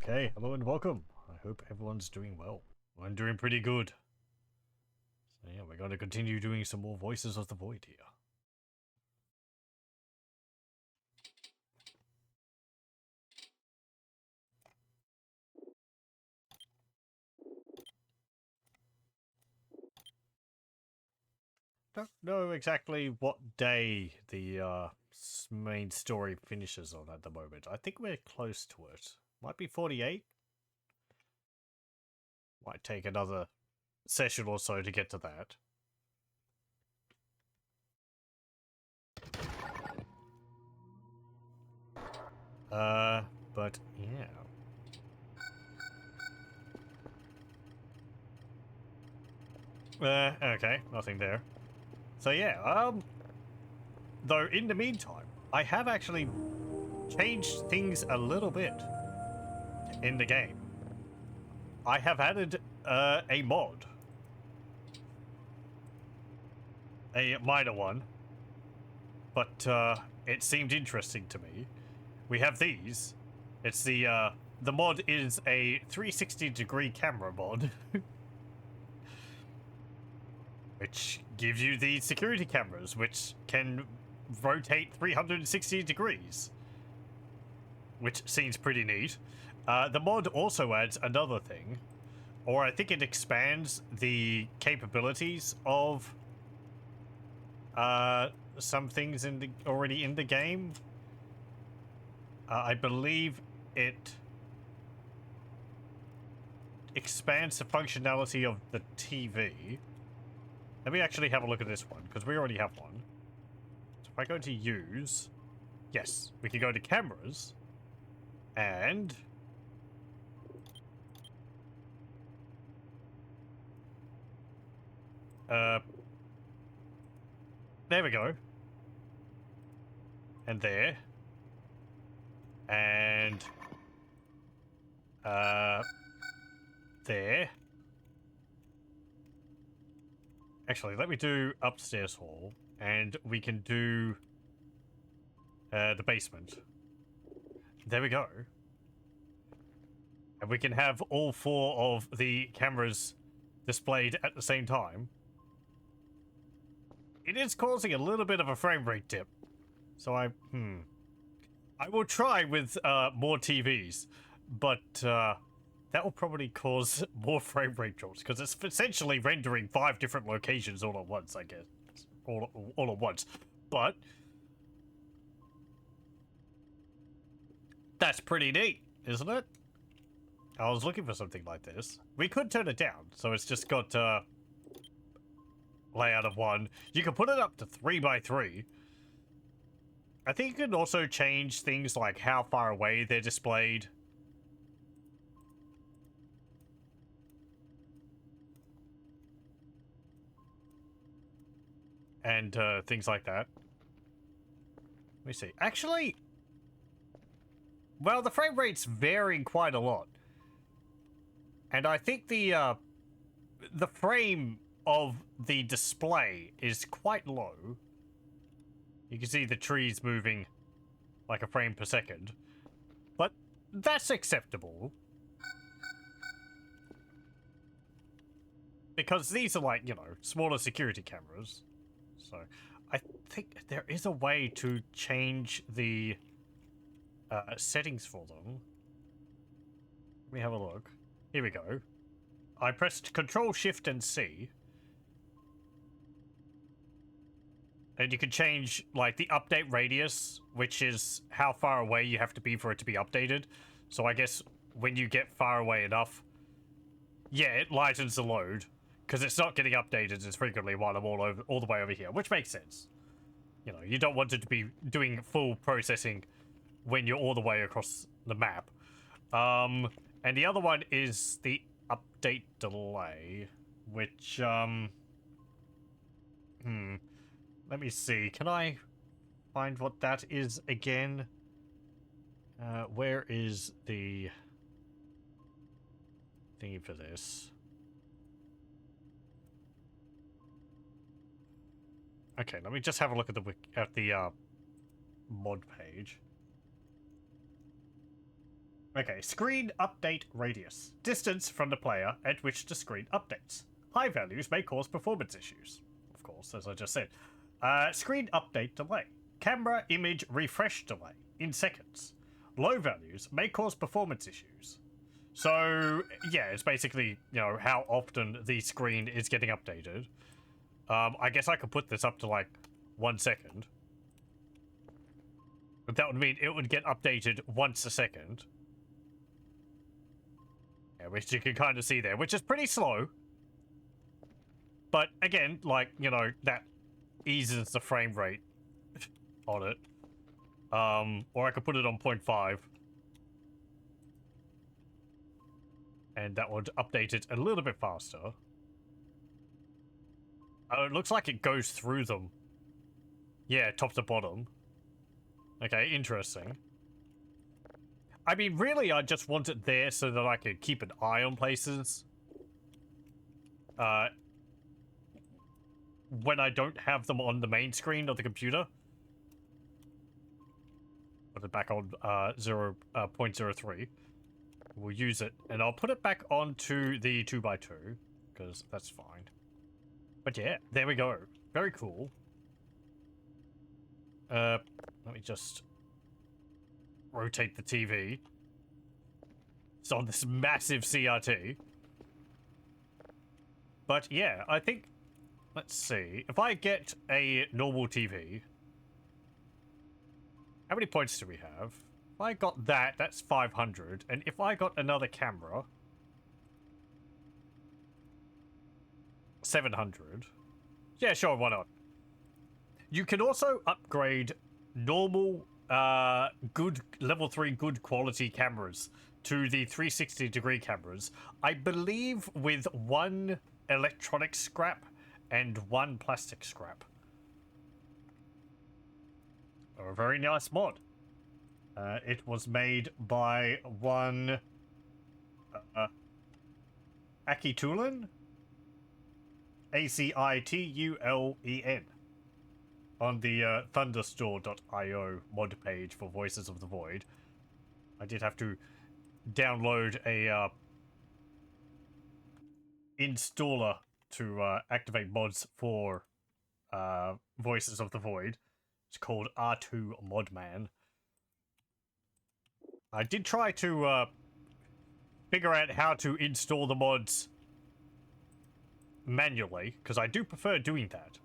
Okay, hello and welcome. I hope everyone's doing well. I'm doing pretty good. So yeah, we're going to continue doing some more Voices of the Void here. Don't know exactly what day the main story finishes on at the moment. I think we're close to it. Might be 48. Might take another session or so to get to that. But yeah. Okay, nothing there. So yeah, though in the meantime, I have actually changed things a little bit in the game. I have added a mod. A minor one. But it seemed interesting to me. We have these. It's the mod is a 360-degree camera mod. Which gives you the security cameras, which can rotate 360 degrees. Which seems pretty neat. The mod also adds another thing, or I think it expands the capabilities of some things already in the game. I believe it expands the functionality of the TV. Let me actually have a look at this one, because we already have one. So if I go to use, yes, we can go to cameras, and there we go. And there. And there. Actually, let me do upstairs hall, and we can do the basement. There we go. And we can have all four of the cameras displayed at the same time. It is causing a little bit of a frame rate dip. So I will try with more TVs, but that will probably cause more frame rate drops, because it's essentially rendering 5 different locations all at once, I guess. All at once. But that's pretty neat, isn't it? I was looking for something like this. We could turn it down, so it's just got layout of 1. You can put it up to 3x3. I think you can also change things like how far away they're displayed. And things like that. Let me see. Actually, well, the frame rate's varying quite a lot. And I think the frame of the display is quite low. You can see the trees moving like a frame per second. But that's acceptable. Because these are like, you know, smaller security cameras. So I think there is a way to change the settings for them. Let me have a look. Here we go. I pressed Control Shift and C. And you can change, like, the update radius, which is how far away you have to be for it to be updated. So I guess when you get far away enough, yeah, it lightens the load, because it's not getting updated as frequently while I'm all the way over here, which makes sense. You know, you don't want it to be doing full processing when you're all the way across the map. And the other one is the update delay, which, let me see. Can I find what that is again? Where is the thingy for this? Okay, let me just have a look at the mod page. Okay, screen update radius. Distance from the player at which the screen updates. High values may cause performance issues. Of course, as I just said. Screen update delay. Camera image refresh delay in seconds. Low values may cause performance issues. So, yeah, it's basically, you know, how often the screen is getting updated. I guess I could put this up to, like, 1 second. But that would mean it would get updated once a second. Yeah, which you can kind of see there, which is pretty slow. But, again, like, you know, that eases the frame rate on it. Or I could put it on 0.5. And that would update it a little bit faster. Oh, it looks like it goes through them. Yeah, top to bottom. Okay, interesting. I mean, really, I just want it there so that I could keep an eye on places. When I don't have them on the main screen of the computer. Put it back on 0.03. We'll use it, and I'll put it back onto the 2x2, because that's fine. But yeah, there we go. Very cool. Let me just rotate the TV. It's on this massive CRT. But yeah, I think, let's see, if I get a normal TV, how many points do we have? If I got that, that's 500, and if I got another camera, 700. Yeah, sure, why not? You can also upgrade normal, good level 3 good quality cameras to the 360-degree cameras, I believe with 1 electronic scrap and 1 plastic scrap. A very nice mod. It was made by one Acitulen? Acitulen. On the thunderstore.io mod page for Voices of the Void. I did have to download a installer to activate mods for Voices of the Void. It's called R2 Modman. I did try to figure out how to install the mods manually, because I do prefer doing that.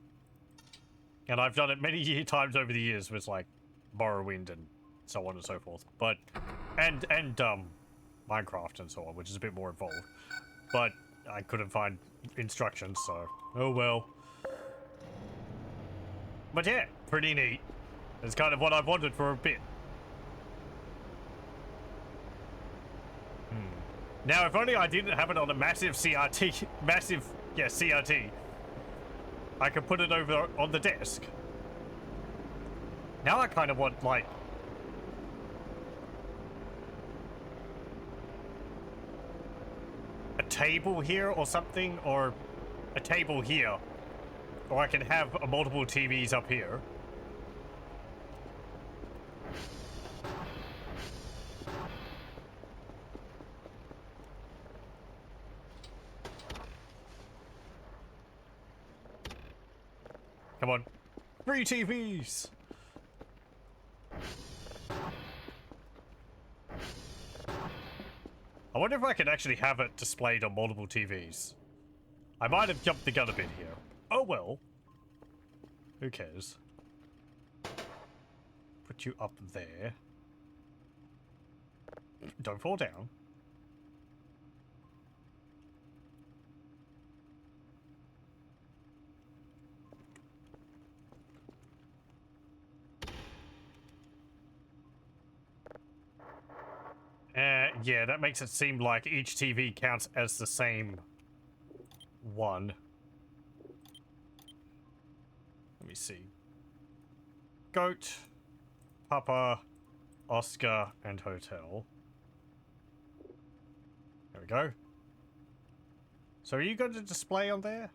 And I've done it many times over the years with, like, Morrowind and so on and so forth. But, and Minecraft and so on, which is a bit more involved. But I couldn't find instructions, so, oh well. But yeah, pretty neat. It's kind of what I've wanted for a bit. Now, if only I didn't have it on a massive CRT, CRT, I could put it over on the desk. Now I kind of want, like, a table here or something, or a table here. Or I can have multiple TVs up here. Come on. 3 TVs! I wonder if I can actually have it displayed on multiple TVs. I might have jumped the gun a bit here. Oh well. Who cares? Put you up there. Don't fall down. Yeah, that makes it seem like each TV counts as the same one. Let me see. Goat, Papa, Oscar, and Hotel. There we go. So are you going to display on there?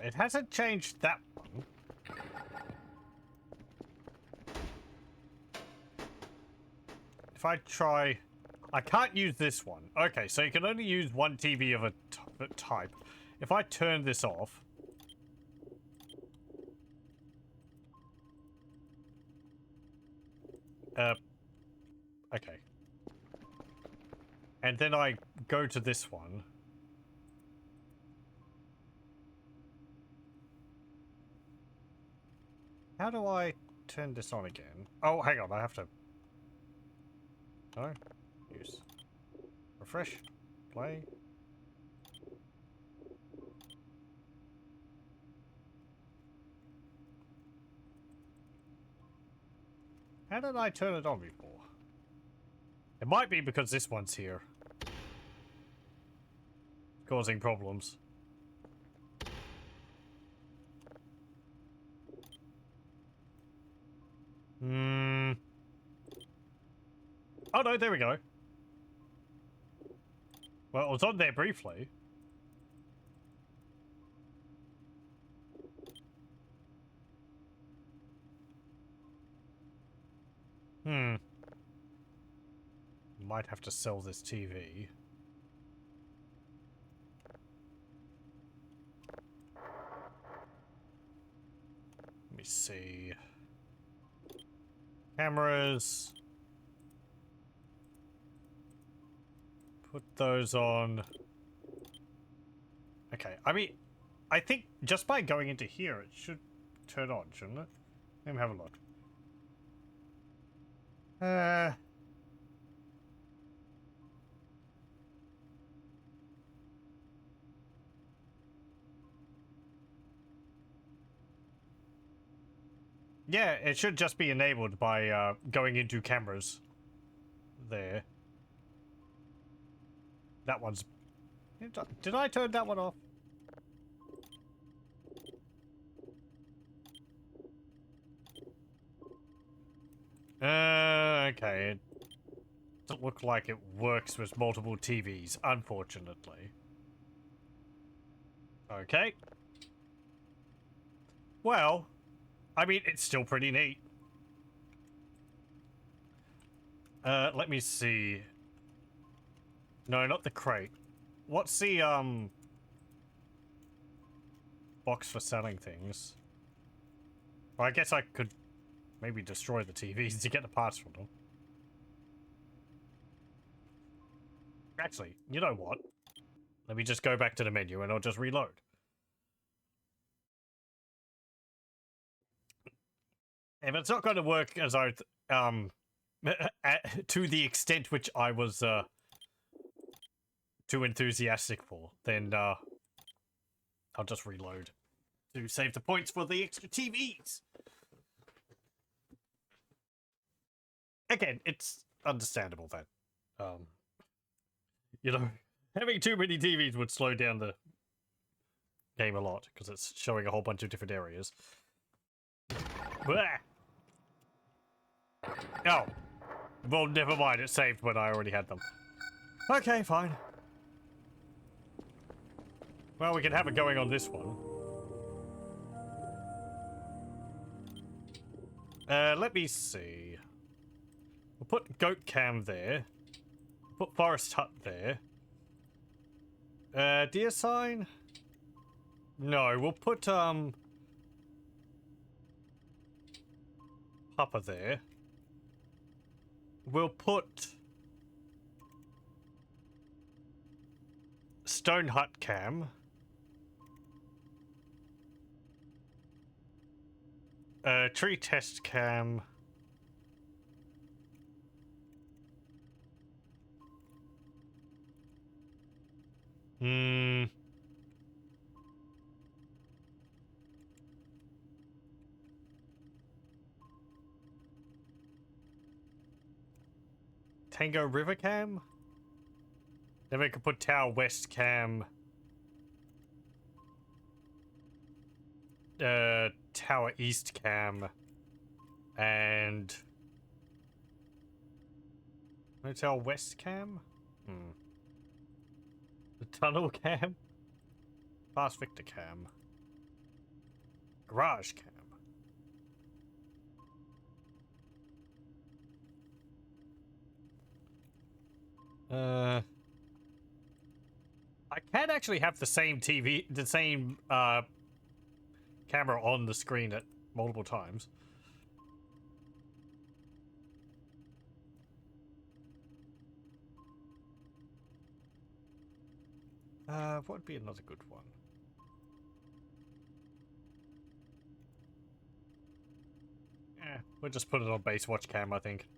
It hasn't changed that one. If I try... I can't use this one. Okay, so you can only use one TV of a type. If I turn this off... Okay. And then I go to this one. How do I turn this on again? Oh, hang on, I have to... No? Use. Refresh. Play. How did I turn it on before? It might be because this one's here. Causing problems. Oh no, there we go. Well, it was on there briefly. Might have to sell this TV. Let me see. Cameras. Put those on. Okay, I mean, I think just by going into here, it should turn on, shouldn't it? Let me have a look. Yeah, it should just be enabled by going into cameras. There. That one's... Did I turn that one off? Okay. It doesn't look like it works with multiple TVs, unfortunately. Okay. Well, I mean, it's still pretty neat. Let me see. No, not the crate. What's the, box for selling things? Well, I guess I could maybe destroy the TVs to get the parts from them. Actually, you know what? Let me just go back to the menu and I'll just reload. If it's not going to work as I, to the extent which I was, too enthusiastic for, then, I'll just reload to save the points for the extra TVs. Again, it's understandable that, you know, having too many TVs would slow down the game a lot, because it's showing a whole bunch of different areas. Blah! Oh. Well, never mind, it saved when I already had them. Okay, fine. Well, we can have it going on this one. Let me see. We'll put Goat Cam there. Put Forest Hut there. Deer Sign? No, we'll put, Papa there. We'll put Stone Hut Cam. Tree Test Cam. Tango River Cam? Then we could put Tower West Cam. Tower East Cam. And... Hotel West Cam? The Tunnel Cam? Fast Victor Cam. Garage cam. I can actually have the same camera on the screen at multiple times. What would be another good one? Yeah, we'll just put it on base watch cam, I think.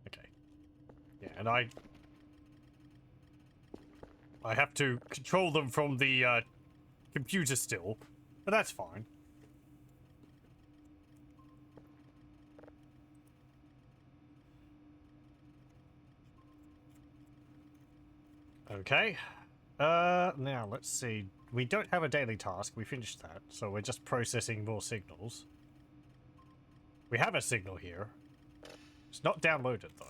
Okay. Yeah, and I have to control them from the computer still, but that's fine. Okay. Now let's see. We don't have a daily task. We finished that, so we're just processing more signals. We have a signal here. It's not downloaded though.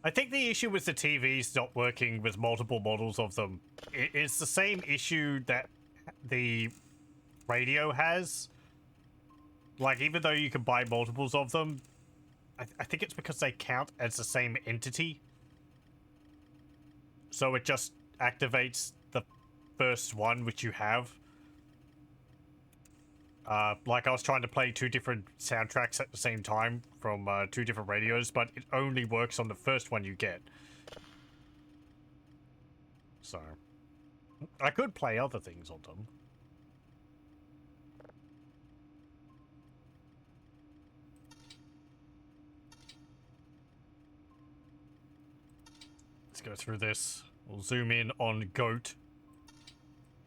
I think the issue with the TVs not working with multiple models of them, it's the same issue that the radio has. Like, even though you can buy multiples of them, I think it's because they count as the same entity. So it just activates the first one which you have. Like I was trying to play 2 different soundtracks at the same time from 2 different radios, but it only works on the first one you get. So, I could play other things on them. Let's go through this. We'll zoom in on Goat.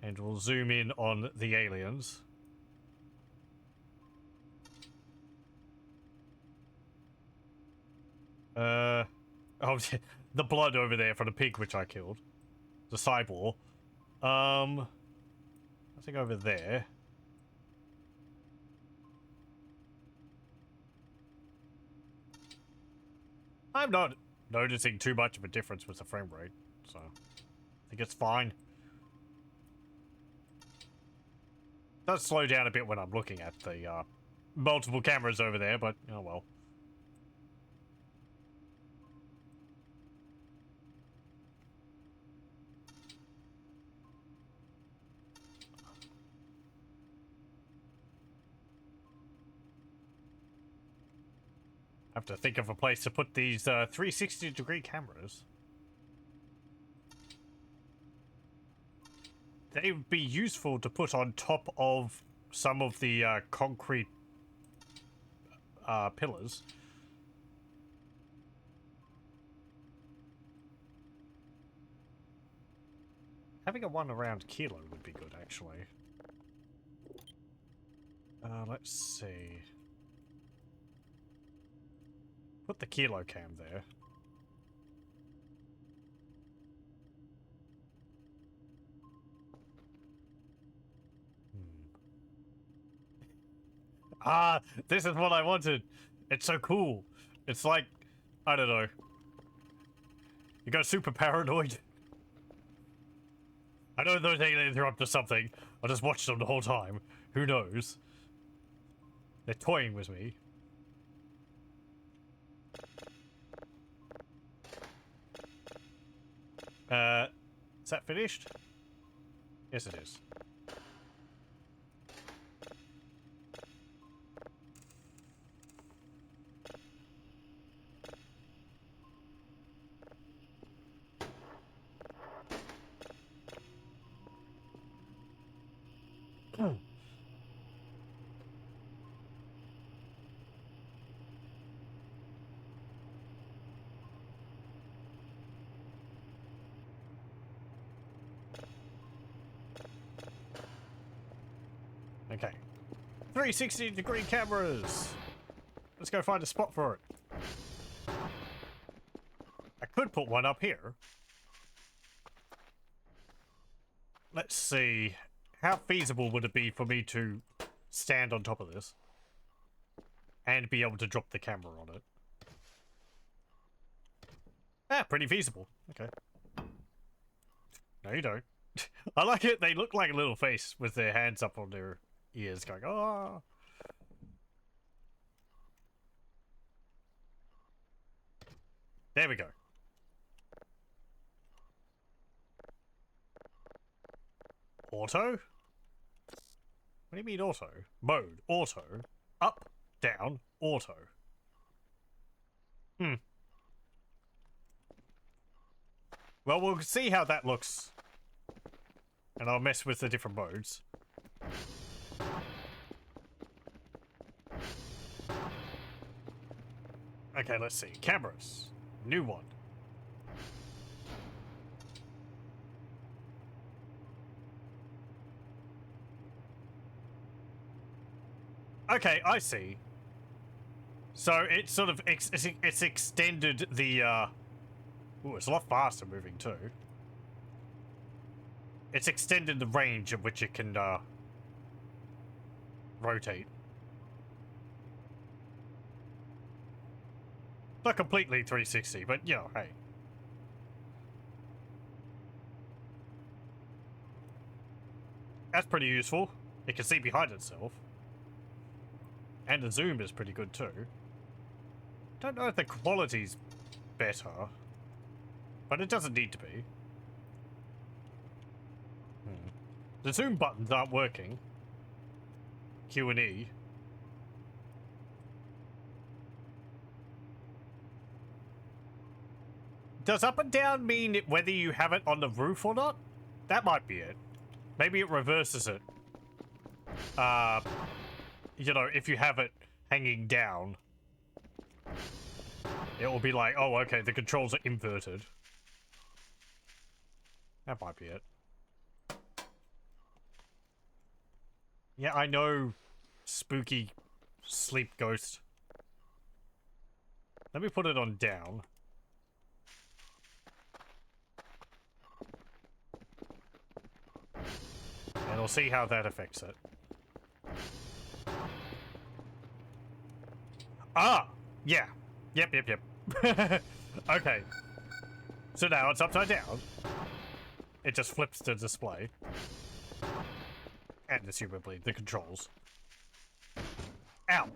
And we'll zoom in on the aliens. Oh, the blood over there from the pig which I killed. The cyborg. I think over there. I'm not noticing too much of a difference with the frame rate, so I think it's fine. It does slow down a bit when I'm looking at the multiple cameras over there, but oh well. Have to think of a place to put these 360-degree cameras. They would be useful to put on top of some of the concrete pillars. Having a one around Kilo would be good, actually. Let's see. Put the Kilo cam there. Ah, this is what I wanted. It's so cool. It's like, I don't know. You go super paranoid. I know those aliens are up to something. I just watched them the whole time. Who knows? They're toying with me. Is that finished? Yes, it is. Okay. 360-degree cameras! Let's go find a spot for it. I could put one up here. Let's see. How feasible would it be for me to stand on top of this and be able to drop the camera on it? Ah, pretty feasible. Okay. No, you don't. I like it. They look like a little face with their hands up on their ears going, oh. There we go. Auto? What do you mean auto? Mode. Auto. Up. Down. Auto. Well, we'll see how that looks. And I'll mess with the different modes. Okay, let's see. Cameras. New one. Okay, I see. So it's sort of it's extended the ooh, it's a lot faster moving too. It's extended the range at which it can rotate. Not completely 360, but you know, hey. That's pretty useful. It can see behind itself. And the zoom is pretty good too. Don't know if the quality's better, but it doesn't need to be. The zoom buttons aren't working. Q and E. Does up and down mean whether you have it on the roof or not? That might be it. Maybe it reverses it. You know, if you have it hanging down, it will be like, oh, okay, the controls are inverted. That might be it. Yeah, I know. Spooky sleep ghost. Let me put it on down. And we'll see how that affects it. Ah! Yeah. Yep. Okay. So now it's upside down. It just flips the display. And assumably the controls. Ow!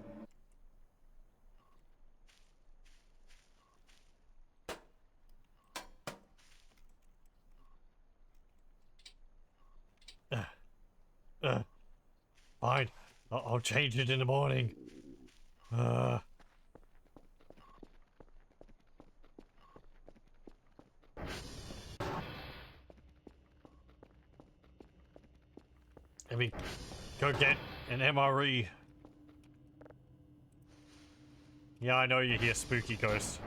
Fine. I'll change it in the morning. Let me go get an MRE. Yeah, I know you hear spooky ghosts.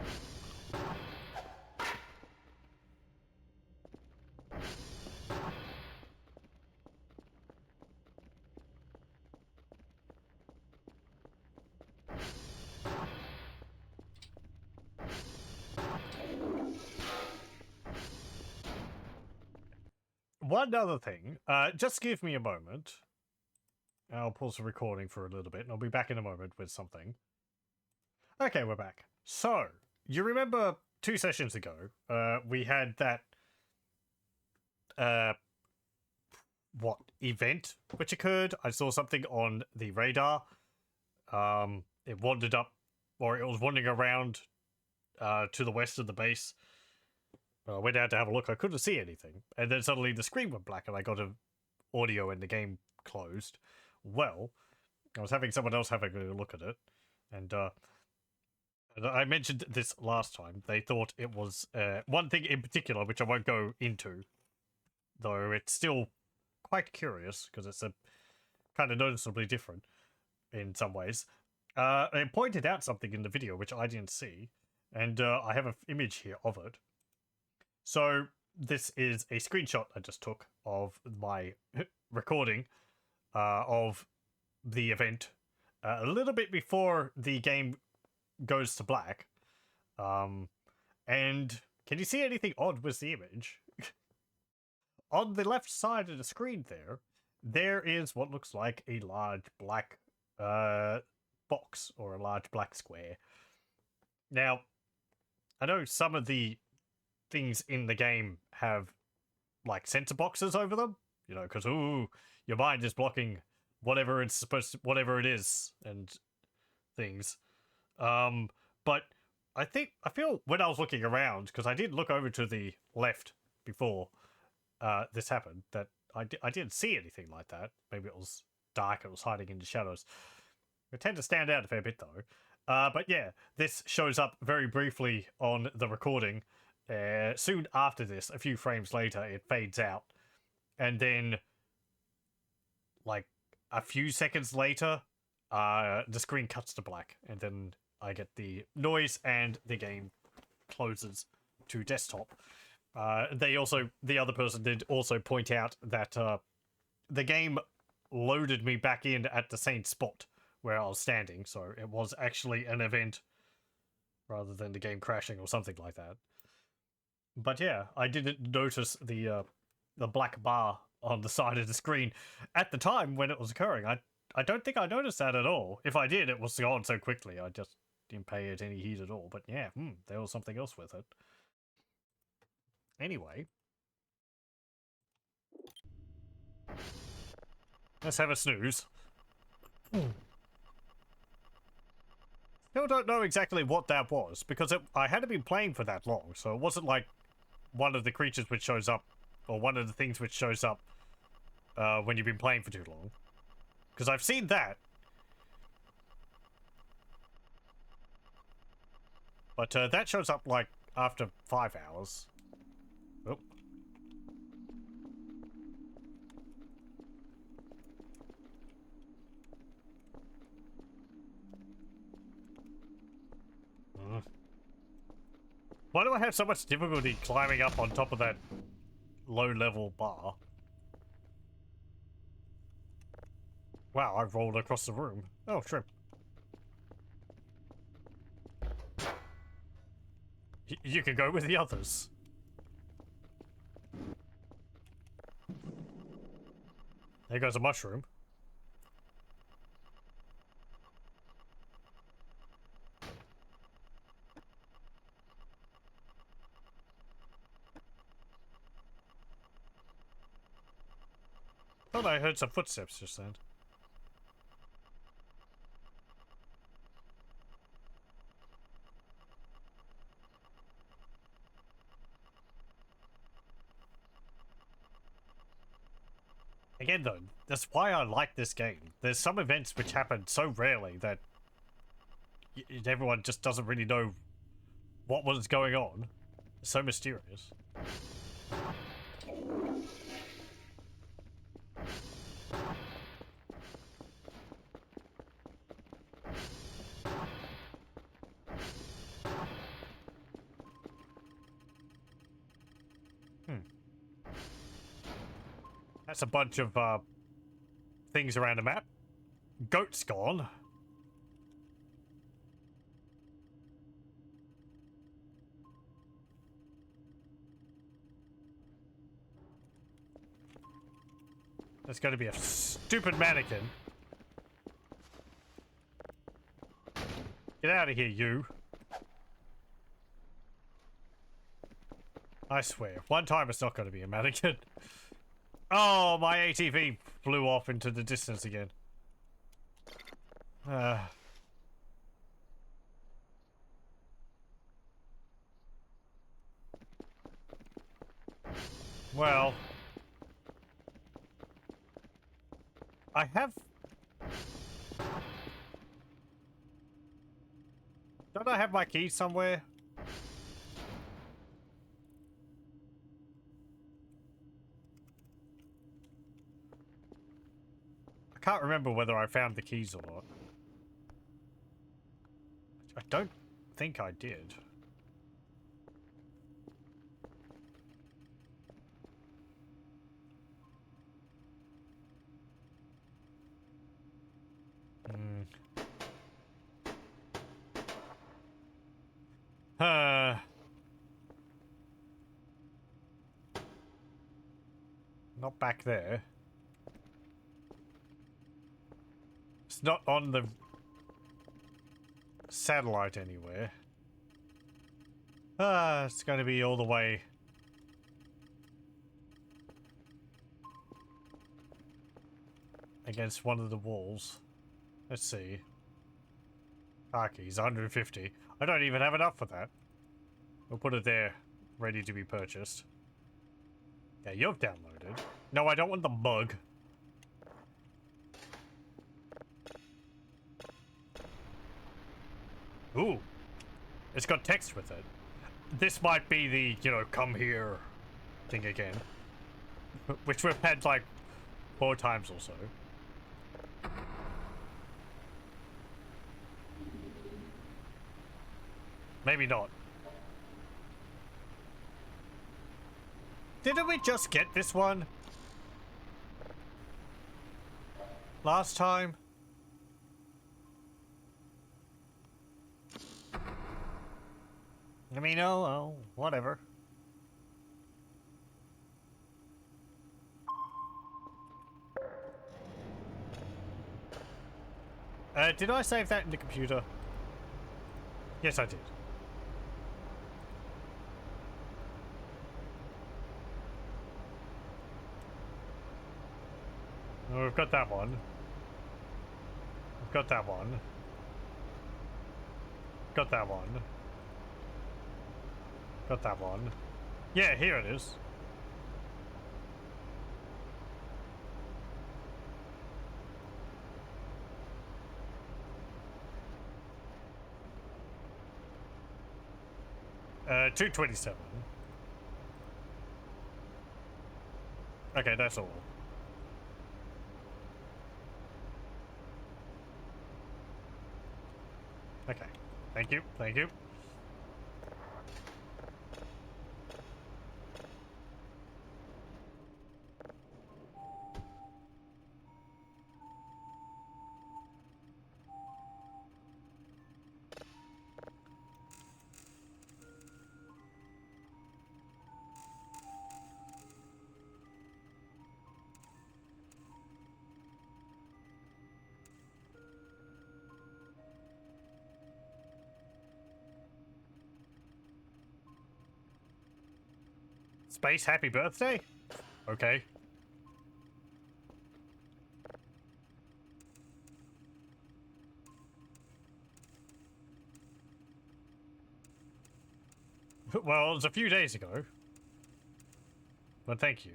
One other thing, just give me a moment. I'll pause the recording for a little bit, and I'll be back in a moment with something. Okay, we're back. So, you remember 2 sessions ago, we had that, what, event which occurred? I saw something on the radar. It wandered up, or it was wandering around to the west of the base. I went out to have a look. I couldn't see anything. And then suddenly the screen went black and I got an audio and the game closed. Well, I was having someone else having a look at it. And I mentioned this last time. They thought it was one thing in particular, which I won't go into. Though it's still quite curious because it's a kind of noticeably different in some ways. It pointed out something in the video which I didn't see. And I have an image here of it. So this is a screenshot I just took of my recording of the event a little bit before the game goes to black. And can you see anything odd with the image? On the left side of the screen there is what looks like a large black box or a large black square. Now, I know some of the things in the game have like sensor boxes over them, you know, because your mind is blocking whatever it's supposed to, whatever it is, and things. But I feel when I was looking around, because I did look over to the left before this happened, that I didn't see anything like that. Maybe it was dark, it was hiding in the shadows. They tend to stand out a fair bit though. But yeah, this shows up very briefly on the recording. Soon after this, a few frames later, it fades out. And then, like, a few seconds later, the screen cuts to black. And then I get the noise and the game closes to desktop. The other person did also point out that the game loaded me back in at the same spot where I was standing, so it was actually an event rather than the game crashing or something like that. But yeah, I didn't notice the black bar on the side of the screen at the time when it was occurring. I don't think I noticed that at all. If I did, it was gone so quickly. I just didn't pay it any heed at all. But yeah, there was something else with it. Anyway, let's have a snooze. Still don't know exactly what that was, because I hadn't been playing for that long, so it wasn't like one of the creatures which shows up, or one of the things which shows up when you've been playing for too long. Because I've seen that. But that shows up, like, after 5 hours. Oh. Why do I have so much difficulty climbing up on top of that low-level bar? Wow, I rolled across the room. Oh, shrimp. You can go with the others. There goes a mushroom. Thought I heard some footsteps just then. Again, though, that's why I like this game. There's some events which happen so rarely that everyone just doesn't really know what was going on. It's so mysterious. That's a bunch of things around the map. Goat's gone. There's going to be a stupid mannequin. Get out of here, you. I swear, one time it's not going to be a mannequin. Oh, my ATV flew off into the distance again. Well, I have... Don't I have my key somewhere? I can't remember whether I found the keys or not. I don't think I did. Not back there. It's not on the satellite anywhere. It's going to be all the way. Against one of the walls. Let's see. Car keys, 150. I don't even have enough for that. We'll put it there, ready to be purchased. Yeah, you've downloaded. No, I don't want the mug. Ooh. It's got text with it. This might be the, you know, come here thing again. Which we've had like 4 times or so. Maybe not. Didn't we just get this one? Last time? I mean, oh, whatever. Did I save that in the computer? Yes, I did. Oh, we've got that one. We've got that one. Got that one. Got that one. Yeah, here it is. $227. Okay, that's all. Okay. Thank you. Thank you. Space happy birthday? Okay. Well, it was a few days ago. But thank you.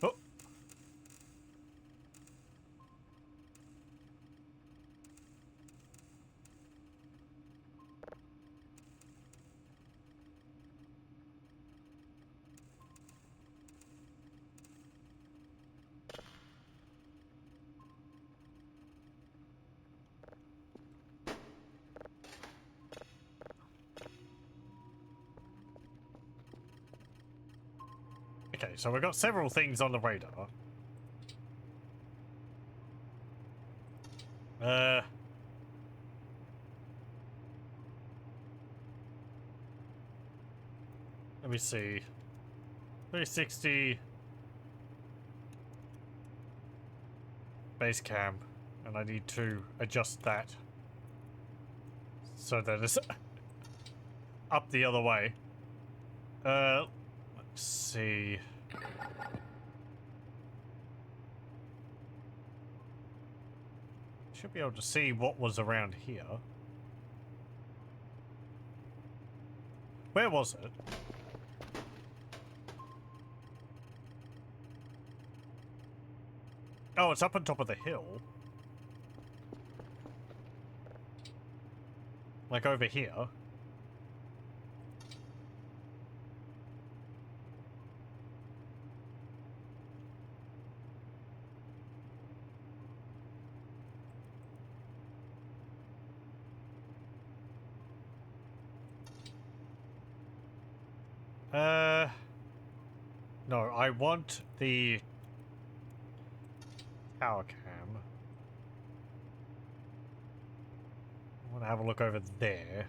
Oh. Okay, so we've got several things on the radar. Let me see. 360 base camp, and I need to adjust that so that it's up the other way. Let's see. Should be able to see what was around here. Where was it? Oh, it's up on top of the hill. Like over here. No, I want the tower cam. I want to have a look over there.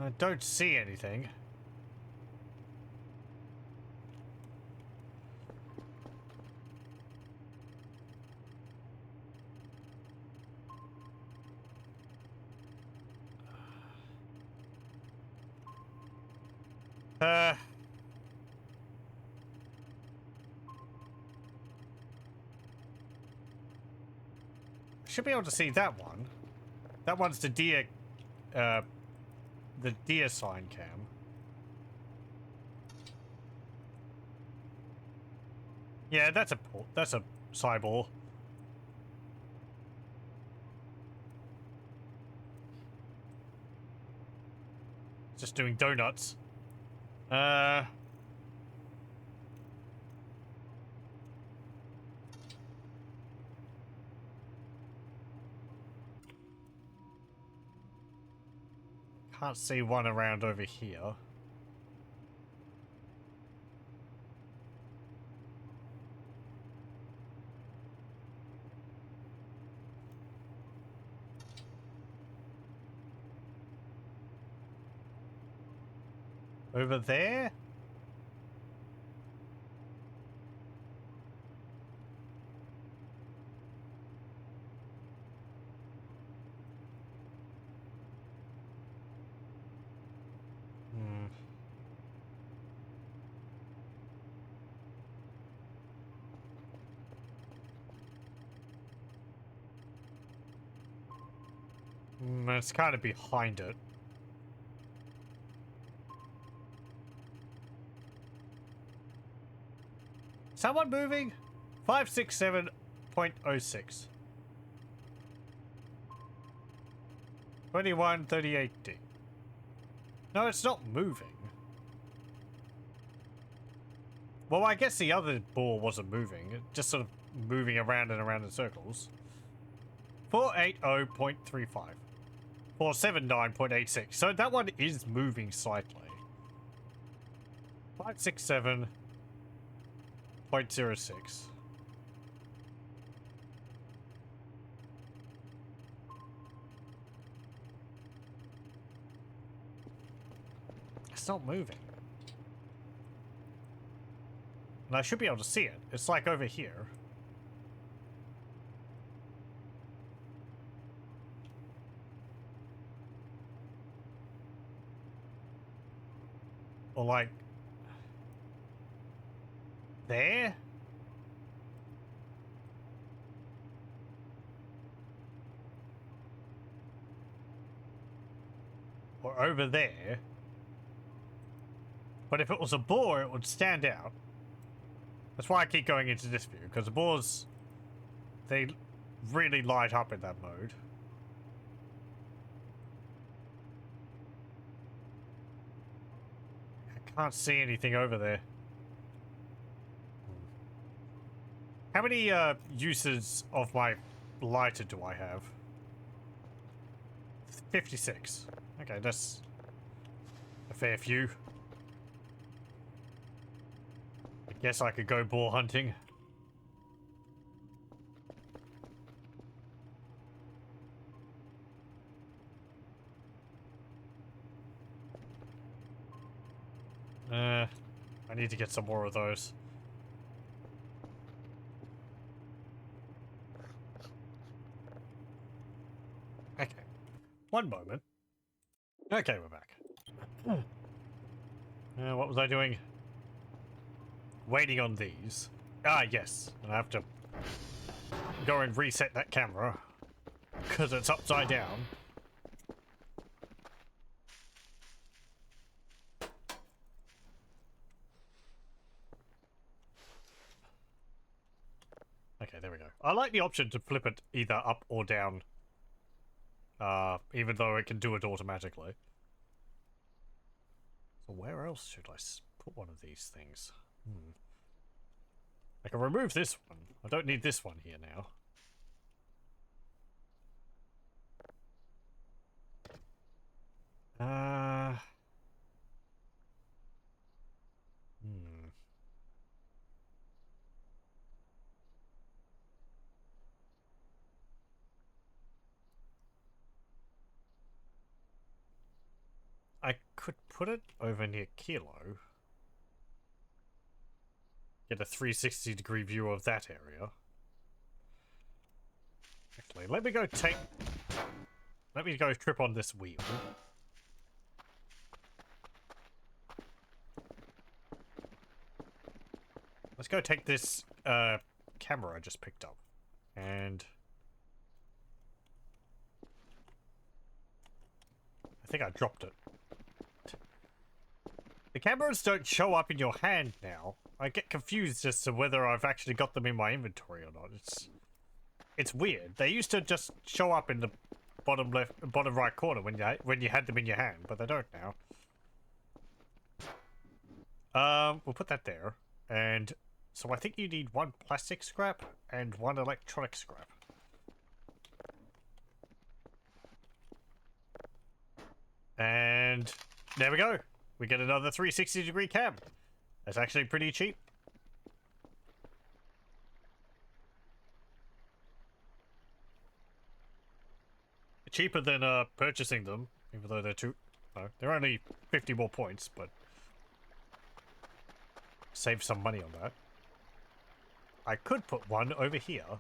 I don't see anything. Should be able to see that one. That one's the deer sign cam. Yeah, that's a sideball. Just doing donuts. Can't see one around over here. Over there? It's kind of behind it. Someone moving? 567.06. 2138D. No, it's not moving. Well, I guess the other ball wasn't moving. It just sort of moving around and around in circles. 480.35. 479.86. So that one is moving slightly. 567.06. It's not moving. And I should be able to see it. It's like over here. Or like... there? Or over there? But if it was a boar, it would stand out. That's why I keep going into this view, because the boars, they really light up in that mode. I can't see anything over there. How many uses of my lighter do I have? 56. Okay, that's a fair few. I guess I could go boar hunting. I need to get some more of those. Okay. One moment. Okay, we're back. What was I doing? Waiting on these. Ah, yes. And I have to go and reset that camera because it's upside down. Okay, there we go. I like the option to flip it either up or down. Even though it can do it automatically. So where else should I put one of these things? I can remove this one. I don't need this one here now. I could put it over near Kilo. Get a 360-degree view of that area. Actually, let me go trip on this wheel. Let's go take this camera I just picked up. And I think I dropped it. The cameras don't show up in your hand now. I get confused as to whether I've actually got them in my inventory or not. It's weird. They used to just show up in the bottom right corner when you had them in your hand, but they don't now. We'll put that there. And so I think you need one plastic scrap and one electronic scrap. And there we go. We get another 360-degree cam. That's actually pretty cheap. Cheaper than purchasing them, even though they're only 50 more points, but save some money on that. I could put one over here.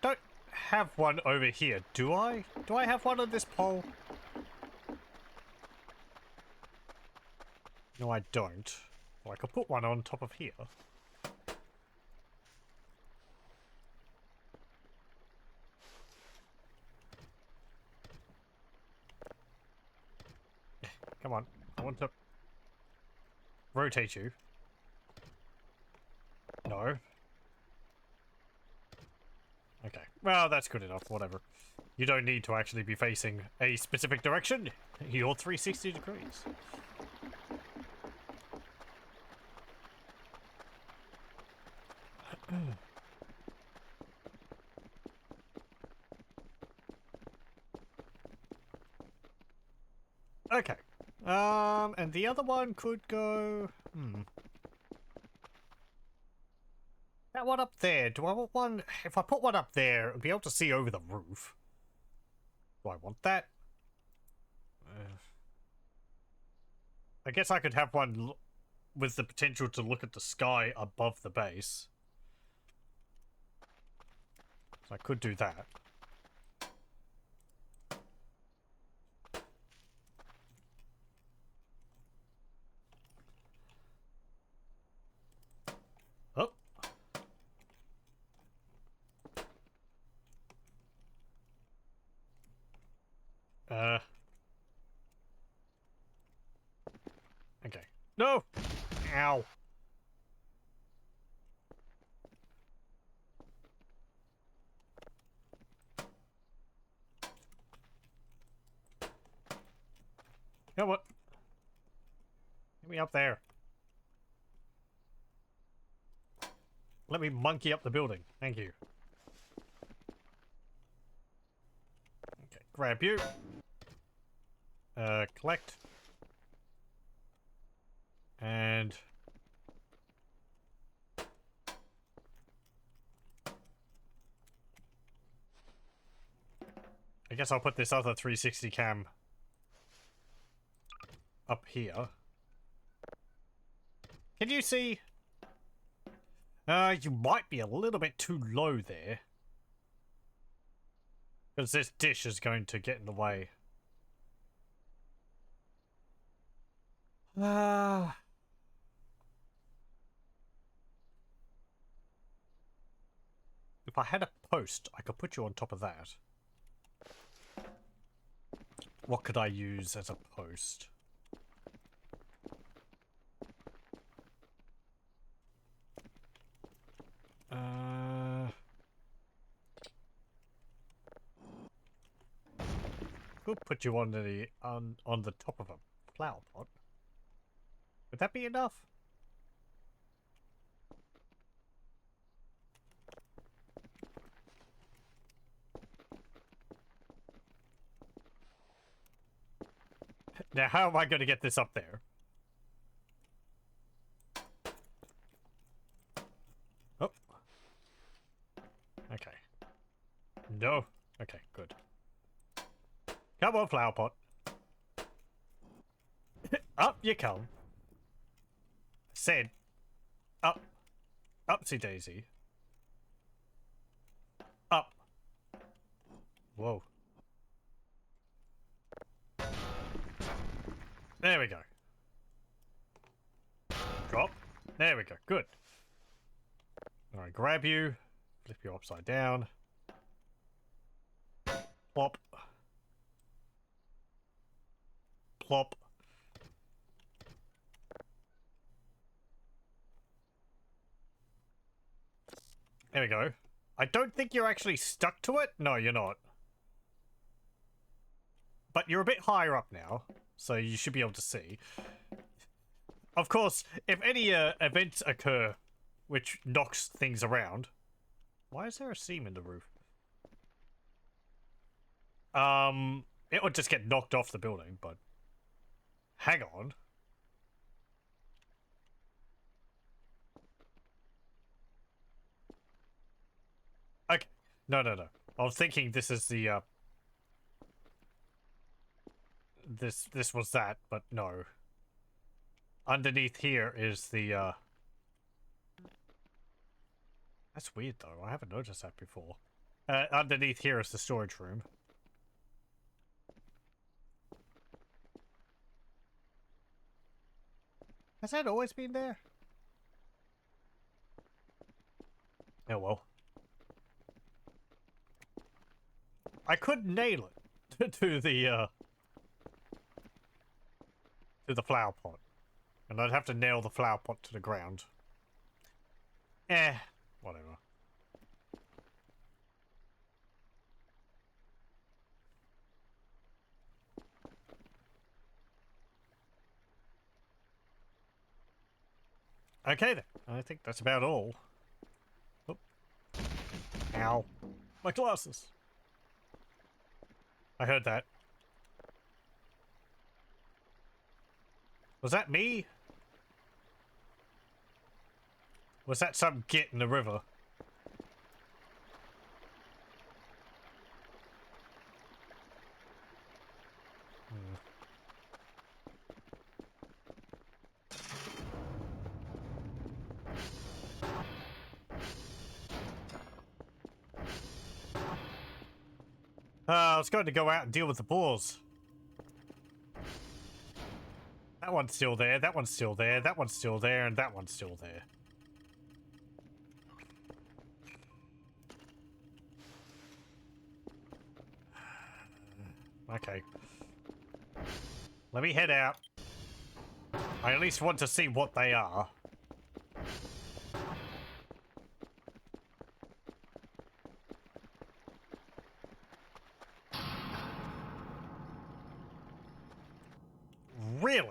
Don't have one over here, do I? Do I have one on this pole? No, I don't. Well, I could put one on top of here. Come on. I want to rotate you. No. Okay. Well, that's good enough. Whatever. You don't need to actually be facing a specific direction. You're 360 degrees. Okay. And the other one could go... That one up there, do I want one... If I put one up there, I'll be able to see over the roof. Do I want that? I guess I could have one with the potential to look at the sky above the base. So I could do that. Oh. Okay. No! Ow. You know what? Get me up there. Let me monkey up the building. Thank you. Okay, grab you. Collect. And... I guess I'll put this other 360 cam up here. Can you see? You might be a little bit too low there. Because this dish is going to get in the way. If I had a post, I could put you on top of that. What could I use as a post? We'll put you on the top of a flower pot. that be enough? Now, how am I going to get this up there? Oh. Okay. No. Okay, good. Come on, flower pot. Up you come. Said. Up. Upsy daisy. Up. Whoa. There we go. Drop. There we go. Good. Alright, grab you. Flip you upside down. Plop. Plop. There we go. I don't think you're actually stuck to it. No, you're not. But you're a bit higher up now, so you should be able to see. Of course, if any events occur which knocks things around... Why is there a seam in the roof? It would just get knocked off the building, but... Hang on. Okay. No. I was thinking this is the, This was that, but no. Underneath here is the, That's weird, though. I haven't noticed that before. Underneath here is the storage room. Has that always been there? Oh, well. I could nail it to the flower pot. And I'd have to nail the flower pot to the ground. Whatever. Okay then. I think that's about all. Oh. Ow. My glasses. I heard that. Was that me? Was that some git in the river? I was going to go out and deal with the boars. That one's still there, that one's still there, that one's still there, and that one's still there. Okay. Let me head out. I at least want to see what they are. Really?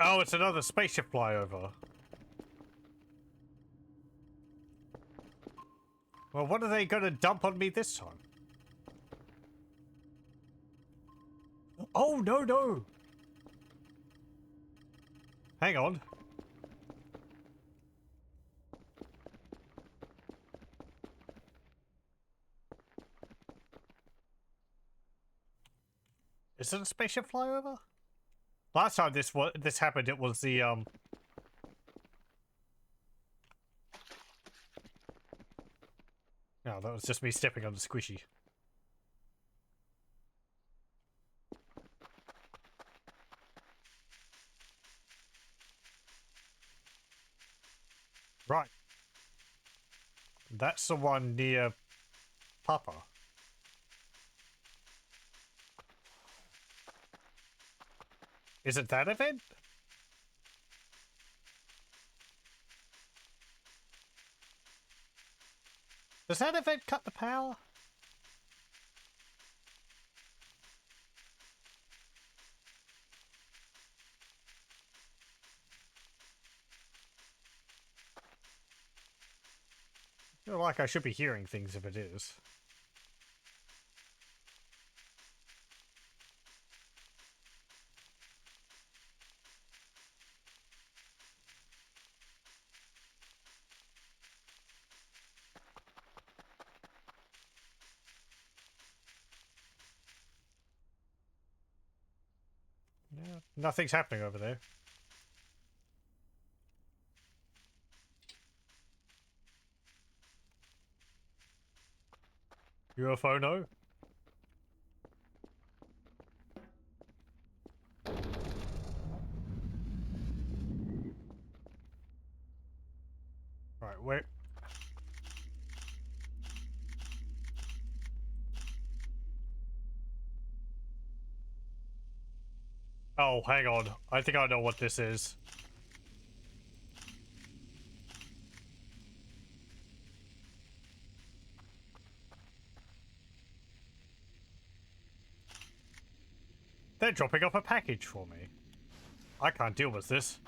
Oh, it's another spaceship flyover. Well, what are they gonna dump on me this time? Oh, no! Hang on. Is it a spaceship flyover? Last time this happened, it was the No, that was just me stepping on the squishy. Right. That's the one near Papa. Is it that event? Does that event cut the power? I feel like I should be hearing things if it is. Yeah, nothing's happening over there. UFO no? Right, where? Oh, hang on. I think I know what this is. They're dropping off a package for me. I can't deal with this.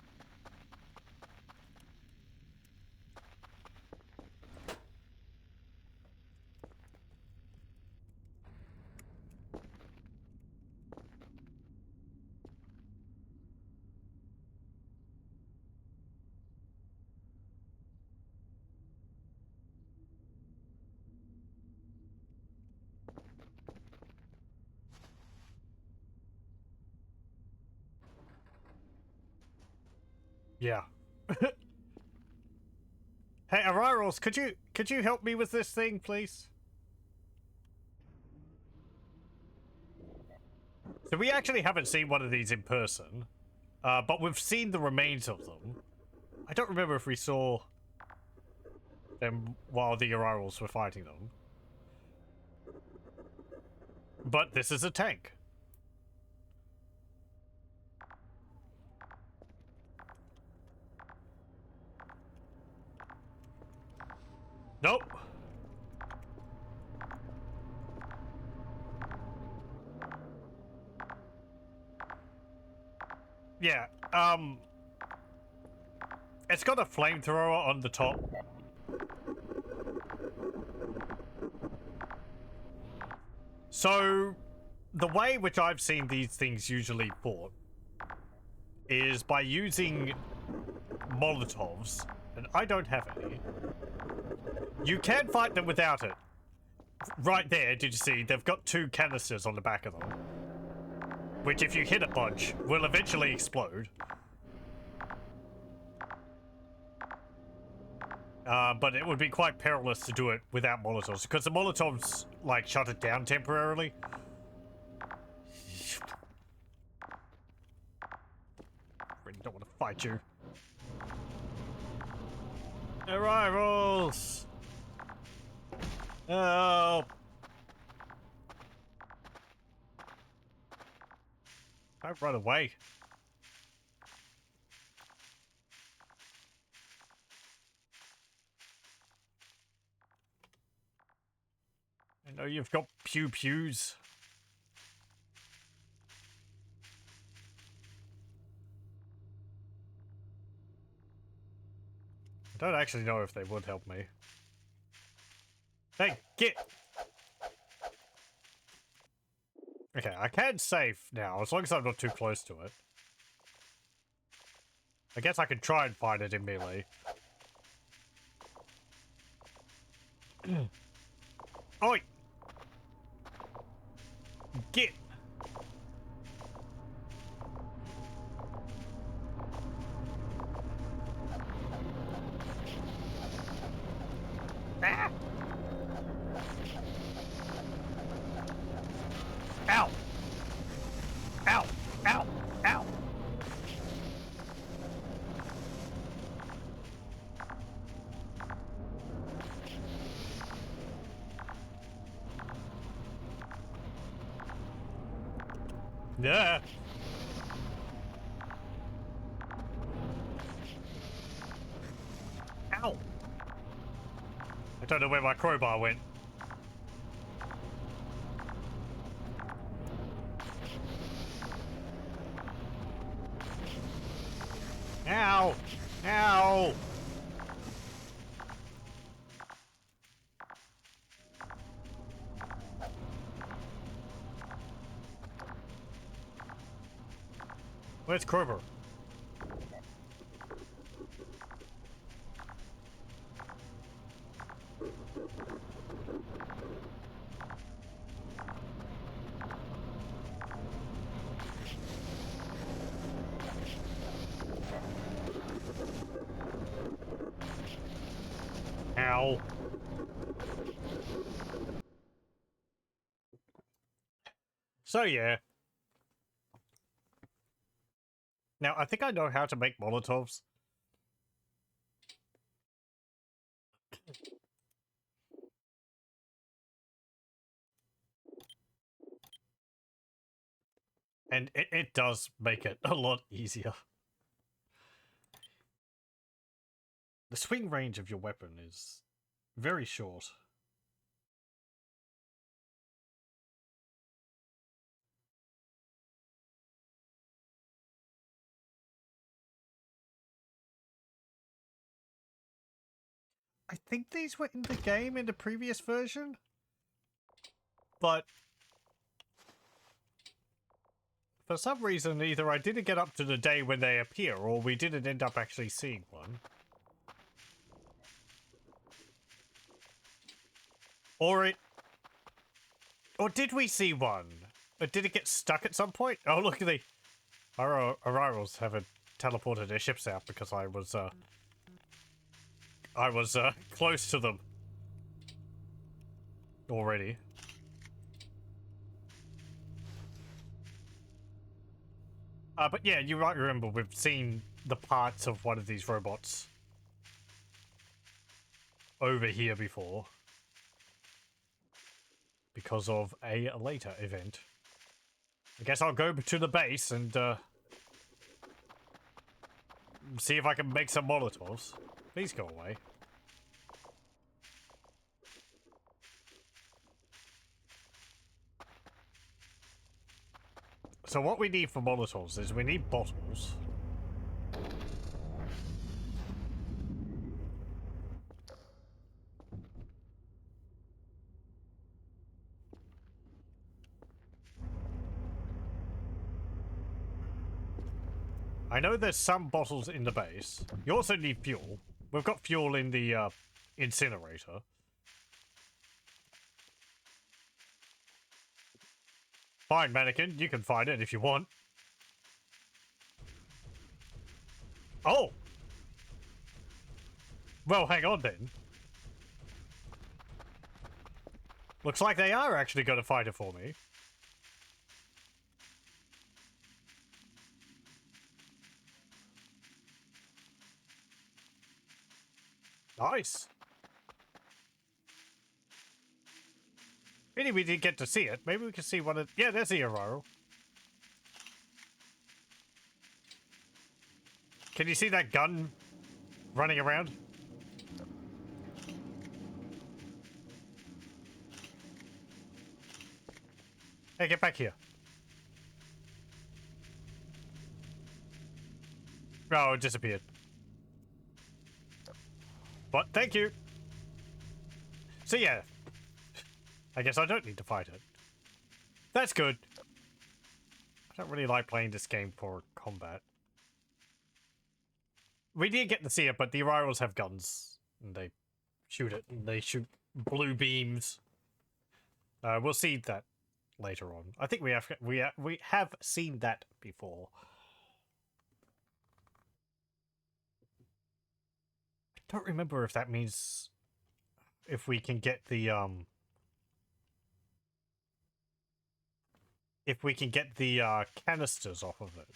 Yeah. Hey, Arirals, could you help me with this thing, please? So we actually haven't seen one of these in person, but we've seen the remains of them. I don't remember if we saw them while the Arirals were fighting them. But this is a tank. Nope. Yeah, it's got a flamethrower on the top. So, the way which I've seen these things usually fought is by using Molotovs, and I don't have any. You can fight them without it. Right there, did you see? They've got 2 canisters on the back of them, which if you hit a bunch, will eventually explode. But it would be quite perilous to do it without Molotovs, because the Molotovs, like, shut it down temporarily. Really don't want to fight you. Arrivals! Oh! Don't run away. I know you've got pew-pews. I don't actually know if they would help me. Hey, get! Okay, I can save now, as long as I'm not too close to it. I guess I could try and find it in melee. Oi! Get! Ah! Ow! Ow! Ow! Ow! Yeah! I don't know where my crowbar went. Ow! Ow! Where's Krober? Ow. So yeah. Now, I think I know how to make Molotovs. And it does make it a lot easier. The swing range of your weapon is very short. I think these were in the game in the previous version, but for some reason either I didn't get up to the day when they appear or we didn't end up actually seeing one. Or did we see one? Or did it get stuck at some point? Oh, look at our arrivals haven't teleported their ships out because I was close to them already. But yeah, you might remember we've seen the parts of one of these robots over here before because of a later event. I guess I'll go to the base and see if I can make some Molotovs. Please go away. So what we need for Molotovs is we need bottles. I know there's some bottles in the base. You also need fuel. We've got fuel in the incinerator. Fine, mannequin. You can find it if you want. Oh! Well, hang on then. Looks like they are actually going to find it for me. Nice. Maybe we didn't get to see it. Maybe we can see one of... Yeah, there's the Aurora. Can you see that gun running around? Hey, get back here. Oh, it disappeared. But thank you. So yeah. I guess I don't need to fight it. That's good. I don't really like playing this game for combat. We did get to see it, but the Arrivals have guns. And they shoot it. And they shoot blue beams. We'll see that later on. I think we have seen that before. I don't remember if that means if we can get the canisters off of it.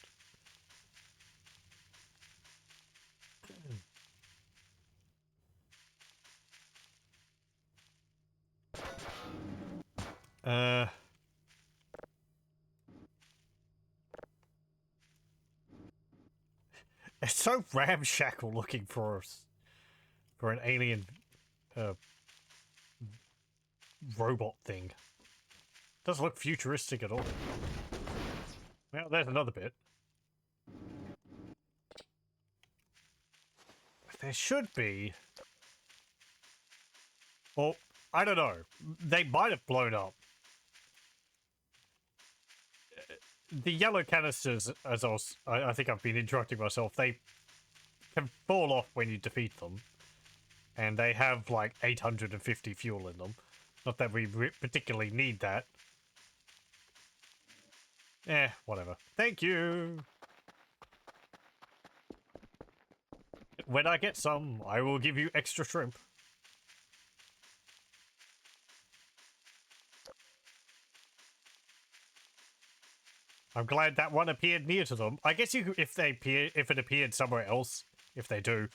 It's so ramshackle looking for an alien robot thing. Doesn't look futuristic at all. Well, there's another bit. There should be... Well, I don't know. They might have blown up. The yellow canisters, as I think I've been interrupting myself, they can fall off when you defeat them. And they have like 850 fuel in them. Not that we particularly need that. Whatever. Thank you! When I get some, I will give you extra shrimp. I'm glad that one appeared near to them. I guess you, if it appeared somewhere else, if they do,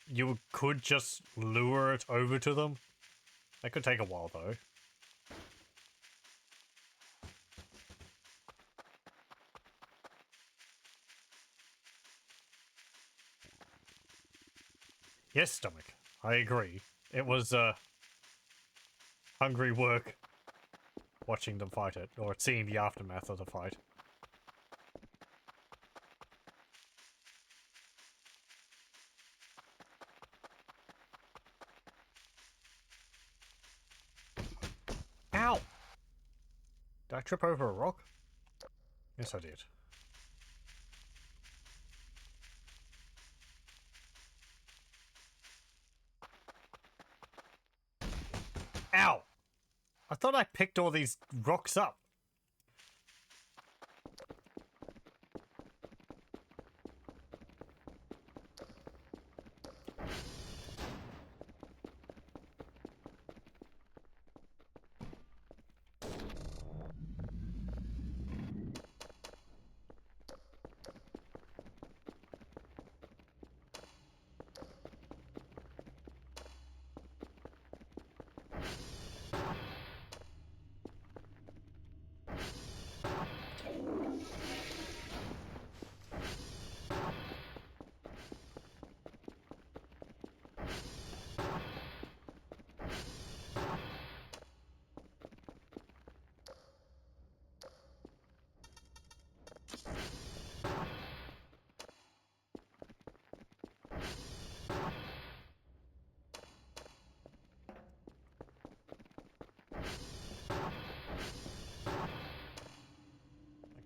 you could just lure it over to them. That could take a while, though. Yes, stomach. I agree. It was, hungry work watching them fight it, or seeing the aftermath of the fight. Ow! Did I trip over a rock? Yes, I did. Ow! I thought I picked all these rocks up.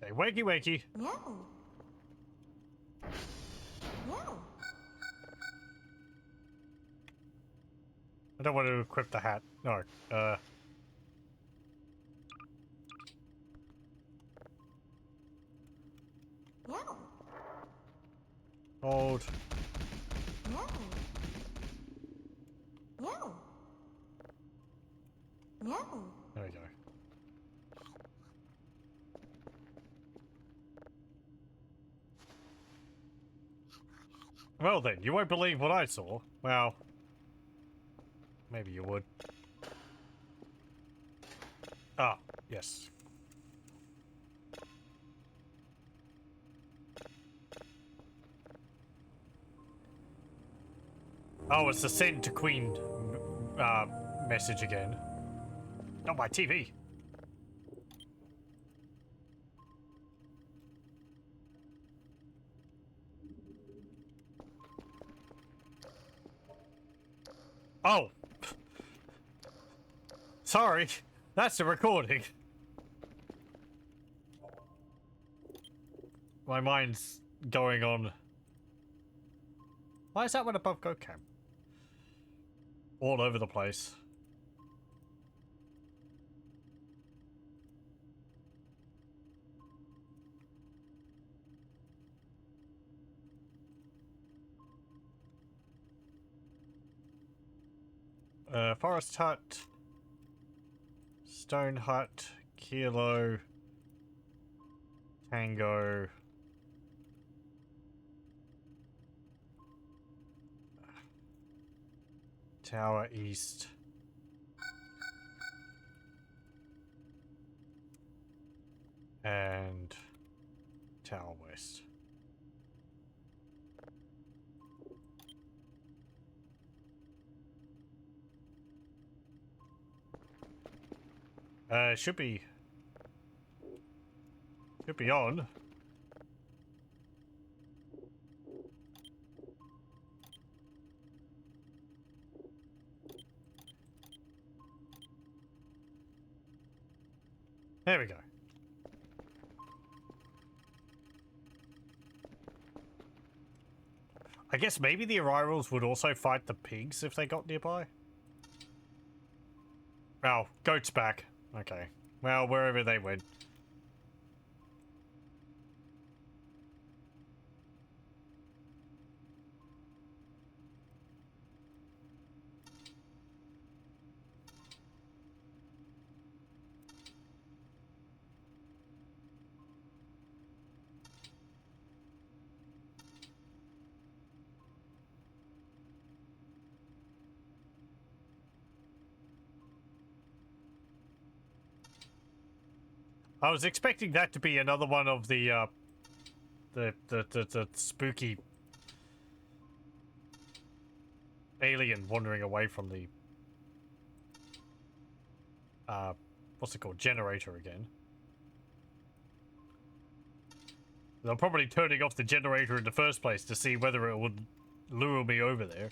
Okay, wakey wakey. Meow. Meow. I don't want to equip the hat. No. Meow. Hold. Meow. Meow. Meow. There we go. Well then, you won't believe what I saw. Well, maybe you would. Ah, yes. Oh, it's the send to Queen message again. Not my TV. Oh. Sorry. That's the recording. My mind's going on. Why is that one above go cam? All over the place. Forest hut. Stone hut. Kilo. Tango. Tower east. And Tower west. Should be on. There we go. I guess maybe the Arrivals would also fight the pigs if they got nearby. Oh, goat's back. Okay. Well, wherever they went. I was expecting that to be another one of the spooky alien wandering away from the what's it called? Generator again. They're probably turning off the generator in the first place to see whether it would lure me over there.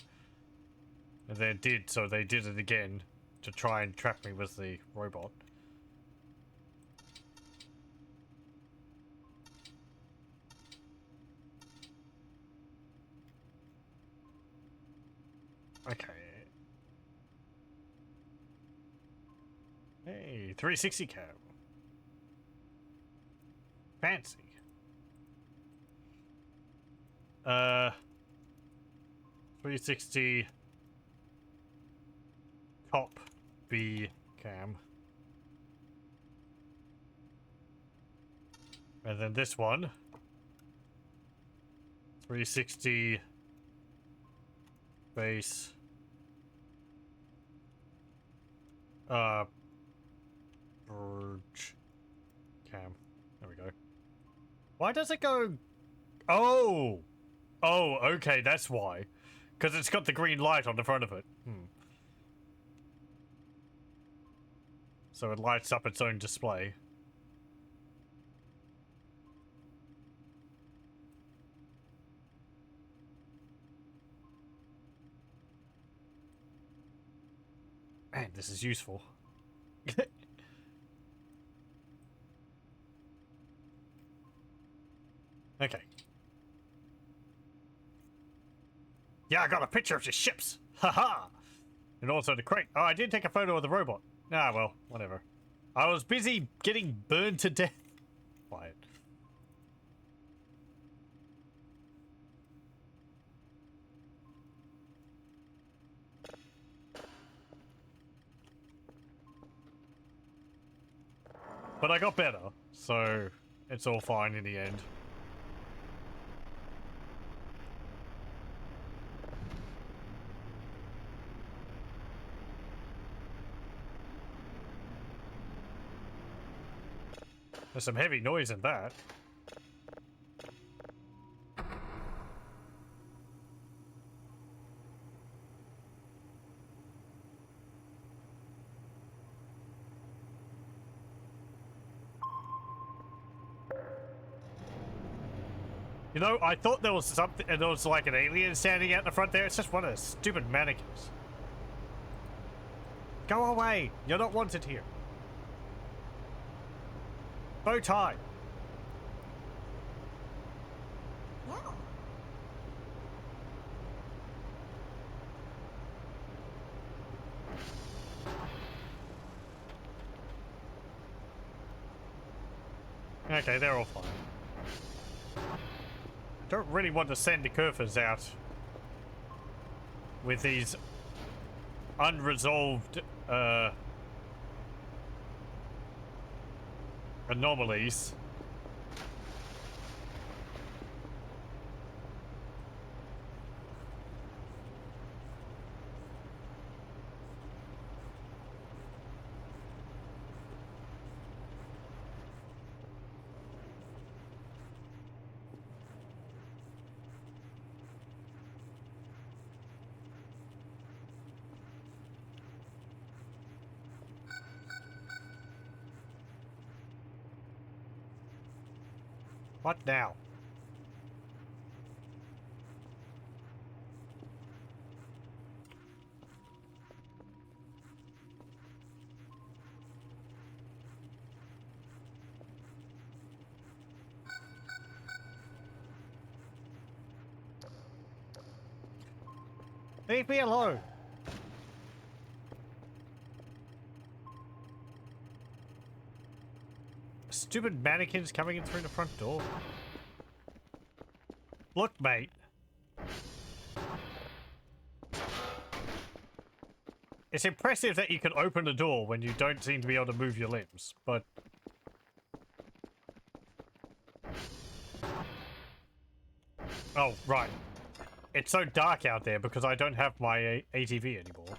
And they did, so they did it again to try and trap me with the robot. Okay. Hey, 360 cab. Fancy. 360 top B cam. And then this one. 360 base. Bridge cam. There we go. Why does it go? Oh! Oh, okay, that's why. Because it's got the green light on the front of it. So it lights up its own display. Man, this is useful. Okay. Yeah, I got a picture of the ships. Haha. And also the crate. Oh, I did take a photo of the robot. Ah, well, whatever. I was busy getting burned to death. Quiet. But I got better, so it's all fine in the end. There's some heavy noise in that. You know, I thought there was something, and there was like an alien standing out in the front there. It's just one of those stupid mannequins. Go away! You're not wanted here. Bow tie. Yeah. Okay, they're all fine. Don't really want to send the Kerfers out with these unresolved anomalies. What now? Leave me alone! Stupid mannequins coming in through the front door. Look, mate. It's impressive that you can open the door when you don't seem to be able to move your limbs, but... Oh, right. It's so dark out there because I don't have my ATV anymore.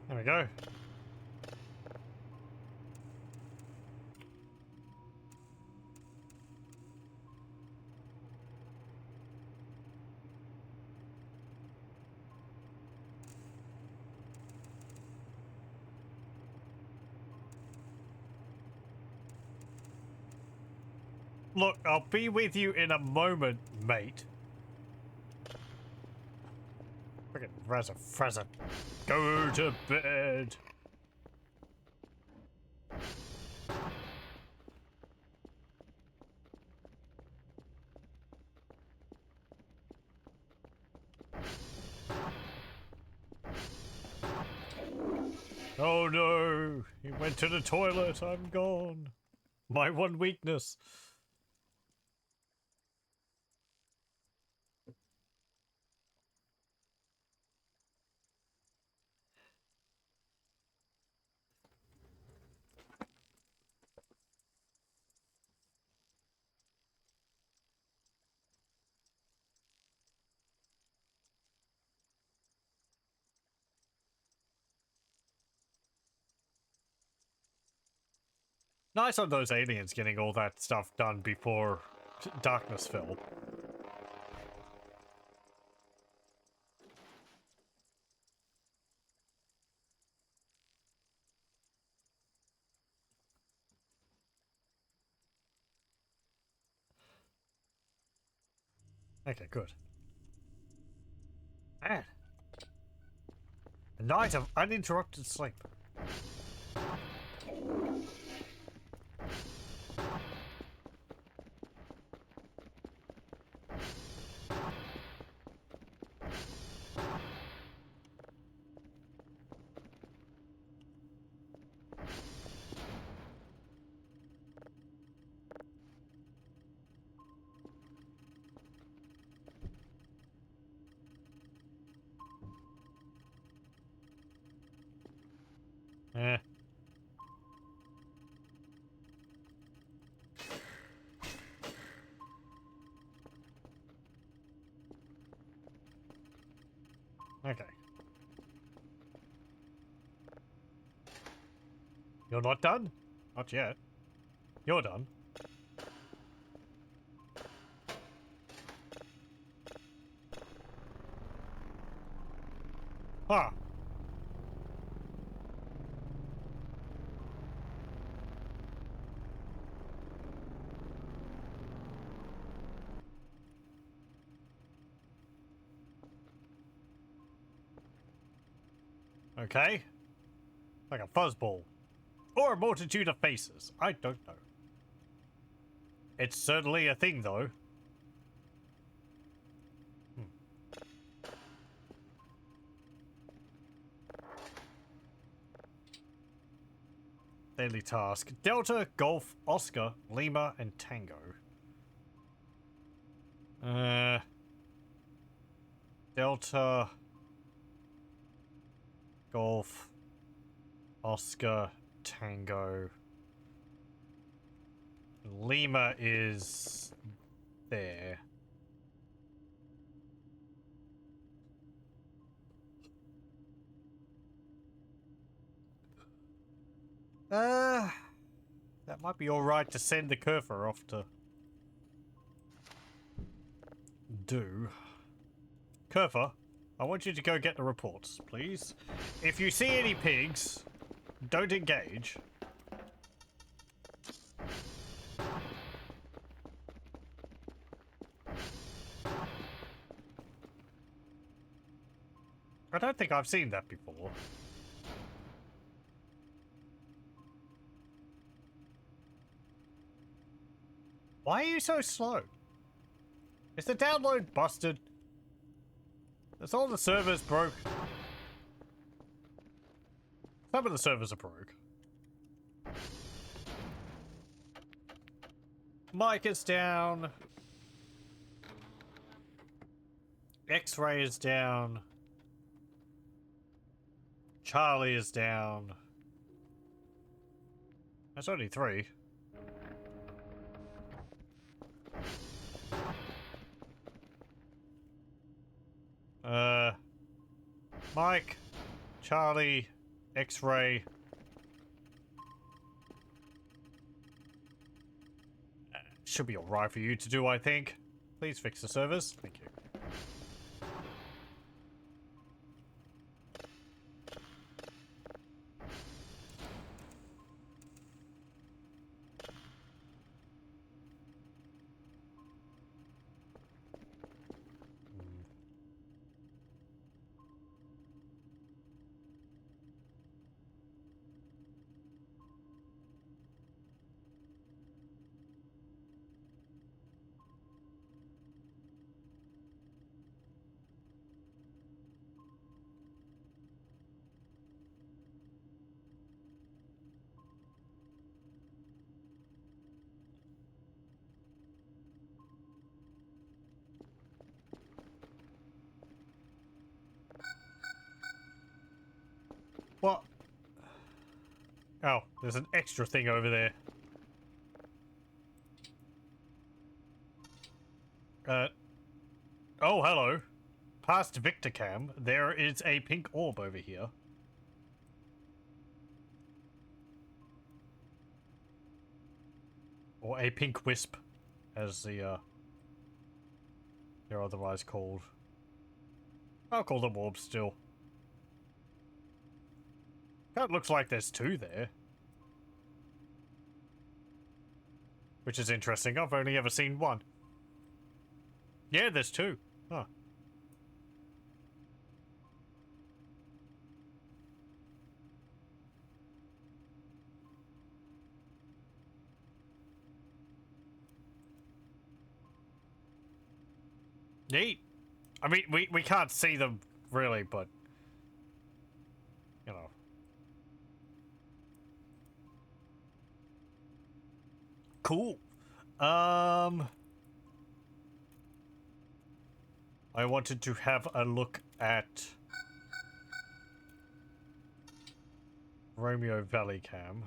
There we go. Look, I'll be with you in a moment, mate. Friggin' Razza. Go to bed. Oh no, he went to the toilet, I'm gone. My one weakness. Nice on those aliens getting all that stuff done before darkness fell. Okay, good. Man. A night of uninterrupted sleep. Eh. Okay. You're not done? Not yet. You're done. Ah. Okay. Like a fuzzball. Or a multitude of faces. I don't know. It's certainly a thing, though. Daily task. Delta, Golf, Oscar, Lima, and Tango. Delta, Golf, Oscar, Tango. Lima is there. That might be alright to send the Kerfer off to do. Kerfer, I want you to go get the reports, please. If you see any pigs, don't engage. I don't think I've seen that before. Why are you so slow? Is the download busted? Is all the servers broke? Some of the servers are broke. Mike is down. X-ray is down. Charlie is down. That's only 3. Mike, Charlie, X-ray. Should be alright for you to do, I think. Please fix the servers. Thank you. What? Oh, there's an extra thing over there. Oh, hello. Past Victor Cam, there is a pink orb over here. Or a pink wisp, as they're otherwise called. I'll call them orbs still. That looks like there's 2 there. Which is interesting, I've only ever seen 1. Yeah, there's 2. Huh. Neat. I mean, we can't see them, really, but... You know. Cool. I wanted to have a look at Romeo Valley Cam.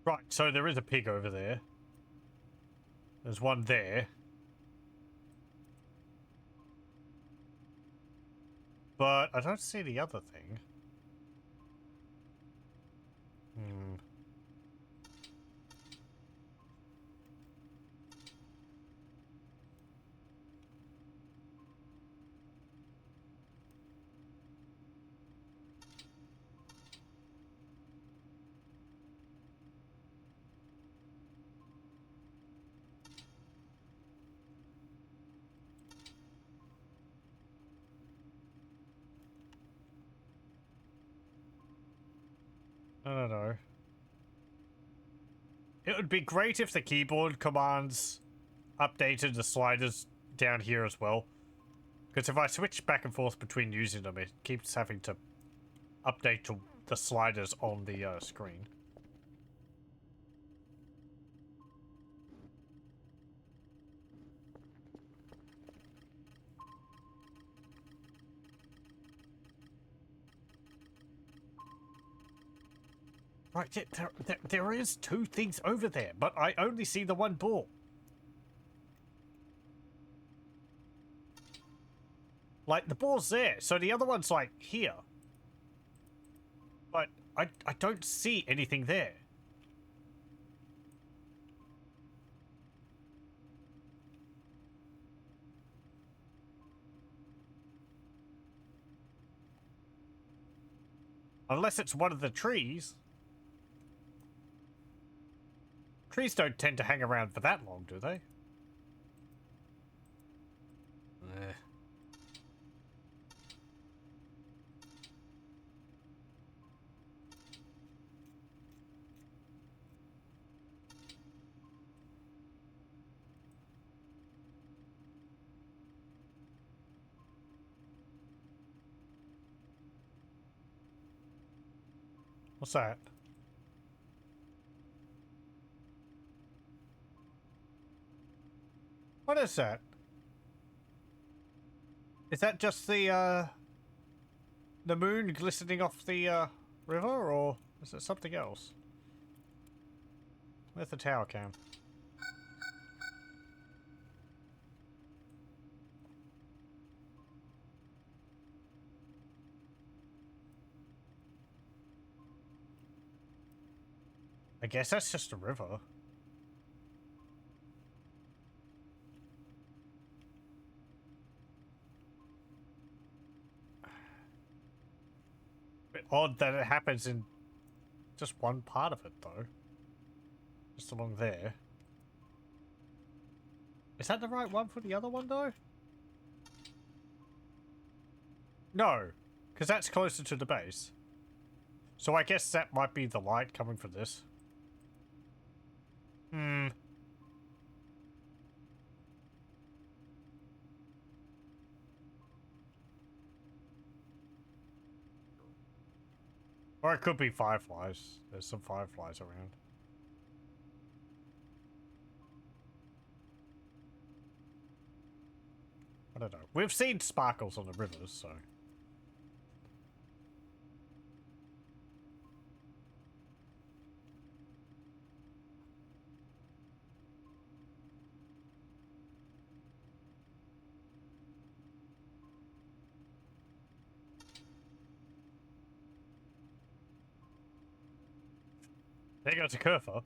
Right, so there is a pig over there. There's one there. But I don't see the other thing. I don't know. It would be great if the keyboard commands updated the sliders down here as well. Because if I switch back and forth between using them, it keeps having to update to the sliders on the screen. Right, there is two things over there, but I only see the one ball. Like, the ball's there, so the other one's, like, here. But I don't see anything there. Unless it's one of the trees. Trees don't tend to hang around for that long, do they? What's that? What is that? Is that just the moon glistening off the, river, or is it something else? Where's the tower cam? I guess that's just a river. Bit odd that it happens in just one part of it, though. Just along there. Is that the right one for the other one, though? No, because that's closer to the base. So I guess that might be the light coming from this. Hmm. Or it could be fireflies. There's some fireflies around. I don't know. We've seen sparkles on the rivers, so... There goes a Kerfer.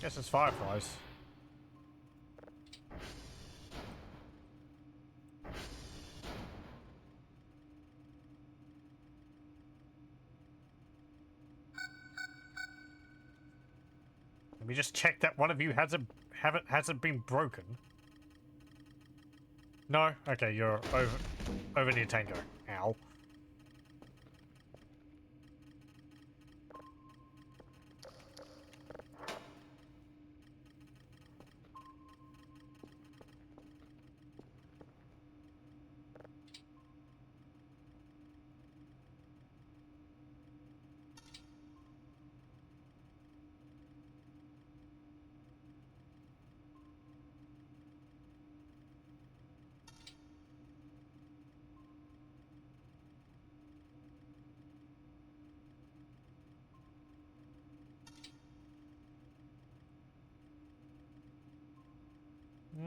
Guess it's fireflies. Let me just check that one of you hasn't been broken. No? Okay, you're over near Tango. Ow.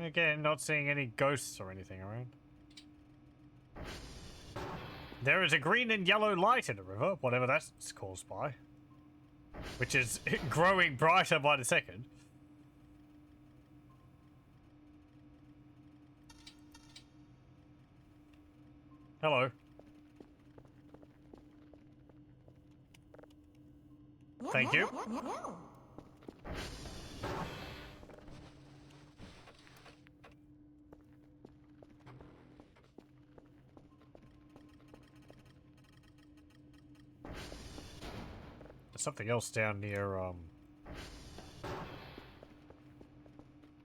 Again, not seeing any ghosts or anything around. There is a green and yellow light in the river, whatever that's caused by. Which is growing brighter by the second. Hello. Thank you. There's something else down near,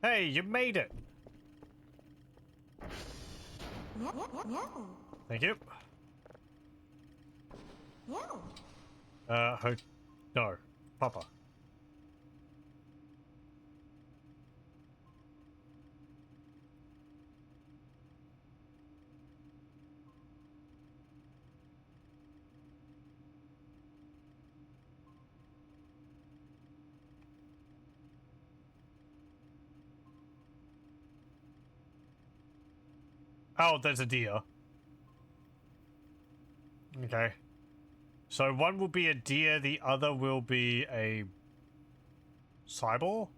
Hey, you made it! Thank you. No. Papa. Oh, there's a deer. Okay. So one will be a deer, the other will be a cyborg?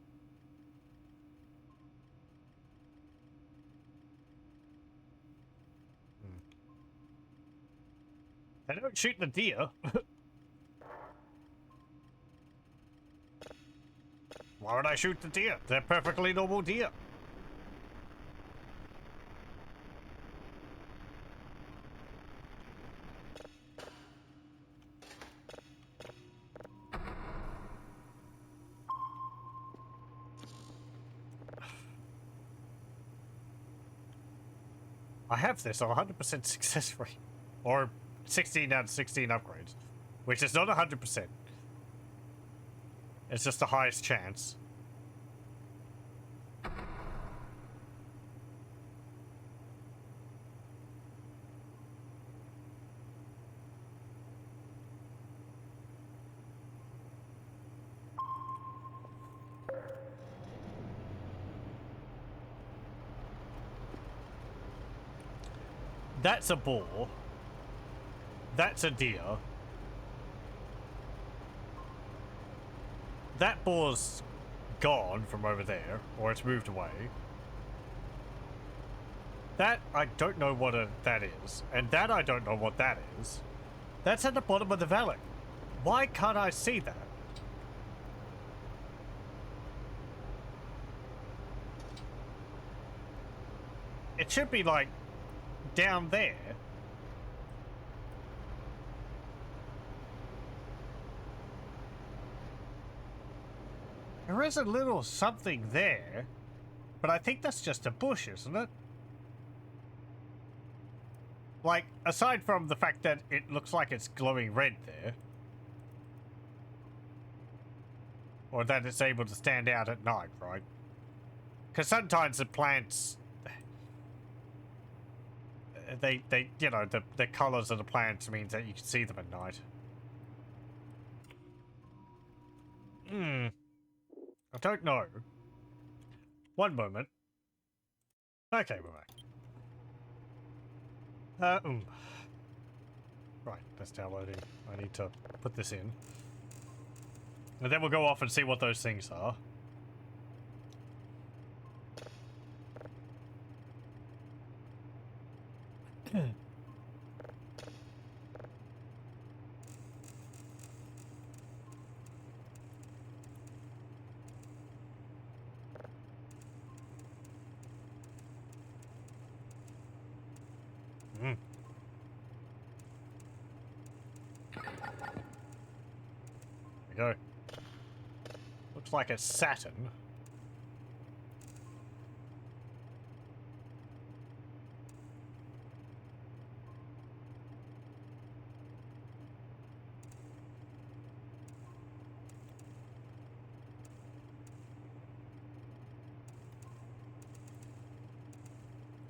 They don't shoot the deer. Why would I shoot the deer? They're perfectly normal deer. I have this on 100% success rate. Or 16 out of 16 upgrades. Which is not 100%. It's just the highest chance. That's a boar. That's a deer. That boar's gone from over there, or it's moved away. That, I don't know what that is. And that, I don't know what that is. That's at the bottom of the valley. Why can't I see that? It should be, like, down there. There is a little something there, but I think that's just a bush, isn't it? Like, aside from the fact that it looks like it's glowing red there. Or that it's able to stand out at night, right? Because sometimes the plants... They you know, the colors of the plants means that you can see them at night. I don't know. One moment. Okay, we're back. Right, that's downloading. I need to put this in. And then we'll go off and see what those things are. There we go. Looks like a Saturn.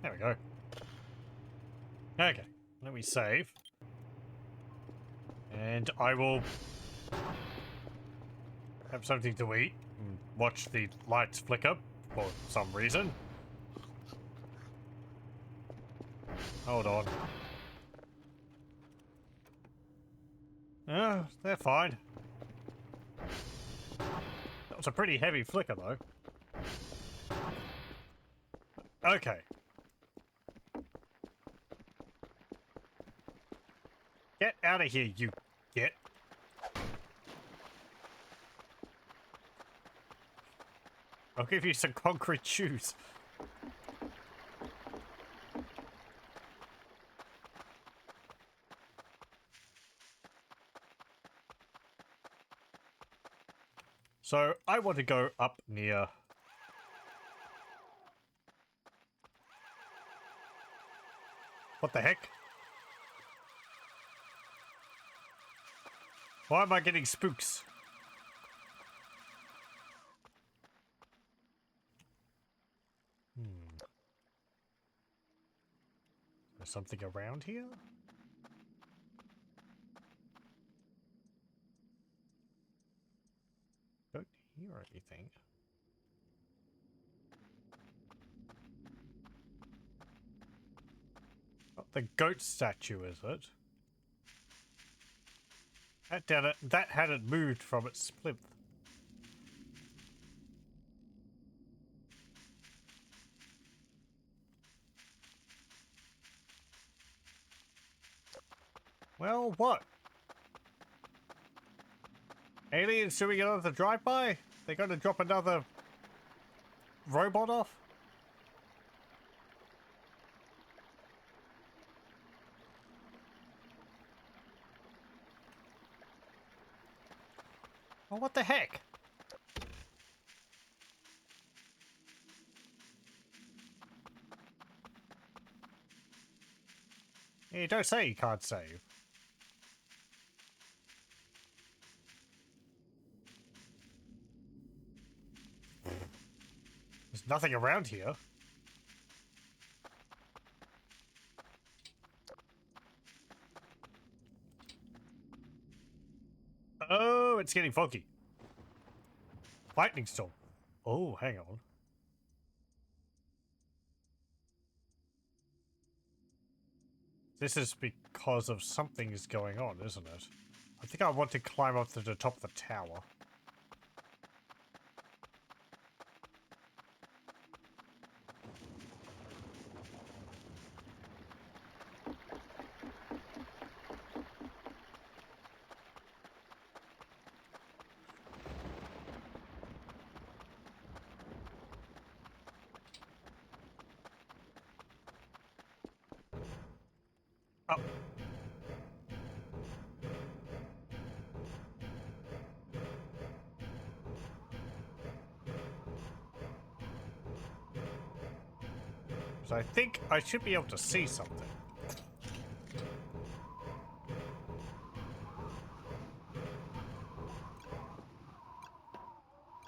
There we go. Okay, let me save. And I will have something to eat and watch the lights flicker for some reason. Hold on. Oh, they're fine. That was a pretty heavy flicker, though. Okay. Get out of here, you git. I'll give you some concrete shoes. So, I want to go up near... What the heck? Why am I getting spooks? There's something around here? Don't hear anything. Not the goat statue, is it? That hadn't moved from its plinth. Well, what? Aliens doing another drive-by? They're gonna drop another robot off? Oh, what the heck? You don't say you can't save. There's nothing around here. Oh, it's getting foggy. Lightning storm. Oh, hang on. This is because of something is going on, isn't it? I think I want to climb up to the top of the tower. Up. So I think I should be able to see something.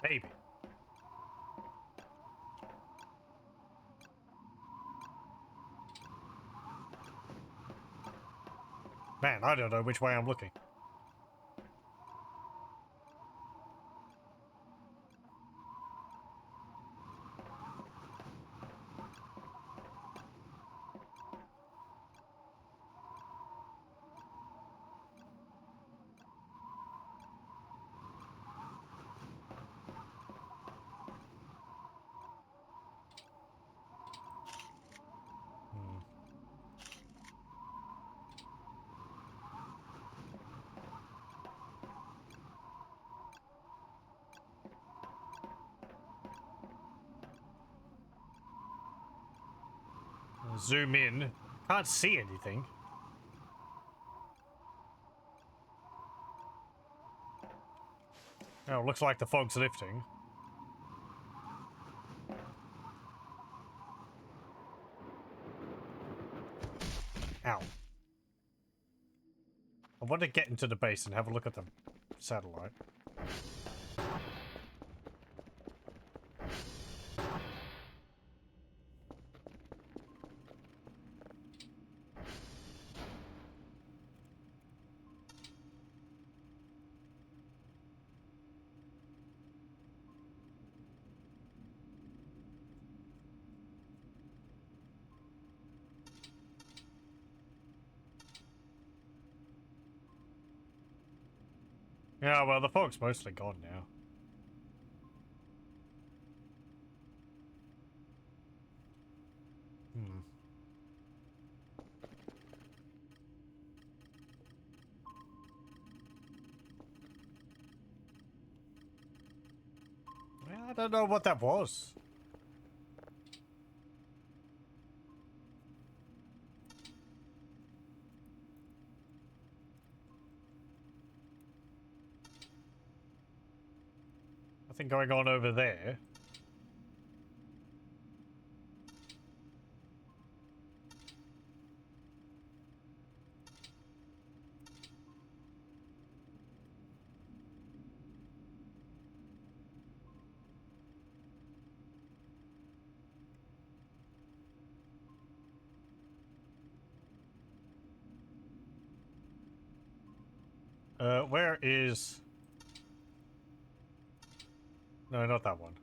Maybe. Man, I don't know which way I'm looking. Zoom in. Can't see anything. Oh, looks like the fog's lifting. Ow. I want to get into the base and have a look at the satellite. Yeah, well, the fog's mostly gone now. Hmm. Well, I don't know what that was. Nothing going on over there. Where is... No, not that one.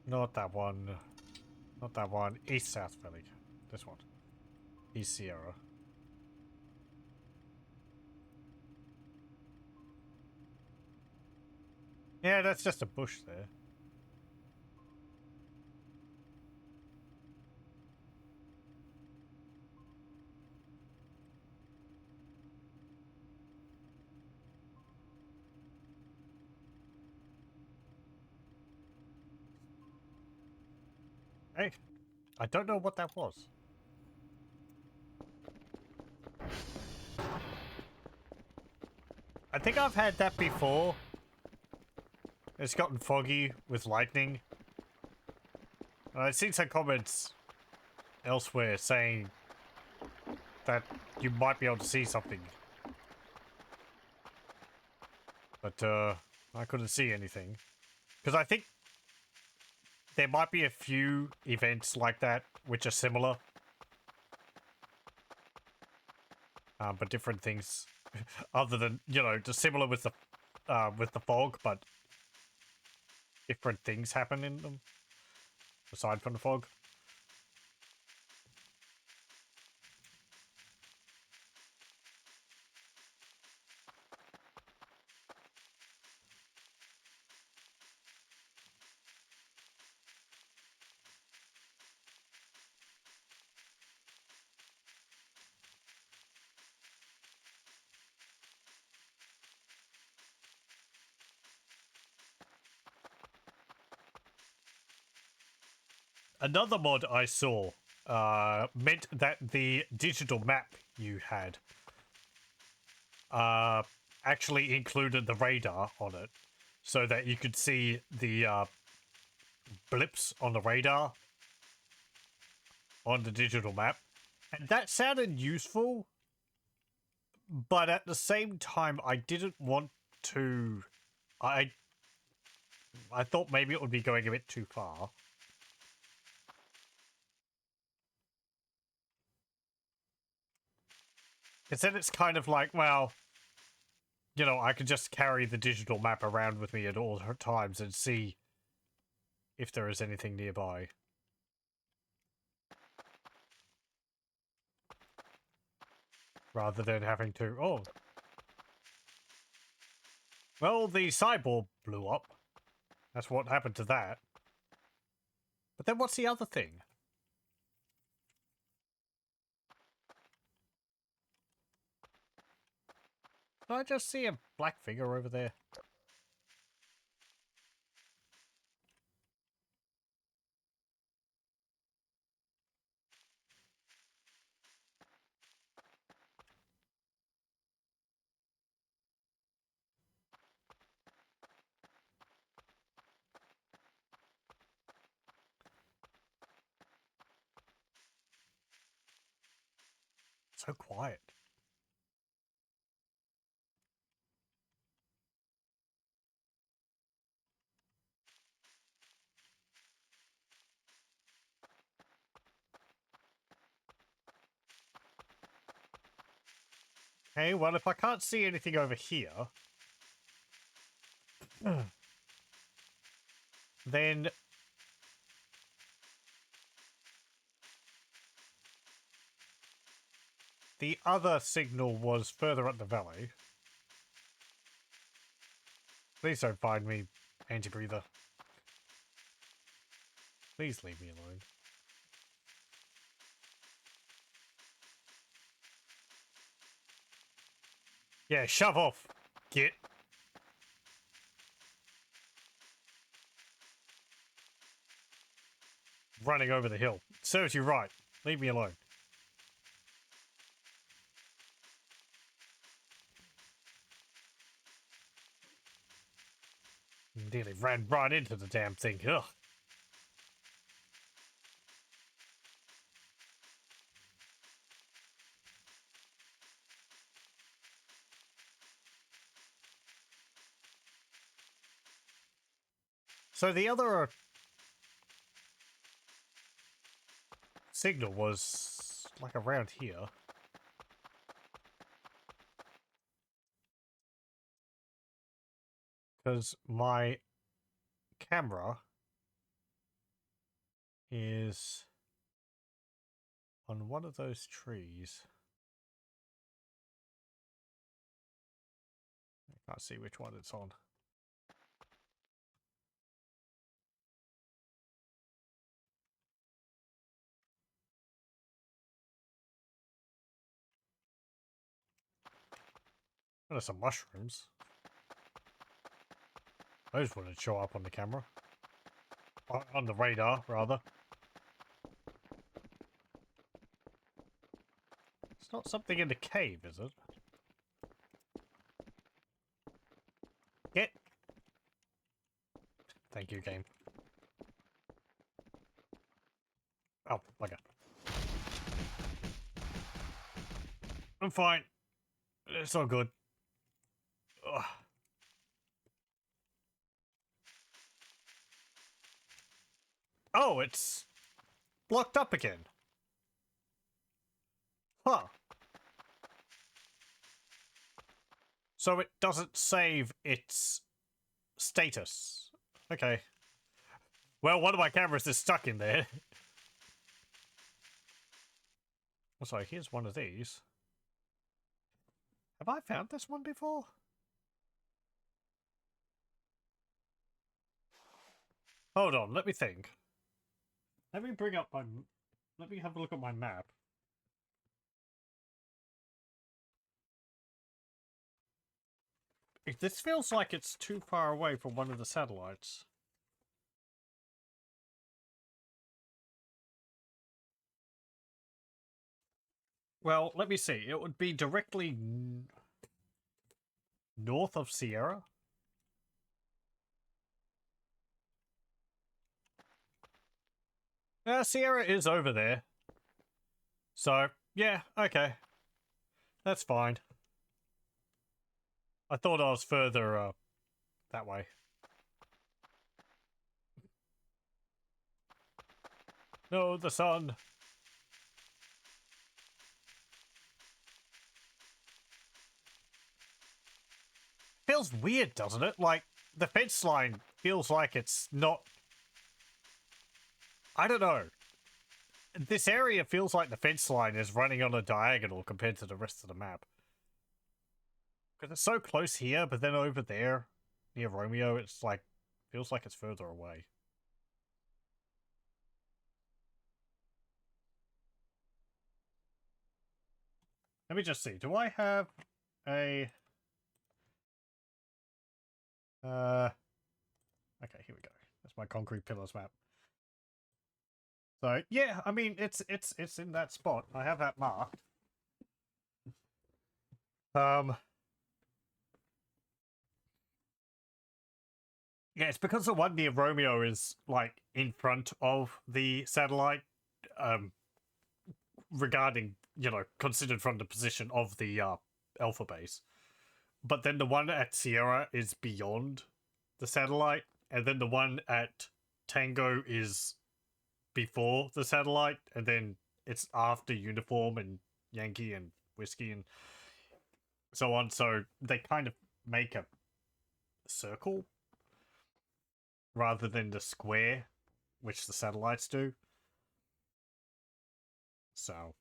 Not that one. Not that one. East South Valley. This one. East Sierra. Yeah, that's just a bush there. Hey, I don't know what that was. I think I've had that before. It's gotten foggy with lightning. I've seen some comments elsewhere saying that you might be able to see something. But, I couldn't see anything. Because I think there might be a few events like that which are similar. But different things. Other than, you know, just similar with the fog, but different things happen in them. Aside from the fog. Another mod I saw meant that the digital map you had actually included the radar on it, so that you could see the blips on the radar on the digital map. And that sounded useful, but at the same time, I didn't want to... I thought maybe it would be going a bit too far. Because then it's kind of like, well, you know, I could just carry the digital map around with me at all times and see if there is anything nearby. Rather than having to, oh. Well, the cyborg blew up. That's what happened to that. But then what's the other thing? Did I just see a black figure over there? So quiet. Okay, well, if I can't see anything over here, then the other signal was further up the valley. Please don't find me, anti-breather. Please leave me alone. Yeah, shove off, git. Running over the hill. Serves you right. Leave me alone. Nearly ran right into the damn thing. Ugh. So the other signal was like around here. Because my camera is on one of those trees. I can't see which one it's on. Oh, there's some mushrooms. Those wouldn't show up on the camera. On the radar, rather. It's not something in the cave, is it? Get. Thank you, game. Oh, bugger. I'm fine. It's all good. Ugh. Oh, it's blocked up again. Huh. So it doesn't save its status. Okay. Well, one of my cameras is stuck in there. So here's one of these. Have I found this one before? Hold on, let me think. Let me bring up my... Let me have a look at my map. This feels like it's too far away from one of the satellites. Well, let me see. It would be directly north of Sierra. Sierra is over there. So, yeah, okay. That's fine. I thought I was further, that way. No, the sun. Feels weird, doesn't it? Like, the fence line feels like it's not... I don't know. This area feels like the fence line is running on a diagonal compared to the rest of the map. Because it's so close here, but then over there, near Romeo, it's like... feels like it's further away. Let me just see. Do I have a... Okay, here we go. That's my concrete pillars map. So, yeah, I mean, it's in that spot. I have that marked. Yeah, it's because the one near Romeo is, like, in front of the satellite, regarding, you know, considered from the position of the, Alpha base. But then the one at Sierra is beyond the satellite, and then the one at Tango is before the satellite, and then it's after Uniform and Yankee and Whiskey and so on. So they kind of make a circle rather than the square, which the satellites do. So,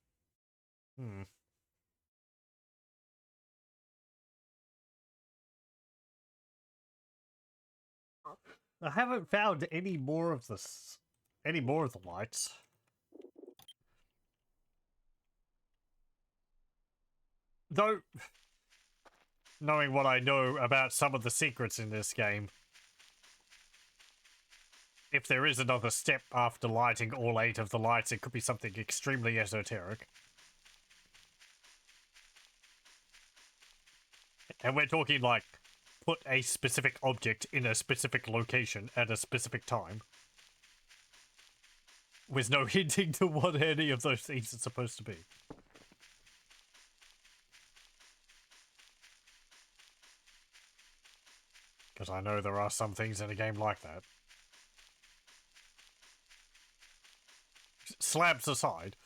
I haven't found any more of this, any more of the lights. Though, knowing what I know about some of the secrets in this game, if there is another step after lighting all 8 of the lights, it could be something extremely esoteric. And we're talking like, put a specific object in a specific location at a specific time. With no hinting to what any of those things are supposed to be. Because I know there are some things in a game like that. Slabs aside.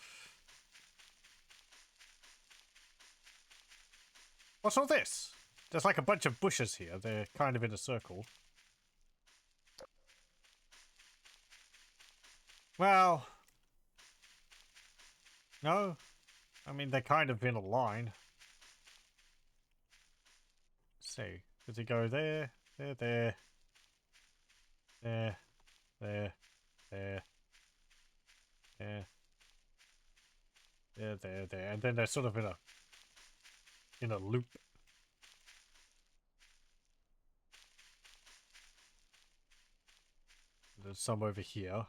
What's all this? There's like a bunch of bushes here. They're kind of in a circle. Well, no. I mean, they're kind of in a line. Let's see. Does it go there, there, there, there, there, there, there, there, and then they're sort of in a loop. There's some over here.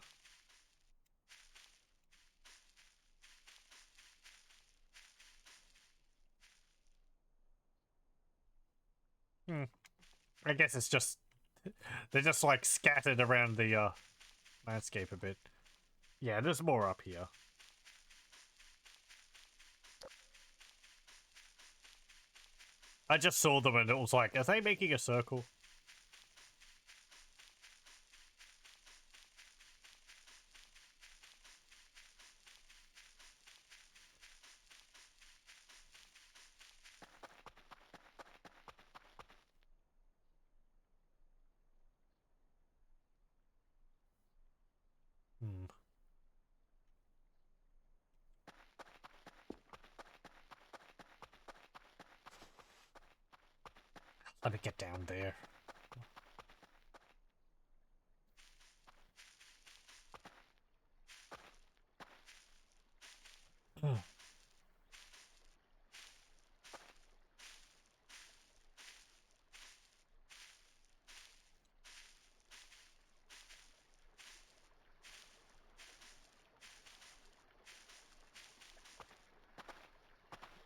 I guess it's just they're just like scattered around the landscape a bit. Yeah, there's more up here. I just saw them and it was like, are they making a circle? Hmm. Let me get down there.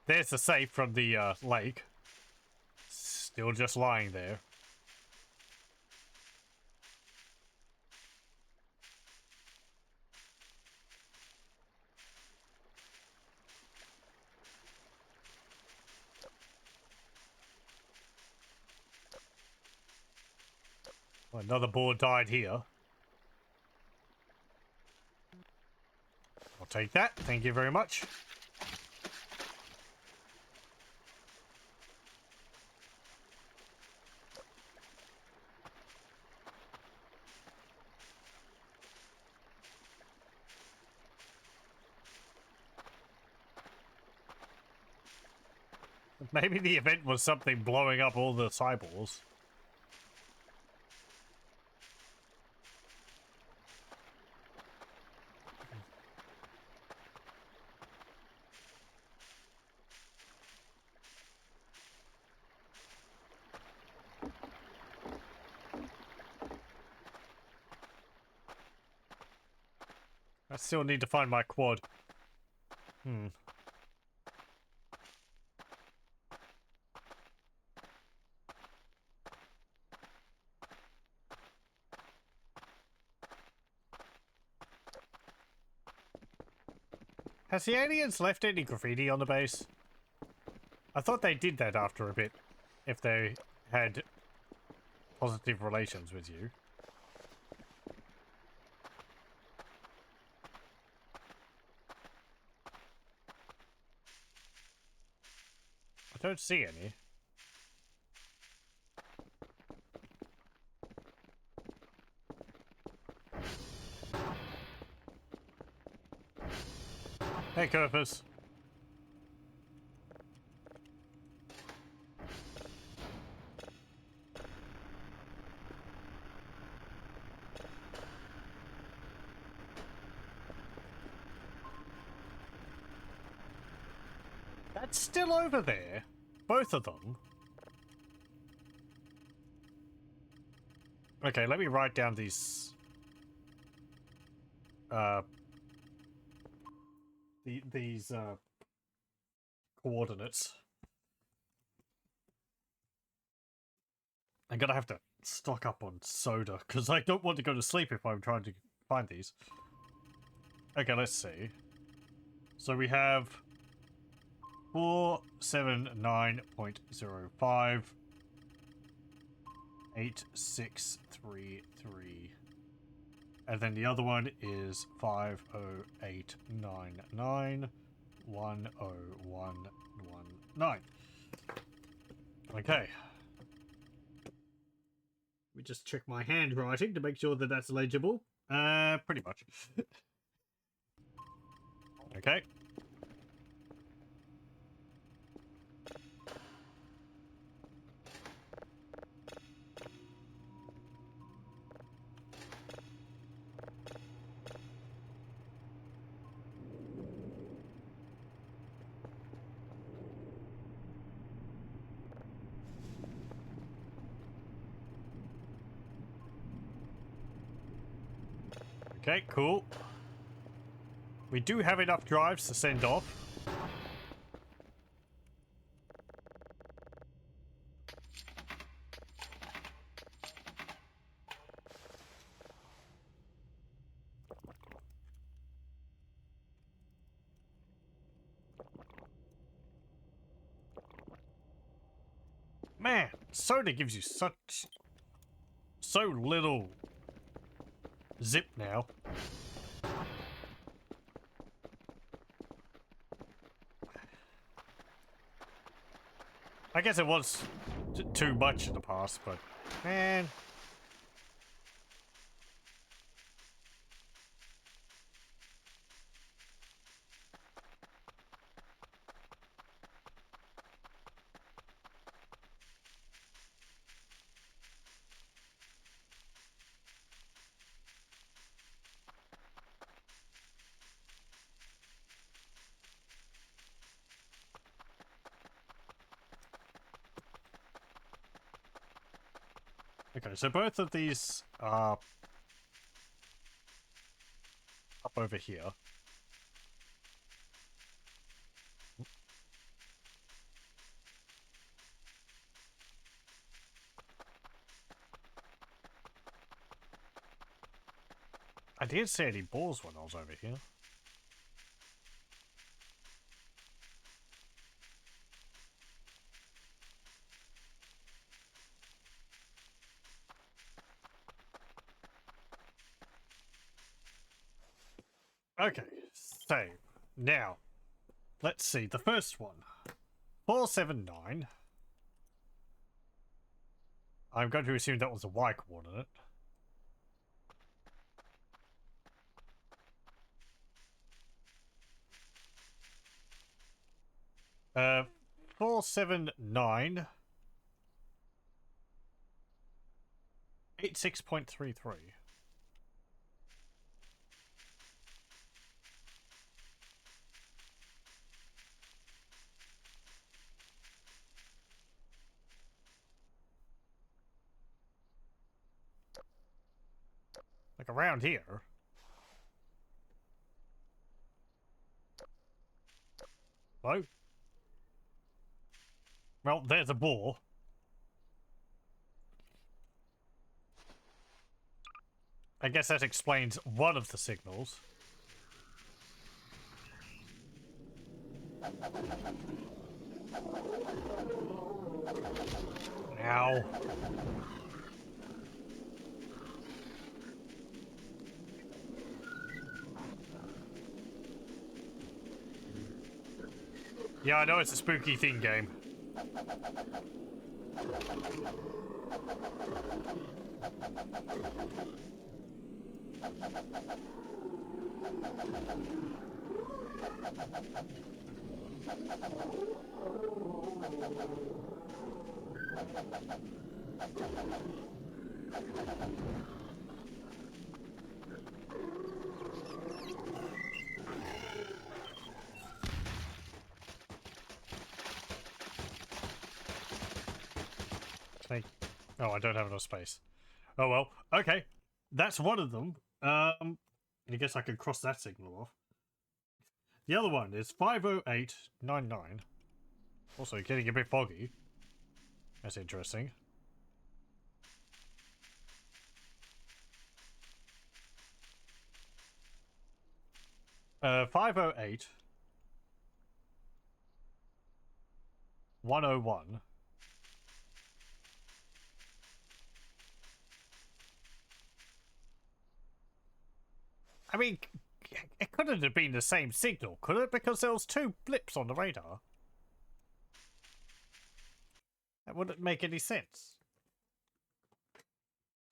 There's the safe from the lake. Still just lying there. Well, another boar died here. I'll take that. Thank you very much. Maybe the event was something blowing up all the cyborgs. I still need to find my quad. Has the aliens left any graffiti on the base? I thought they did that after a bit, if they had positive relations with you. I don't see any. Hey, Kerfus. That's still over there. Both of them. Okay, let me write down these these coordinates. I'm gonna have to stock up on soda because I don't want to go to sleep if I'm trying to find these. Okay, let's see. So we have 479.05 8633, and then the other one is 50899 10119. Okay. Let me just check my handwriting to make sure that that's legible. Pretty much. Okay. Okay, cool. We do have enough drives to send off. Man, soda gives you so little zip now. I guess it was too much in the past, but man. Okay, so both of these are up over here. I didn't see any balls when I was over here. Okay, so now let's see the first one. 479. I'm going to assume that was a Y coordinate. Uh, 479. 86.33. Like around here. Hello? Well, there's a ball. I guess that explains one of the signals. Ow. Yeah, I know it's a spooky theme game. Oh, I don't have enough space. Oh well. Okay. That's one of them. I guess I can cross that signal off. The other one is 50899. Also getting a bit foggy. That's interesting. Uh, 508 101. I mean, it couldn't have been the same signal, could it? Because there was two blips on the radar. That wouldn't make any sense.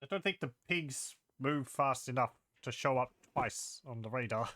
I don't think the pigs move fast enough to show up twice on the radar.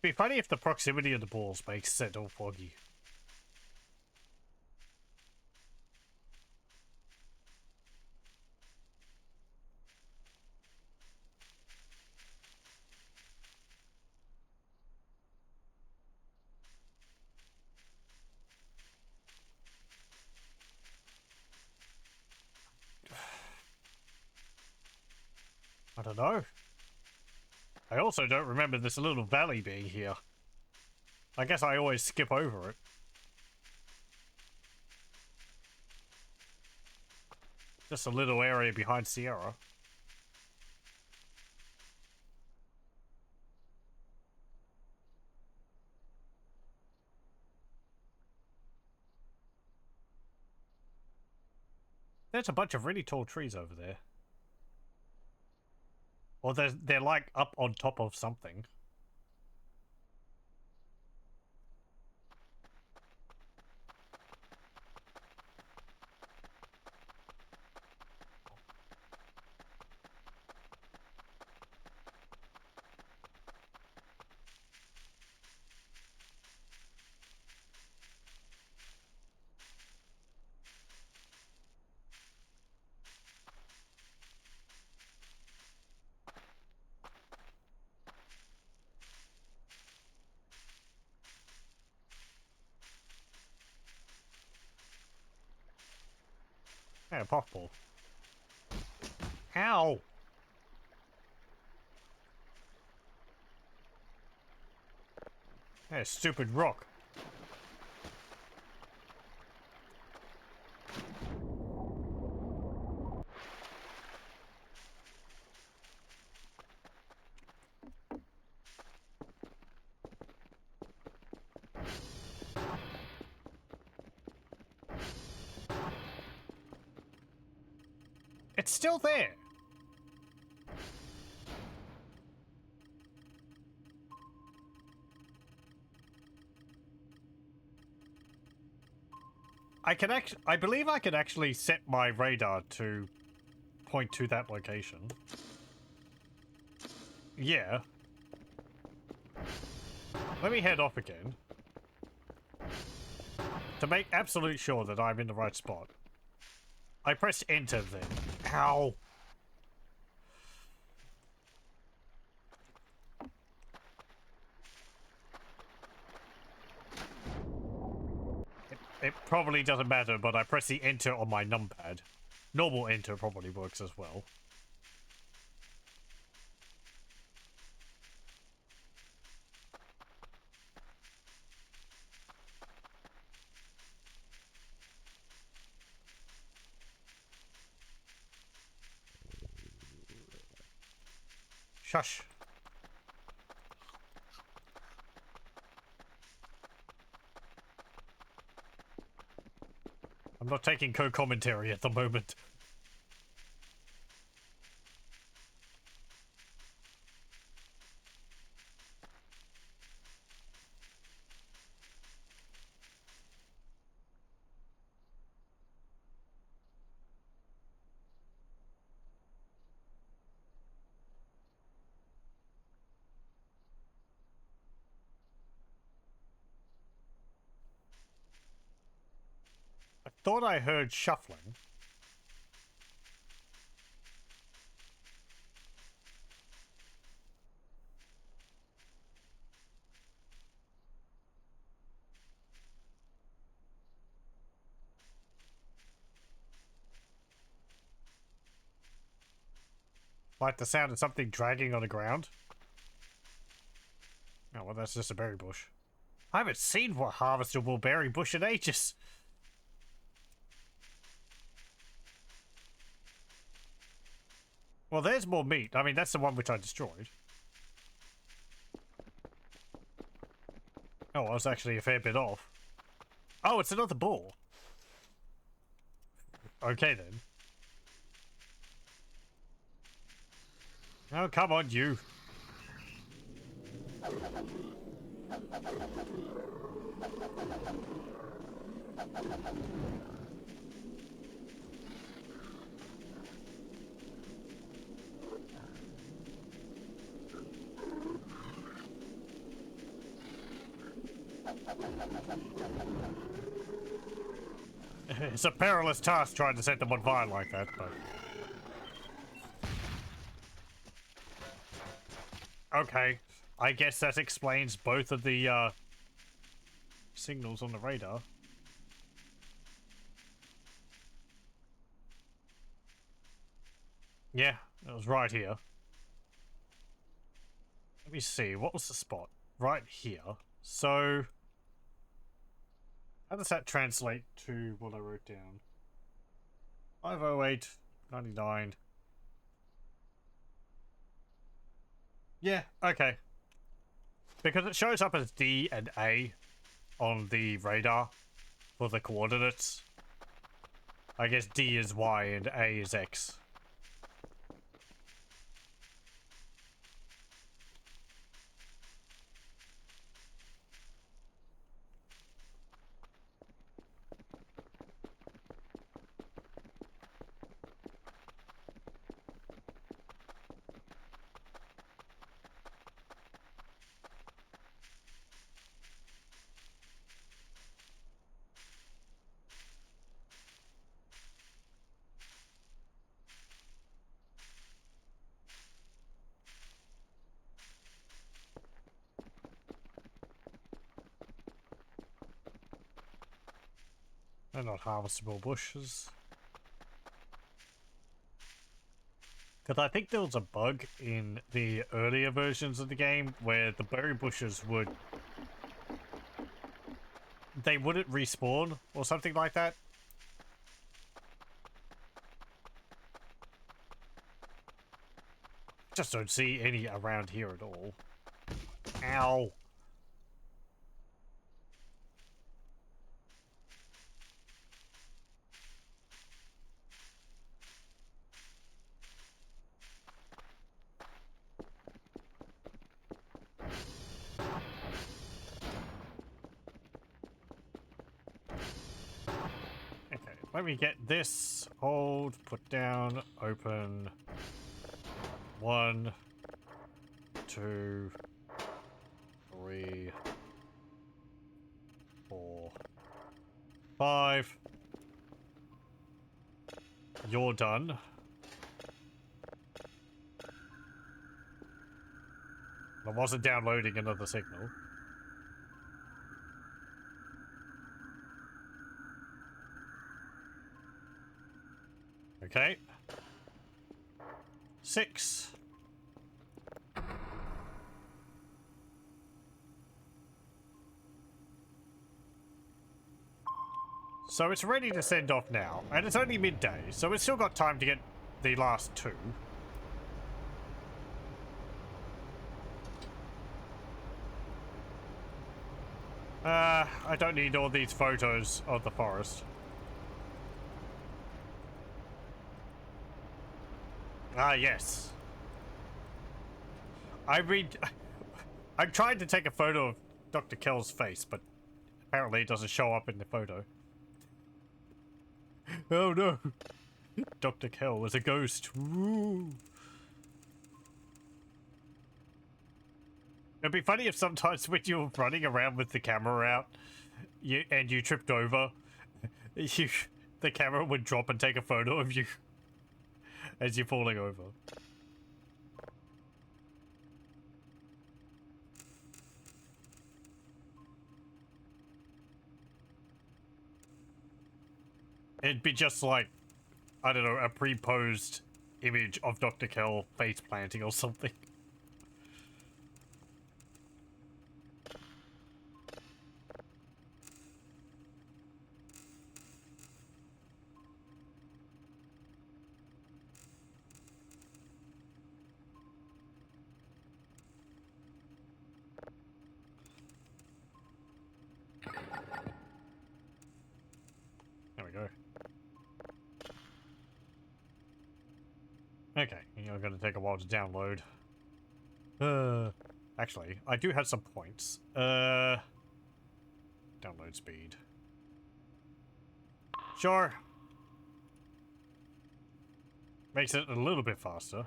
Be funny if the proximity of the balls makes it all foggy. I don't know. I also don't remember this little valley being here. I guess I always skip over it. Just a little area behind Sierra. There's a bunch of really tall trees over there. Or they're like up on top of something. Yeah, a puffball. Ow! Yeah, stupid rock. It's still there. I believe I can actually set my radar to point to that location. Yeah. Let me head off again. To make absolute sure that I'm in the right spot. I press enter then. Ow! It probably doesn't matter, but I press the enter on my numpad. Normal enter probably works as well. Shush. I'm not taking co-commentary at the moment. I thought I heard shuffling. Like the sound of something dragging on the ground. Oh, well, that's just a berry bush. I haven't seen what harvestable berry bush in ages. Well, there's more meat. I mean, that's the one which I destroyed. Oh, I was actually a fair bit off. Oh, it's another ball. Okay, then. Oh, come on, you. It's a perilous task trying to set them on fire like that, but... Okay, I guess that explains both of the, signals on the radar. Yeah, it was right here. Let me see, what was the spot? Right here. So... how does that translate to what I wrote down? 508.99. Yeah, okay. Because it shows up as D and A on the radar for the coordinates. I guess D is Y and A is X. They're not harvestable bushes. Because I think there was a bug in the earlier versions of the game where the berry bushes would... they wouldn't respawn or something like that. Just don't see any around here at all. Ow. Okay, let me get this. Hold, put down, open. 1, 2, 3, 4, 5. You're done. I wasn't downloading another signal. Okay. 6. So it's ready to send off now, and it's only midday, so we've still got time to get the last 2. I don't need all these photos of the forest. Ah, yes. I'm trying to take a photo of Dr. Kell's face, but apparently it doesn't show up in the photo. Oh no! Dr. Kell was a ghost. Woo. It'd be funny if sometimes when you're running around with the camera out, you tripped over, the camera would drop and take a photo of you as you're falling over. It'd be just like, I don't know, a pre-posed image of Dr. Kell face planting or something. There we go. Okay, you're gonna take a while to download. Actually, I do have some points. Download speed. Sure. Makes it a little bit faster.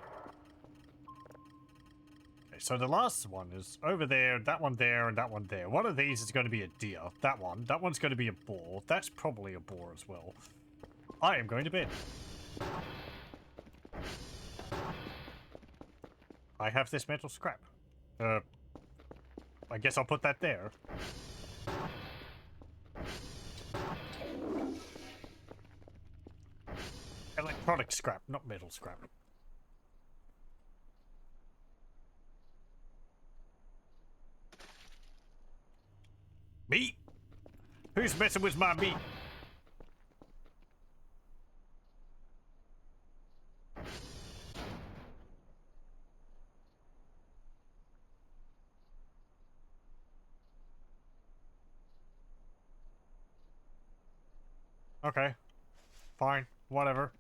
So the last one is over there, that one there, and that one there. One of these is going to be a deer. That one's going to be a boar. That's probably a boar as well. I am going to bed. I have this metal scrap. I guess I'll put that there. Electronic scrap, not metal scrap. Meat? Who's messing with my meat? Okay. Fine. Whatever.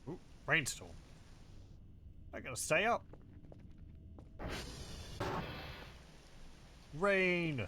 Ooh, rainstorm. I gotta stay up. Rain.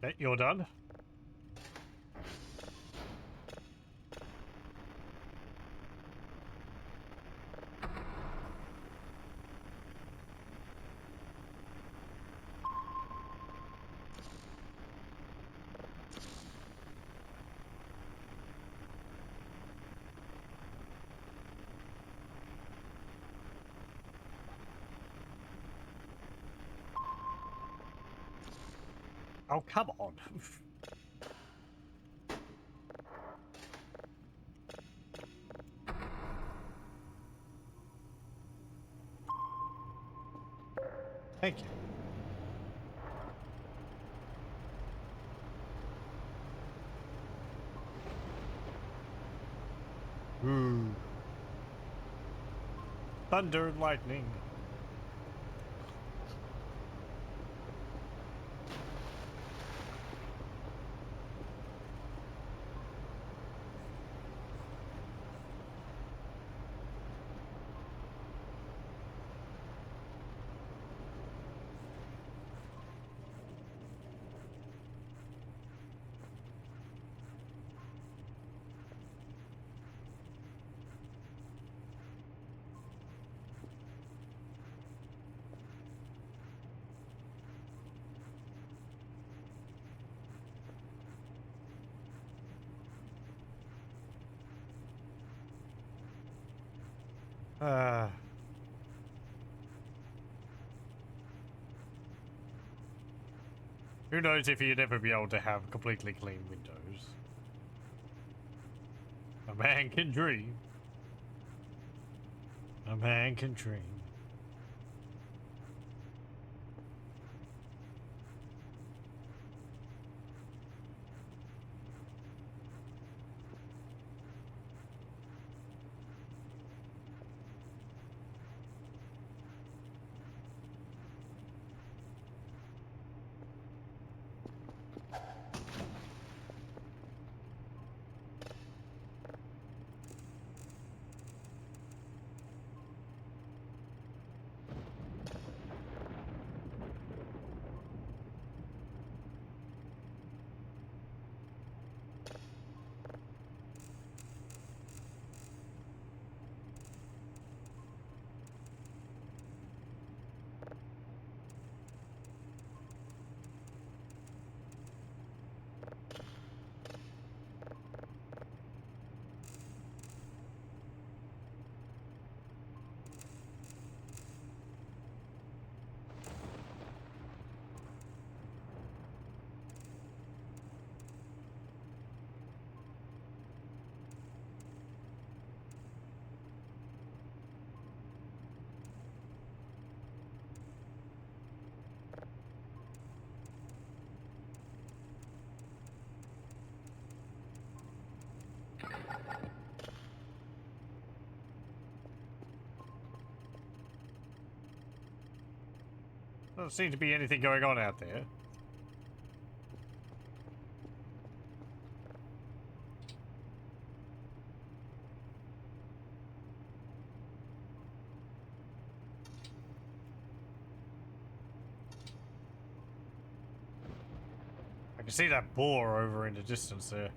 Okay, you're done. Oh, come on. Thank you. Ooh. Thunder and lightning. Who knows if you'd ever be able to have completely clean windows. A man can dream. A man can dream. Doesn't seem to be anything going on out there. I can see that boar over in the distance there.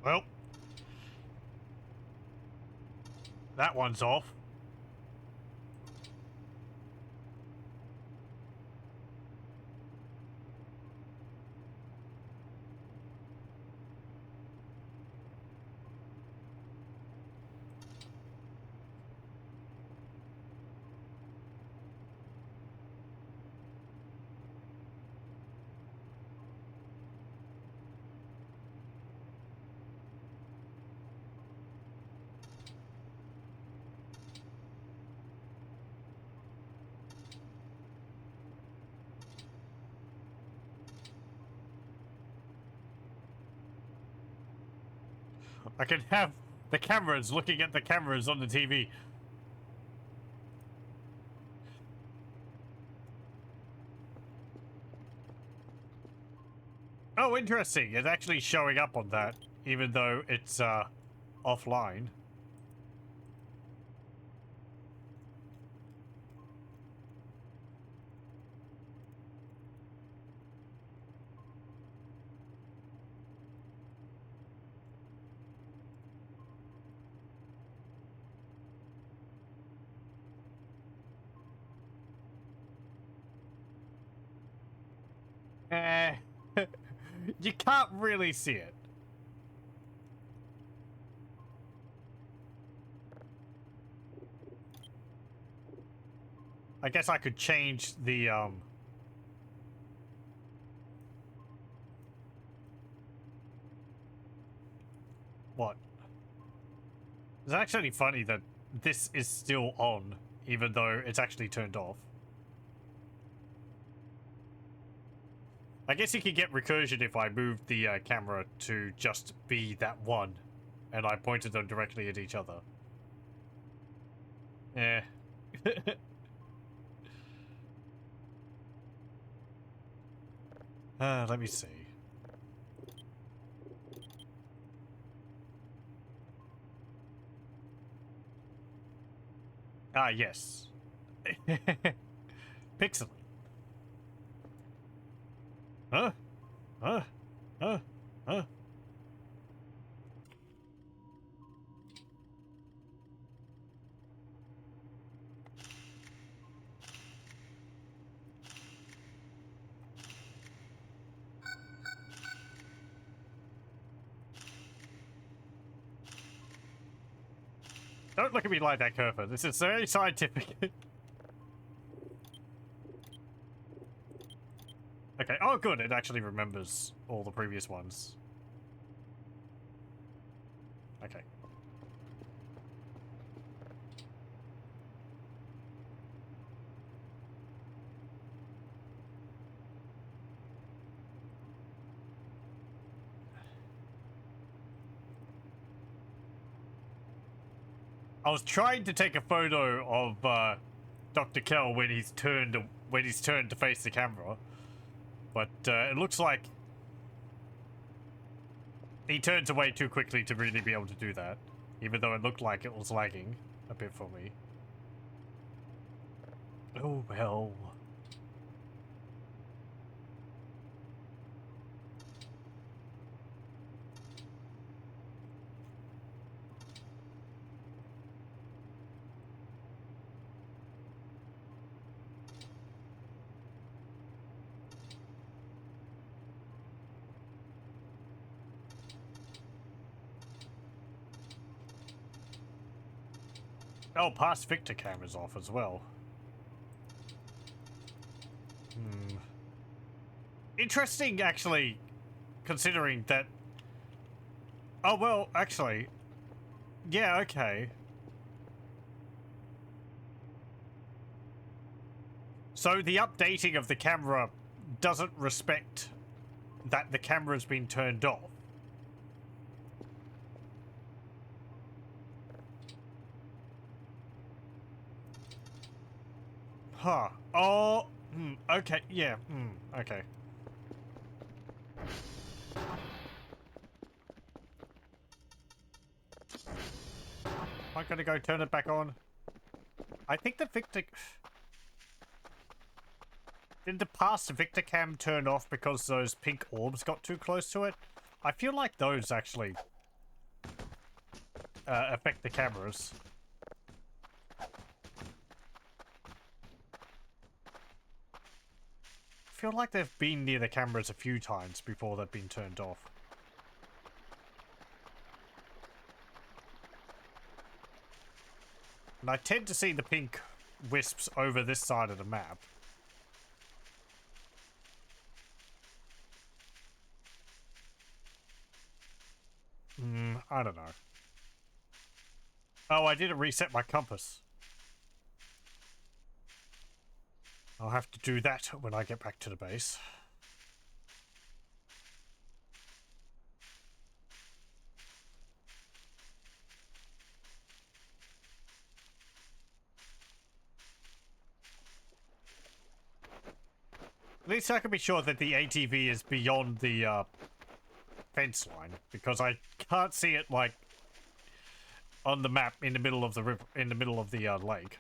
Well, that one's off. I can have the cameras looking at the cameras on the TV. Oh, interesting. It's actually showing up on that, even though it's offline. You can't really see it. I guess I could change the what? It's actually funny that this is still on, even though it's actually turned off. I guess you could get recursion if I moved the camera to just be that one, and I pointed them directly at each other. Yeah. Let me see. Ah, yes. Pixel. Huh? Huh? Huh? Huh? Don't look at me like that, Kerfer. This is very scientific. Okay. Oh, good. It actually remembers all the previous ones. Okay. I was trying to take a photo of Dr. Kell when he's turned to face the camera, but it looks like he turns away too quickly to really be able to do that, even though it looked like it was lagging a bit for me. Oh well. Oh, past Victor camera's off as well. Interesting, actually, considering that... Oh, well, actually... Yeah, okay. So the updating of the camera doesn't respect that the camera's been turned off. Huh. Oh, okay, yeah, okay. Am I gonna go turn it back on? I think the Victor... Did the past Victor cam turn off because those pink orbs got too close to it? I feel like those actually affect the cameras. I feel like they've been near the cameras a few times before they've been turned off. And I tend to see the pink wisps over this side of the map. I don't know. Oh, I didn't reset my compass. I'll have to do that when I get back to the base. At least I can be sure that the ATV is beyond the fence line, because I can't see it like on the map in the middle of the river, in the middle of the lake.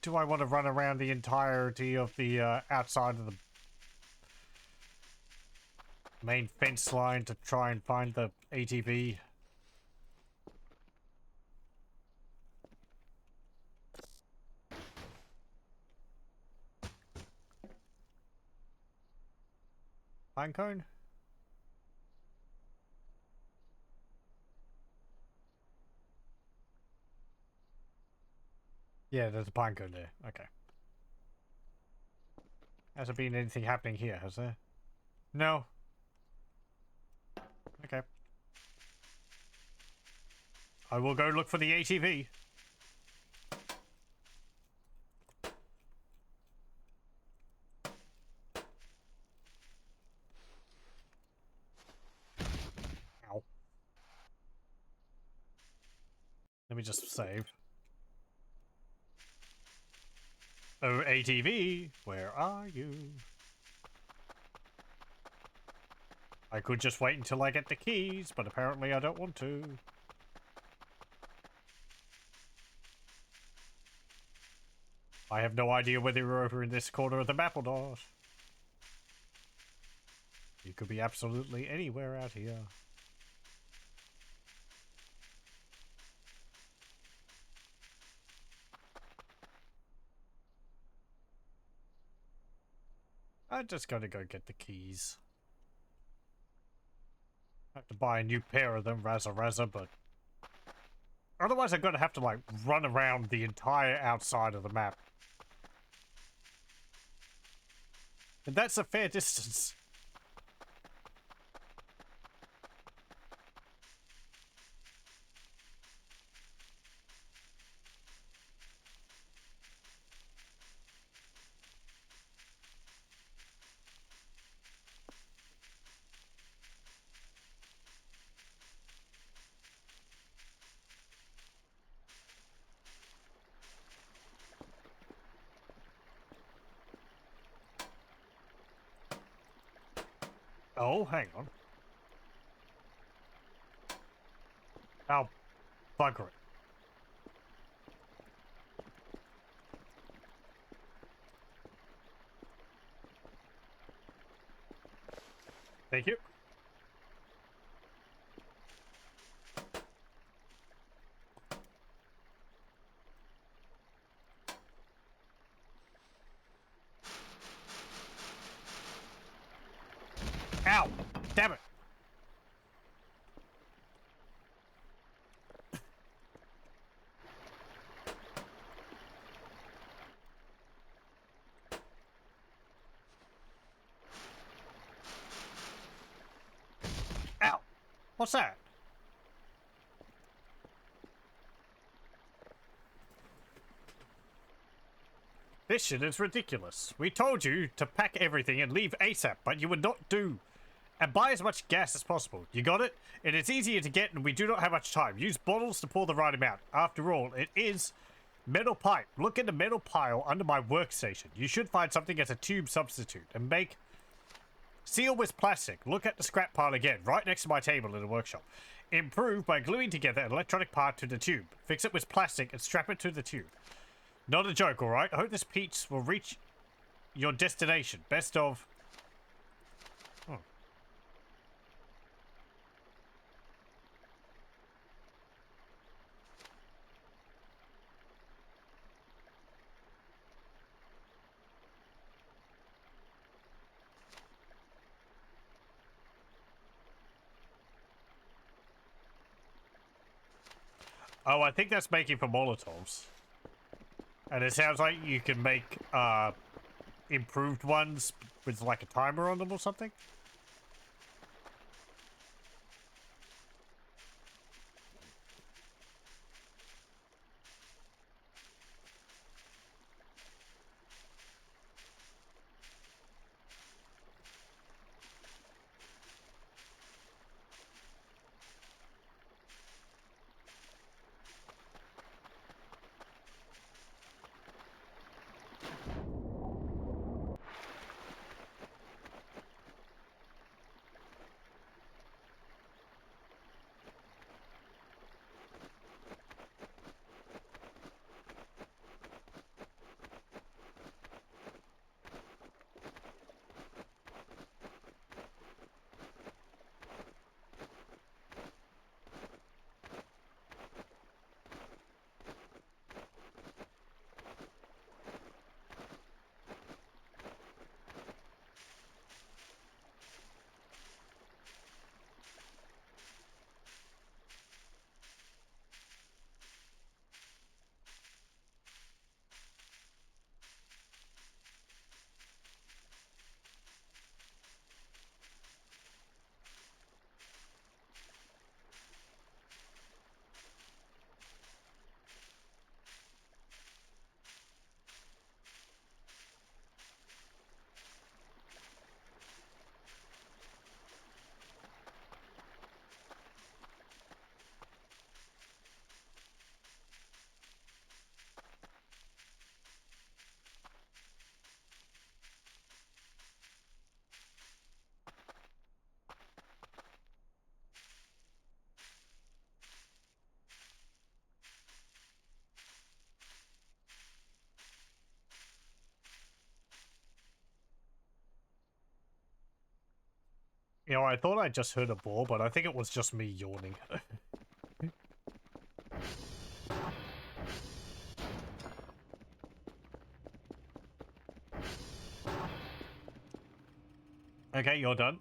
Do I want to run around the entirety of the outside of the main fence line to try and find the ATV? Pinecone? Yeah, there's a pinecone there. Okay. Hasn't been anything happening here, has there? No. Okay. I will go look for the ATV. Ow. Let me just save. Oh, ATV, where are you? I could just wait until I get the keys, but apparently I don't want to. I have no idea whether you're over in this corner of the map or not. You could be absolutely anywhere out here. I'm just gonna go get the keys. I have to buy a new pair of them, razza, but... Otherwise I'm gonna have to, like, run around the entire outside of the map. And that's a fair distance. Oh, hang on. Oh, bugger it. Thank you. Ow! Damn it! Ow! What's that? This shit is ridiculous. We told you to pack everything and leave ASAP, but you would not do. And buy as much gas as possible. You got it? It is easier to get and we do not have much time. Use bottles to pour the right amount. After all, it is metal pipe. Look in the metal pile under my workstation. You should find something as a tube substitute. And make... Seal with plastic. Look at the scrap pile again, right next to my table in the workshop. Improve by gluing together an electronic part to the tube. Fix it with plastic and strap it to the tube. Not a joke, alright? I hope this peach will reach your destination. Best of... Oh, I think that's making for Molotovs. And it sounds like you can make, improved ones with, like, a timer on them or something? You know, I thought I just heard a ball, but I think it was just me yawning. Okay, you're done.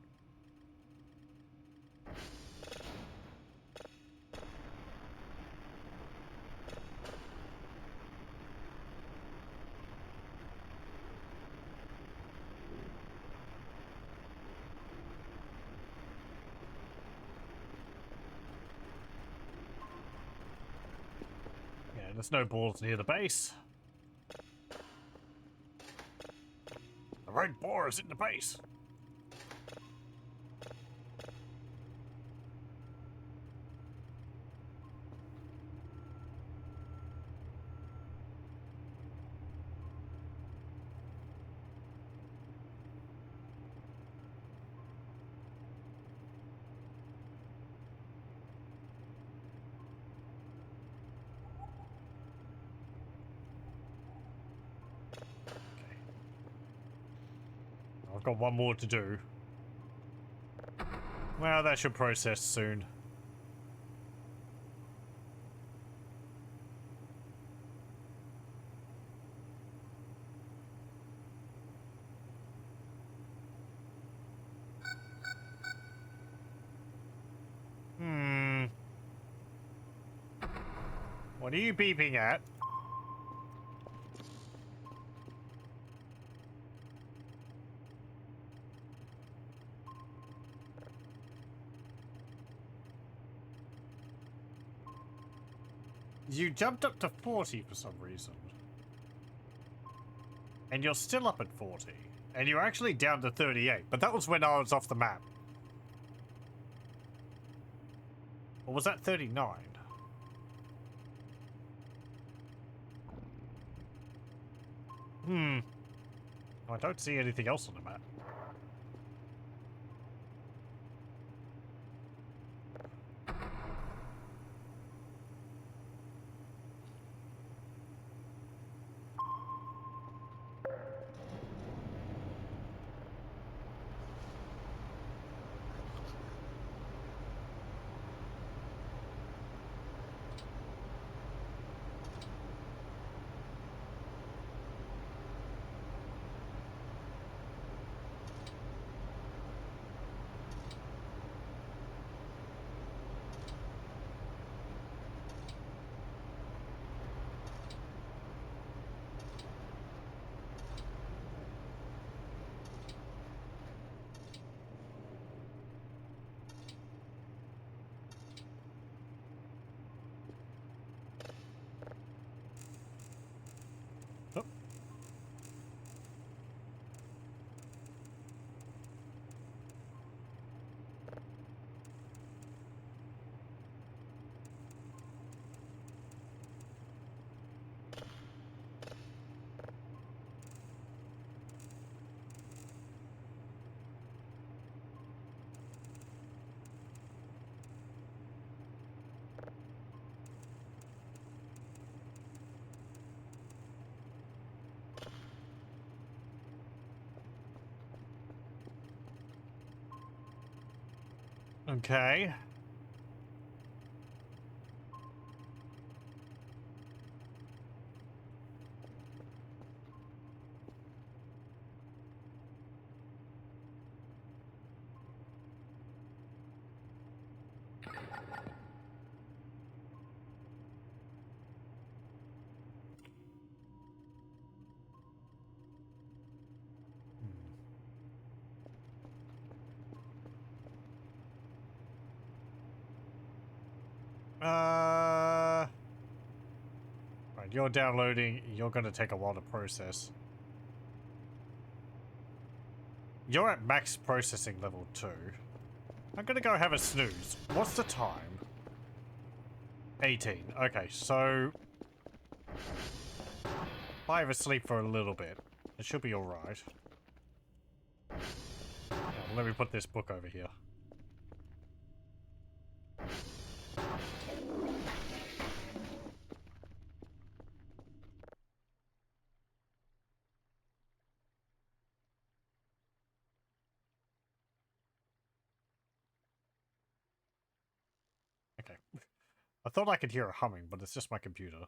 Yeah, there's no balls near the base. The red ball is in the base. I've got one more to do. Well, that should process soon. What are you beeping at? You jumped up to 40 for some reason. And you're still up at 40. And you're actually down to 38, but that was when I was off the map. Or was that 39? I don't see anything else on the map. Oh. Okay. Right, you're downloading. You're going to take a while to process. You're at max processing level 2. I'm going to go have a snooze. What's the time? 18. Okay, so... if I have a sleep for a little bit, it should be alright. Let me put this book over here. Okay. I thought I could hear a humming, but it's just my computer.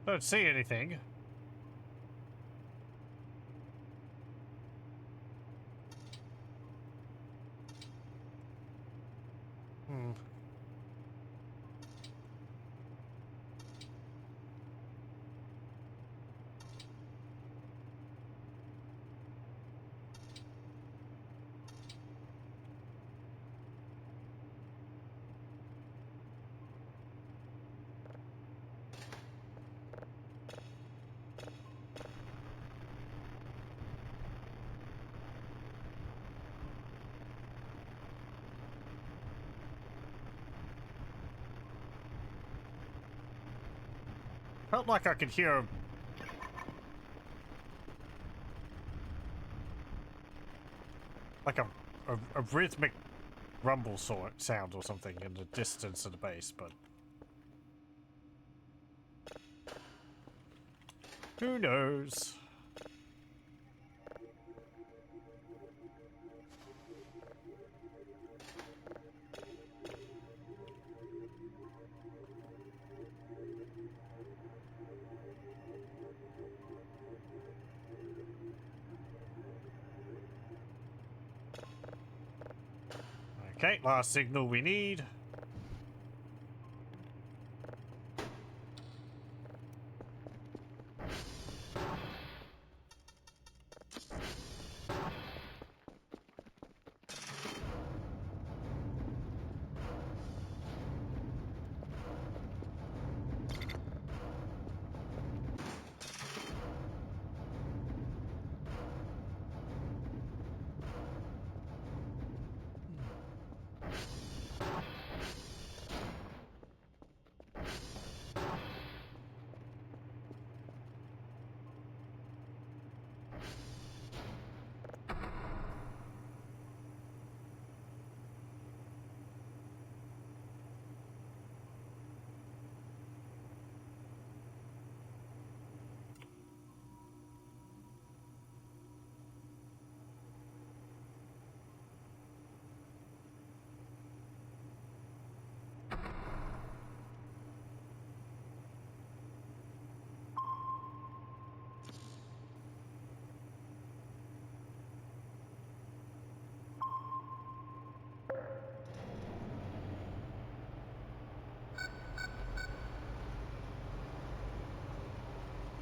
Don't see anything. Felt like I could hear like a rhythmic rumble sound or something in the distance of the base, but who knows? Okay, last signal we need.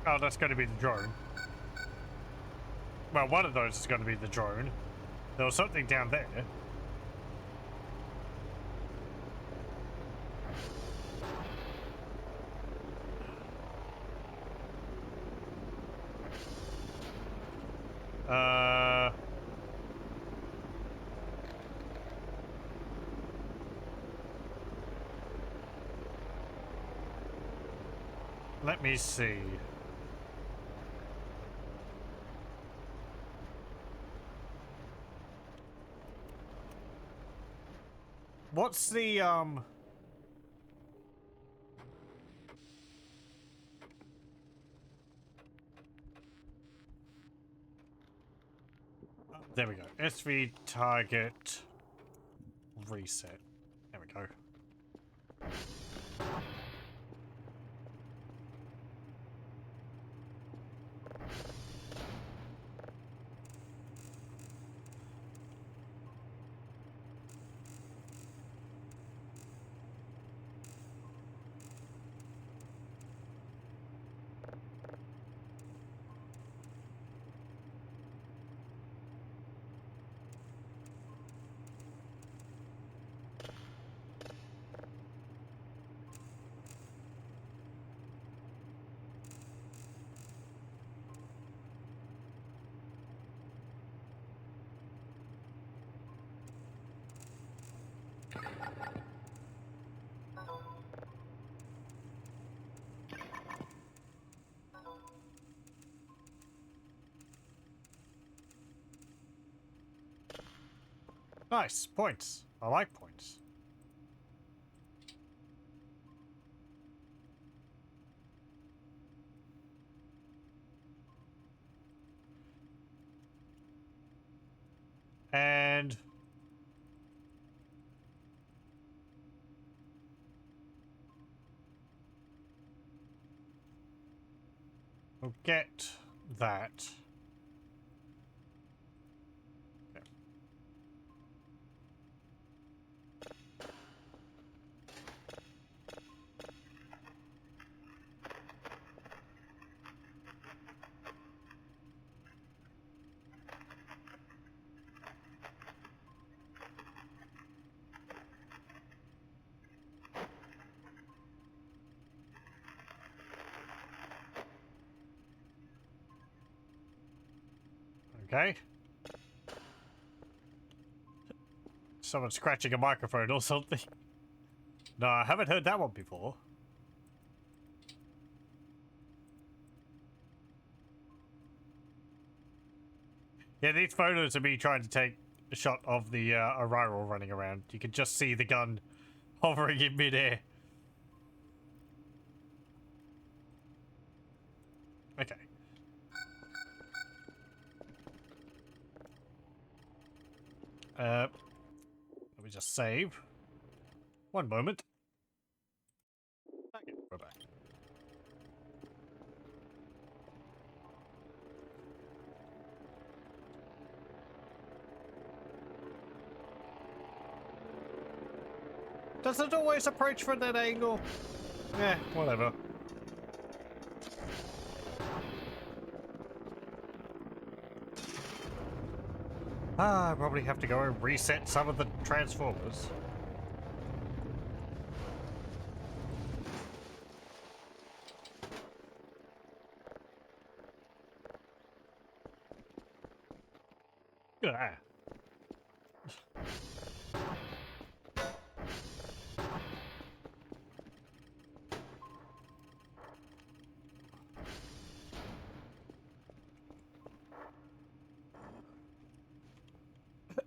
Oh, that's going to be the drone. Well, one of those is going to be the drone. There was something down there. Let me see. What's the, there we go. SV target reset. There we go. Nice. Points. I like points. And we'll get that. Okay. Someone scratching a microphone or something. No, I haven't heard that one before. Yeah, these photos of me trying to take a shot of the Arrival running around. You can just see the gun hovering in midair. Okay. Let me just save. One moment. Okay, we're back. Does it always approach from that angle? Eh, whatever. I probably have to go and reset some of the transformers. Ah.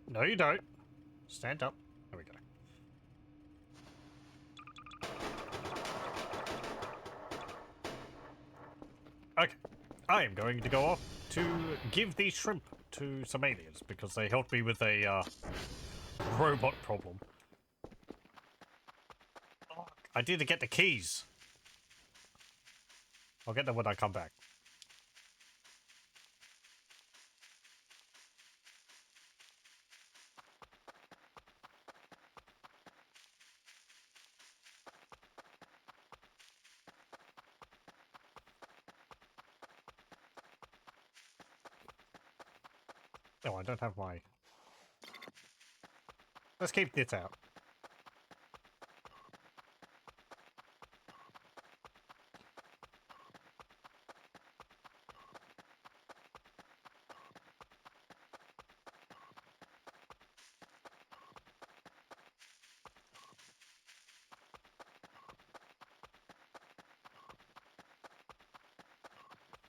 No, you don't. Stand up. There we go. Okay. I am going to go off to give these shrimp to some aliens because they helped me with a robot problem. Oh, I need to get the keys. I'll get them when I come back. Oh, I don't have my... Let's keep this out.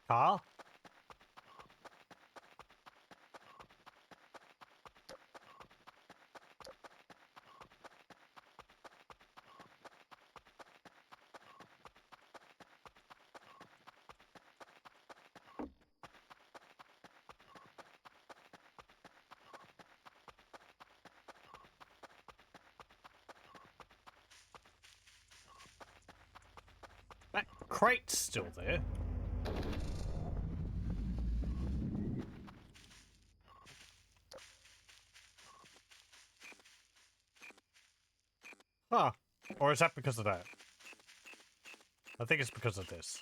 Car? That crate's still there. Huh. Or is that because of that? I think it's because of this.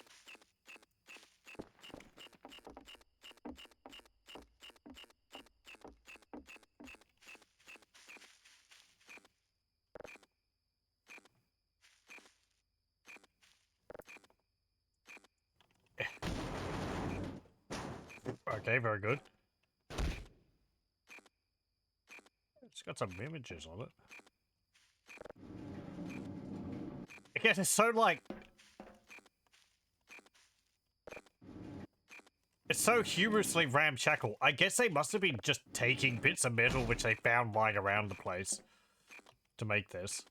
Okay, very good. It's got some images on it. Again, it's so like... It's so humorously ramshackle. I guess they must have been just taking bits of metal which they found lying around the place to make this.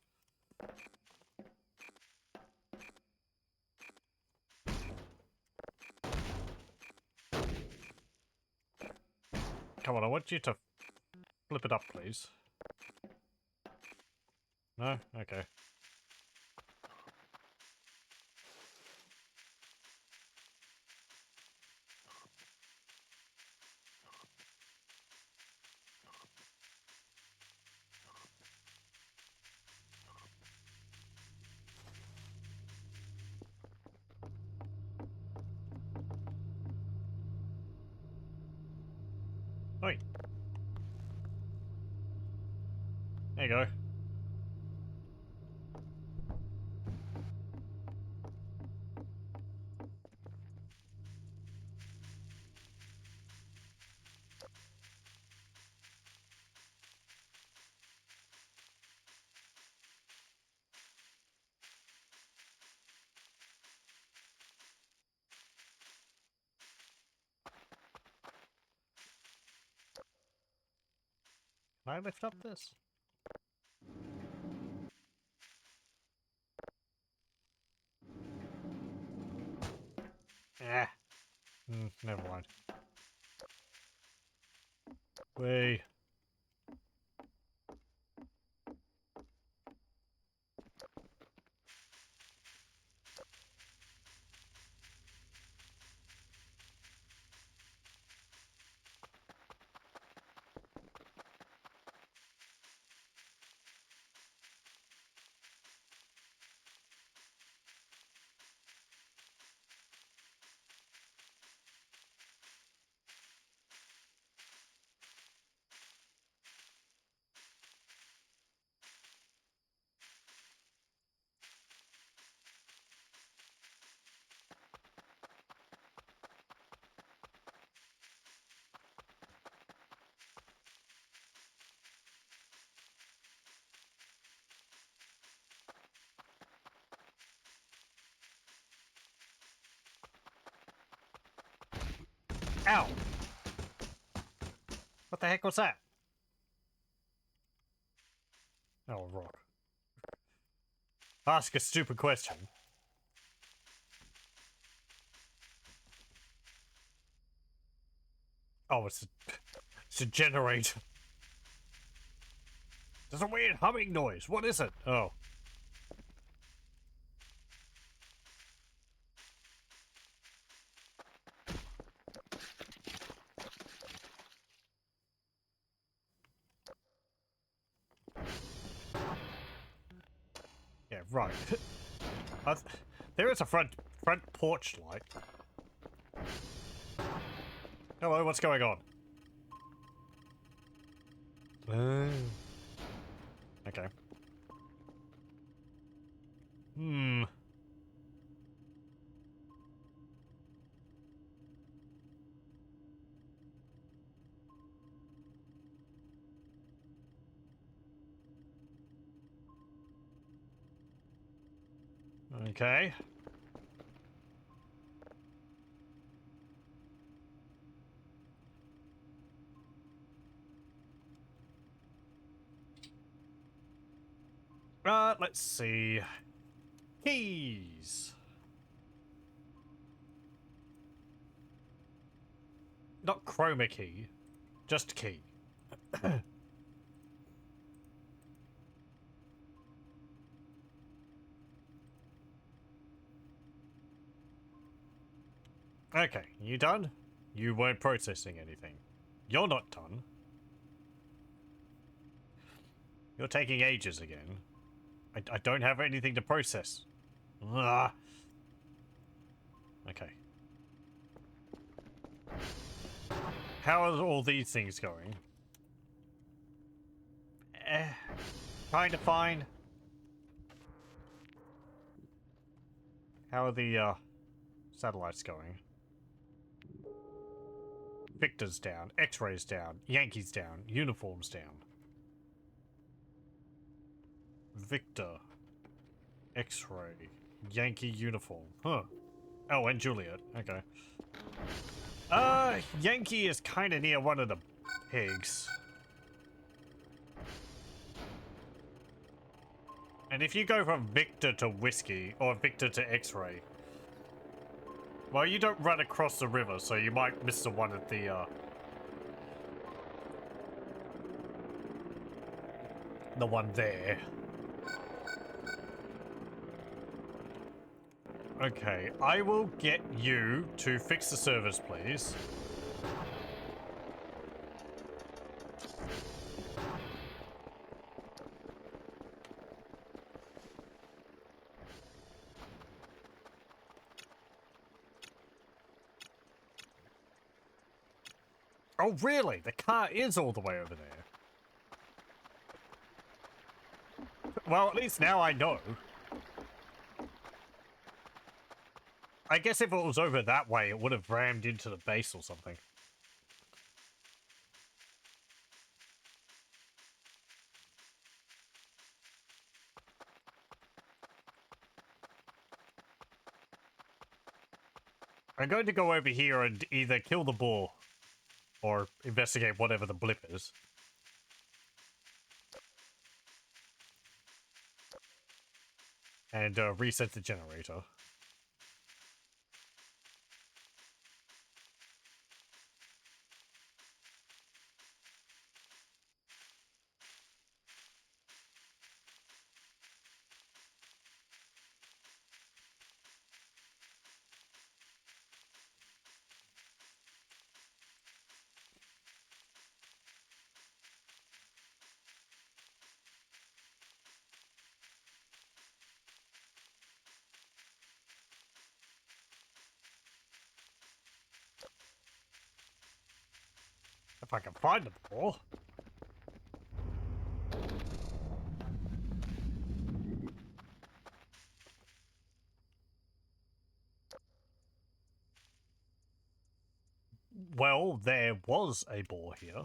Come on, I want you to flip it up, please. No? Okay. Oi. There you go. Can I lift up this? Yeah. Never mind. Way. Ow! What the heck was that? Oh, a rock. Ask a stupid question. Oh, it's a generator. There's a weird humming noise. What is it? Oh. Yeah, right. There is a front porch light. Hello, what's going on? Okay. Hmm. Okay. Let's see. Keys. Not chroma key, just key. Okay, you done? You weren't processing anything. You're not done. You're taking ages again. I don't have anything to process. Ugh. Okay. How are all these things going? Kinda fine. How are the, satellites going? Victor's down, X-Ray's down, Yankee's down, Uniform's down. Victor. X-Ray. Yankee Uniform. Huh. Oh, and Juliet. Okay. Yankee is kinda near one of the pigs. And if you go from Victor to Whiskey, or Victor to X-Ray, well, you don't run across the river, so you might miss the one at the one there. Okay, I will get you to fix the servers, please. Oh, really? The car is all the way over there. Well, at least now I know. I guess if it was over that way, it would have rammed into the base or something. I'm going to go over here and either kill the boar or investigate whatever the blip is. and reset the generator. If I can find the ball. Well, there was a ball here.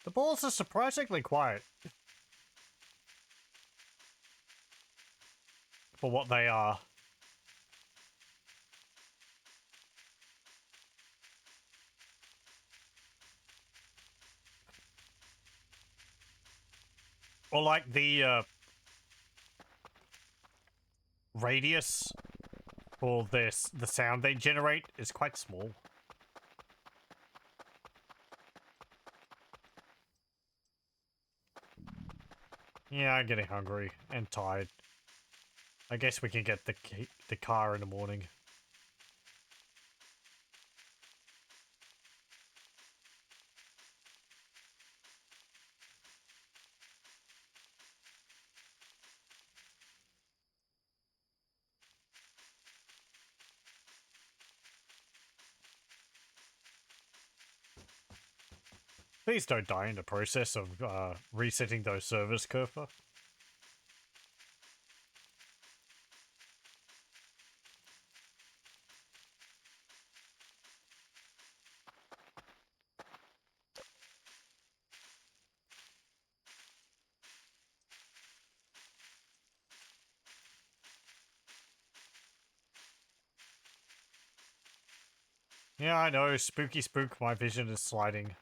The balls are surprisingly quiet for what they are. Or like the radius for this, the sound they generate is quite small. Yeah, I'm getting hungry and tired. I guess we can get the car in the morning. Please don't die in the process of resetting those servers, Kerfer. Yeah, I know. Spooky spook, my vision is sliding.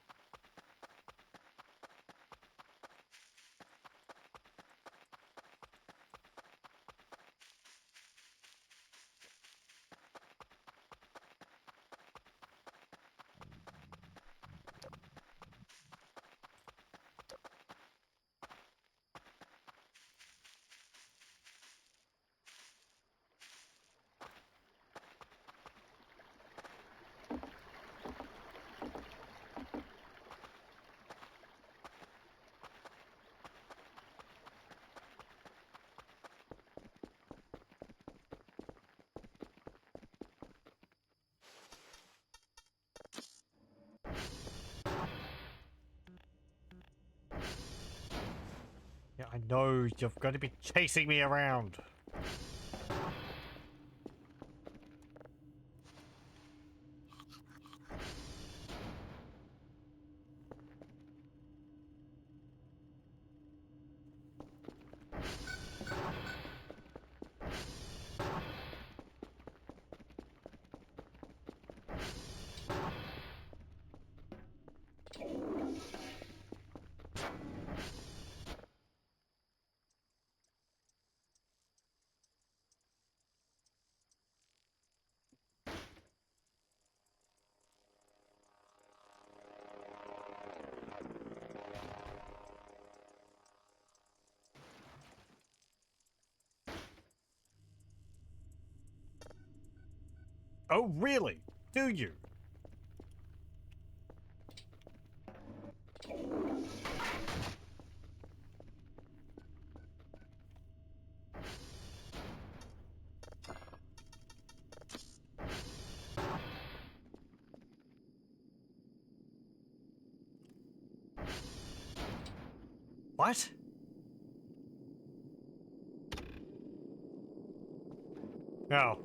Yeah, I know. You're going to be chasing me around. Oh, really? Do you? What? Oh.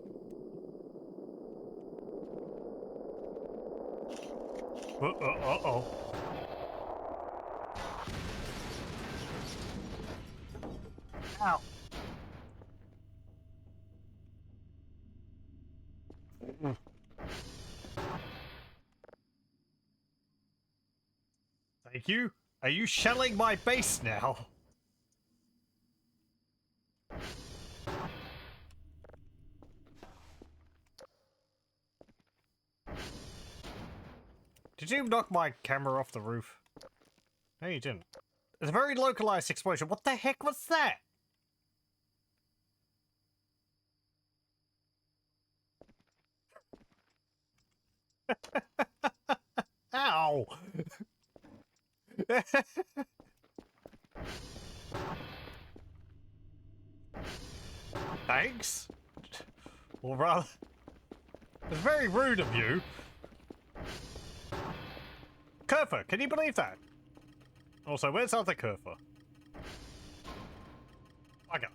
Uh-oh. Ow. Thank you. Are you shelling my base now? Did you knock my camera off the roof? No, you didn't. It's a very localized explosion. What the heck was that? Ow! Thanks? Or rather... It's very rude of you. Kerfer, can you believe that? Also, where's other Kerfer? Bugger.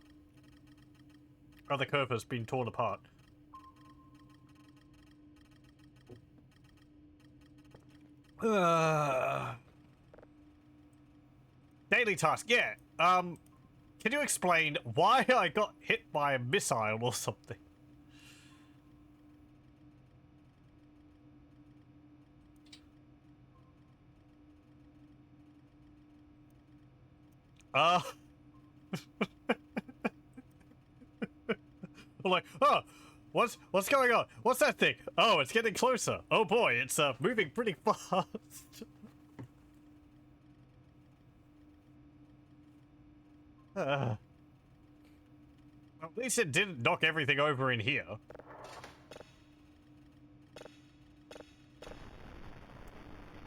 Other Kerfer's been torn apart. Daily task, yeah. Can you explain why I got hit by a missile or something? I'm like, oh, what's going on? What's that thing? Oh, it's getting closer. Oh boy, it's moving pretty fast. At least it didn't knock everything over in here.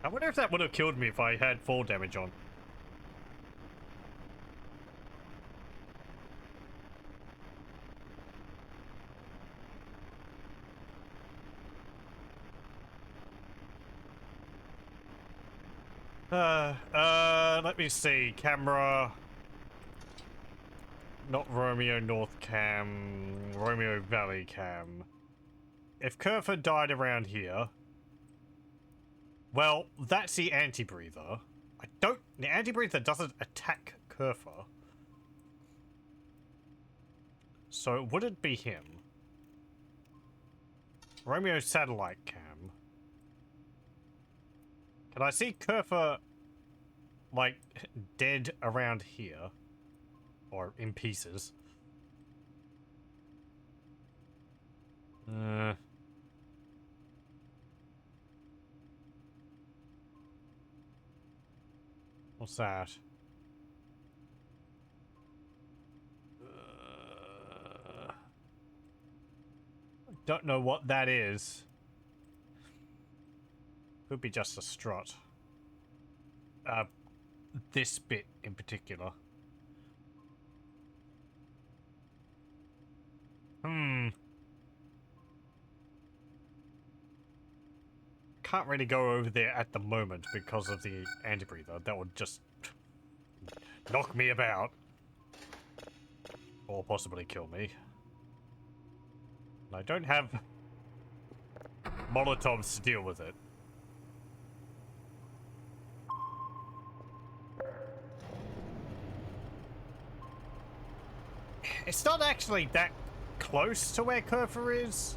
I wonder if that would have killed me if I had fall damage on. Let me see. Camera. Not Romeo North Cam. Romeo Valley Cam. If Kerfer died around here... Well, that's the anti-breather. The anti-breather doesn't attack Kerfer. So it wouldn't be him. Romeo Satellite Cam. Can I see Kerfer, like, dead around here? Or in pieces? What's that? Don't know what that is. Could be just a strut. This bit in particular. Can't really go over there at the moment because of the anti-breather. That would just knock me about. Or possibly kill me. I don't have Molotovs to deal with it. It's not actually that close to where Kerfer is.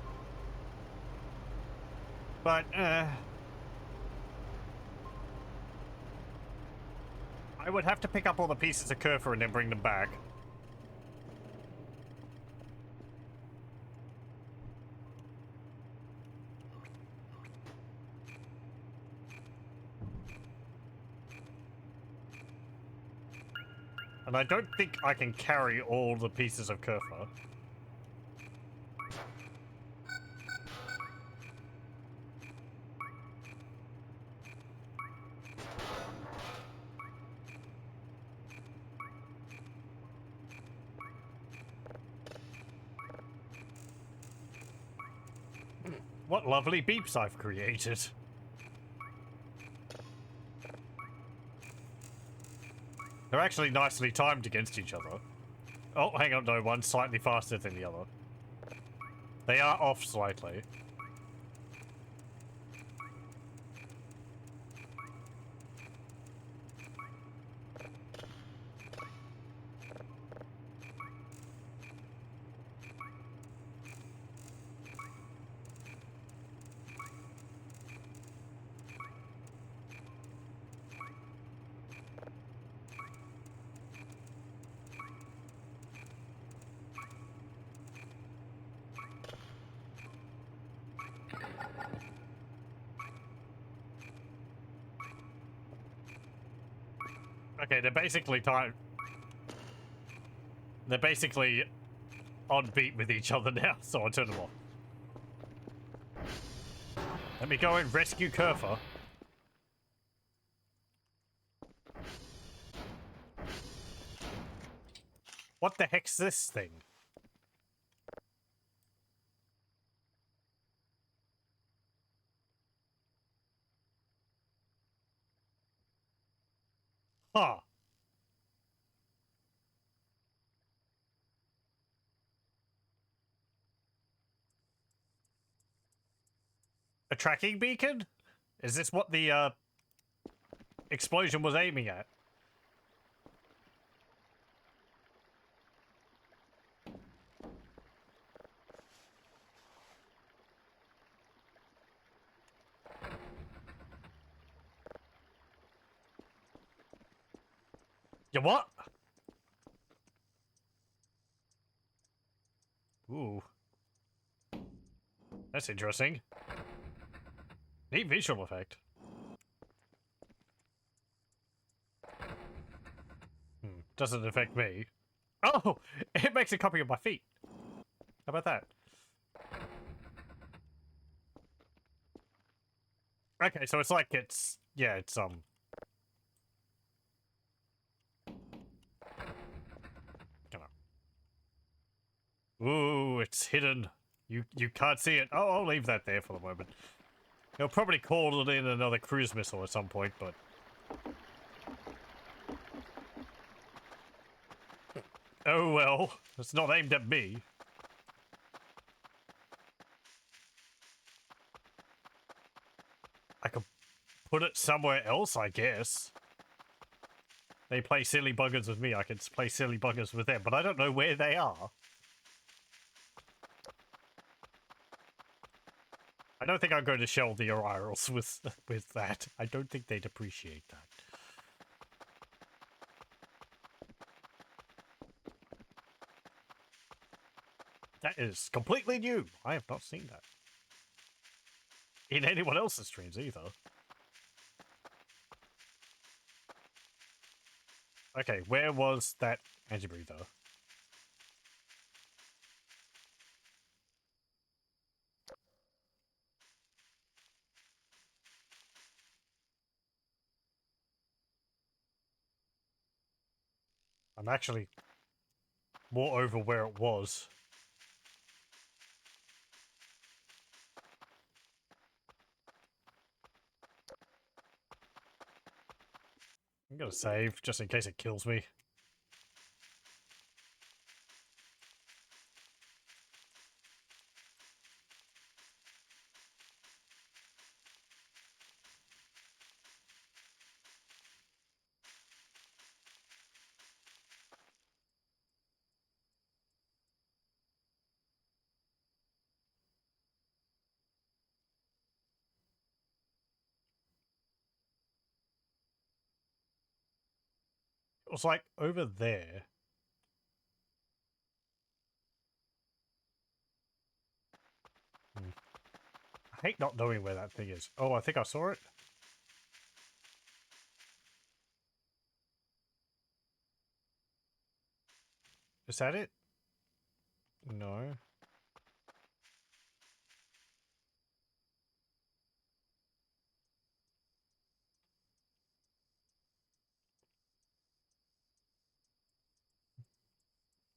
But, I would have to pick up all the pieces of Kerfer and then bring them back. And I don't think I can carry all the pieces of Kerfer. What lovely beeps I've created. They're actually nicely timed against each other. Oh, hang on, no, one's slightly faster than the other. They are off slightly. Okay, they're basically They're basically on beat with each other now, so I'll turn them off. Let me go and rescue Kerfer. What the heck's this thing? Huh. A tracking beacon? Is this what the explosion was aiming at? Yeah, what? Ooh. That's interesting. Neat visual effect. Doesn't affect me. Oh! It makes a copy of my feet. How about that? Okay, so it's like it's... Yeah, it's, Ooh, it's hidden. You can't see it. Oh, I'll leave that there for the moment. He'll probably call it in another cruise missile at some point, but... Oh well, it's not aimed at me. I could put it somewhere else, I guess. They play silly buggers with me, I can play silly buggers with them, but I don't know where they are. I don't think I'm going to shell the Orioles with that. I don't think they'd appreciate that. That is completely new. I have not seen that. In anyone else's streams either. Okay, where was that anti-breather? I'm actually more over where it was. I'm gonna save, just in case it kills me. It was like over there. I hate not knowing where that thing is. Oh, I think I saw it. Is that it? No.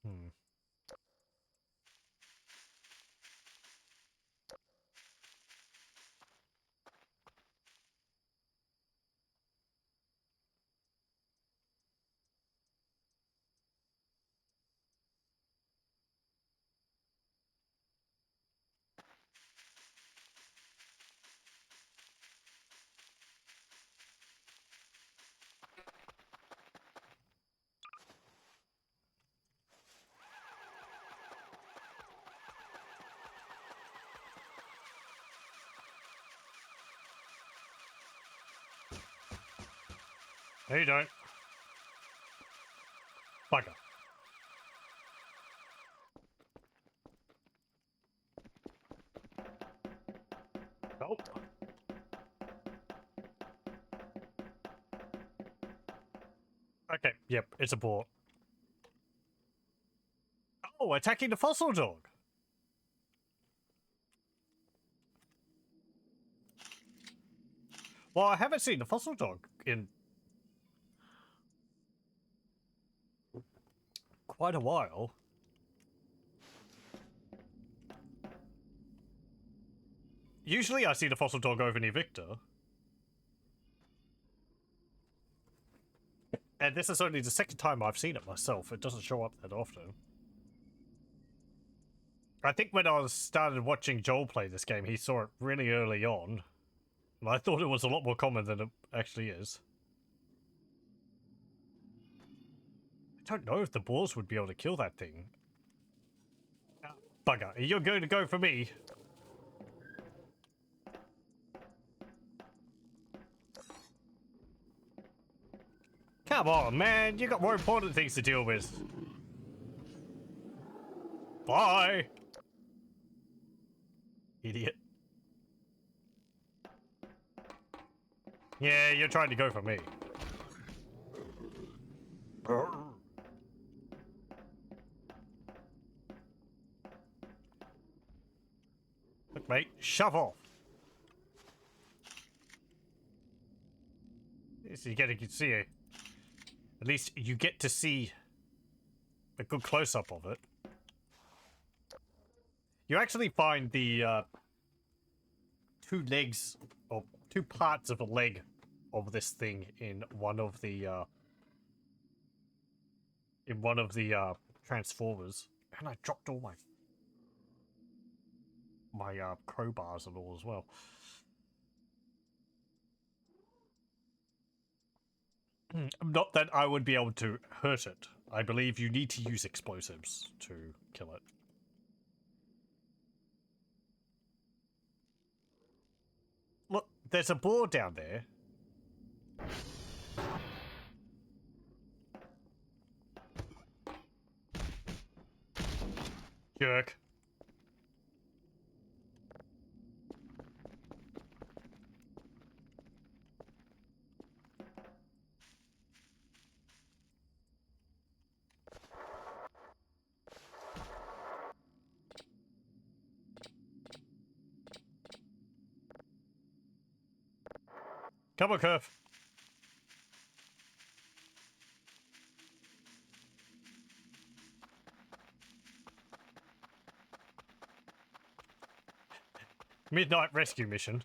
Hmm. No, you don't. Bugger. Nope. Okay, yep, it's a boar. Oh, attacking the fossil dog. Well, I haven't seen the fossil dog in quite a while. Usually I see the fossil dog over near Victor. And this is only the second time I've seen it myself. It doesn't show up that often. I think when I started watching Joel play this game, he saw it really early on. And I thought it was a lot more common than it actually is. I don't know if the boars would be able to kill that thing. Bugger, you're going to go for me. Come on, man. You got more important things to deal with. Bye. Idiot. Yeah, you're trying to go for me. Look, mate, shove off. So you get to see it. At least you get to see a good close-up of it. You actually find the two legs, or two parts of a leg of this thing in one of the transformers. And I dropped all my crowbars and all as well. Not that I would be able to hurt it. I believe you need to use explosives to kill it. Look, there's a boar down there. Jerk. Come on, Curve. Midnight rescue mission.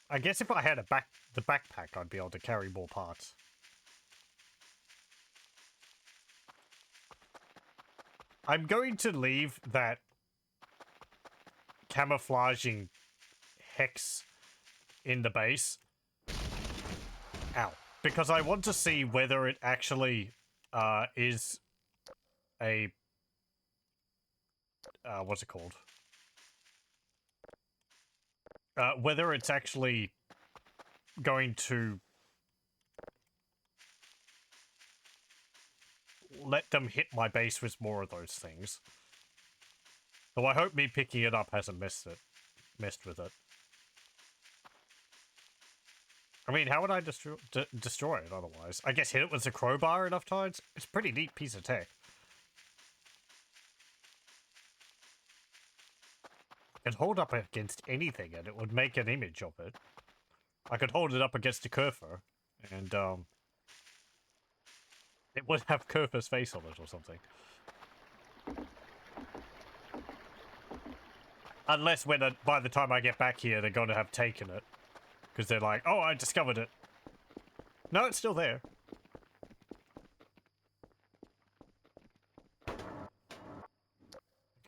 I guess if I had the backpack, I'd be able to carry more parts. I'm going to leave that camouflaging hex in the base. Ow. Because I want to see whether it actually is a... what's it called? Whether it's actually going to let them hit my base with more of those things. Though I hope me picking it up hasn't messed with it. I mean, how would I destroy it otherwise? I guess hit it with a crowbar enough times? It's a pretty neat piece of tech. I could hold up against anything and it would make an image of it. I could hold it up against a Kerfer and it would have Kerfer's face on it or something. Unless by the time I get back here, they're going to have taken it. Because they're like, oh, I discovered it. No, it's still there.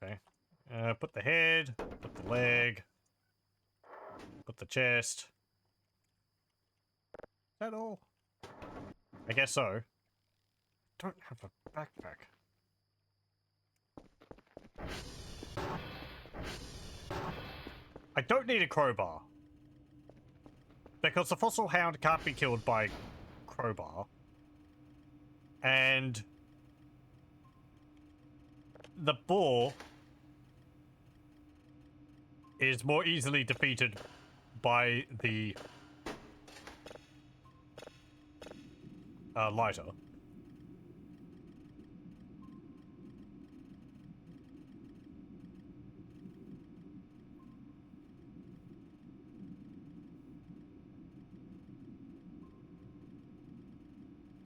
Okay. Put the head, put the leg, put the chest. that all? I guess so. Don't have a backpack. I don't need a crowbar. Because the fossil hound can't be killed by crowbar. And the boar is more easily defeated by the lighter.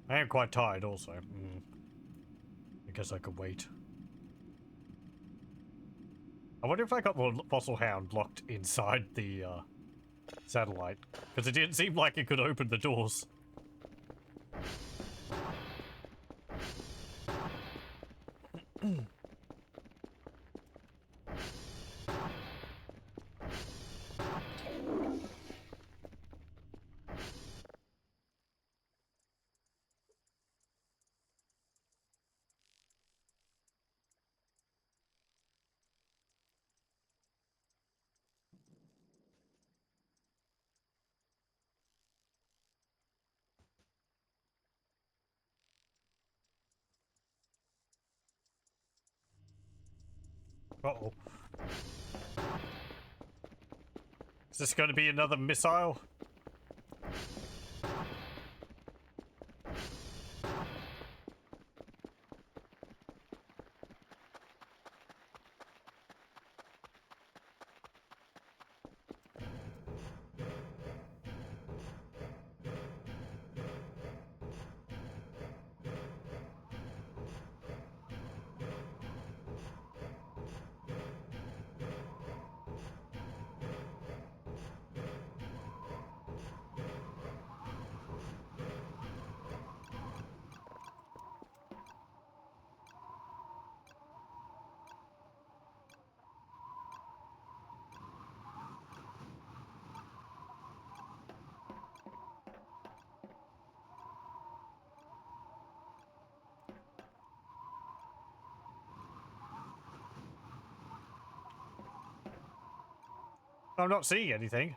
I am quite tired also. I guess I could wait. I wonder if I got the fossil hound locked inside the satellite. Because it didn't seem like it could open the doors. Uh-oh. Is this going to be another missile? I'm not seeing anything.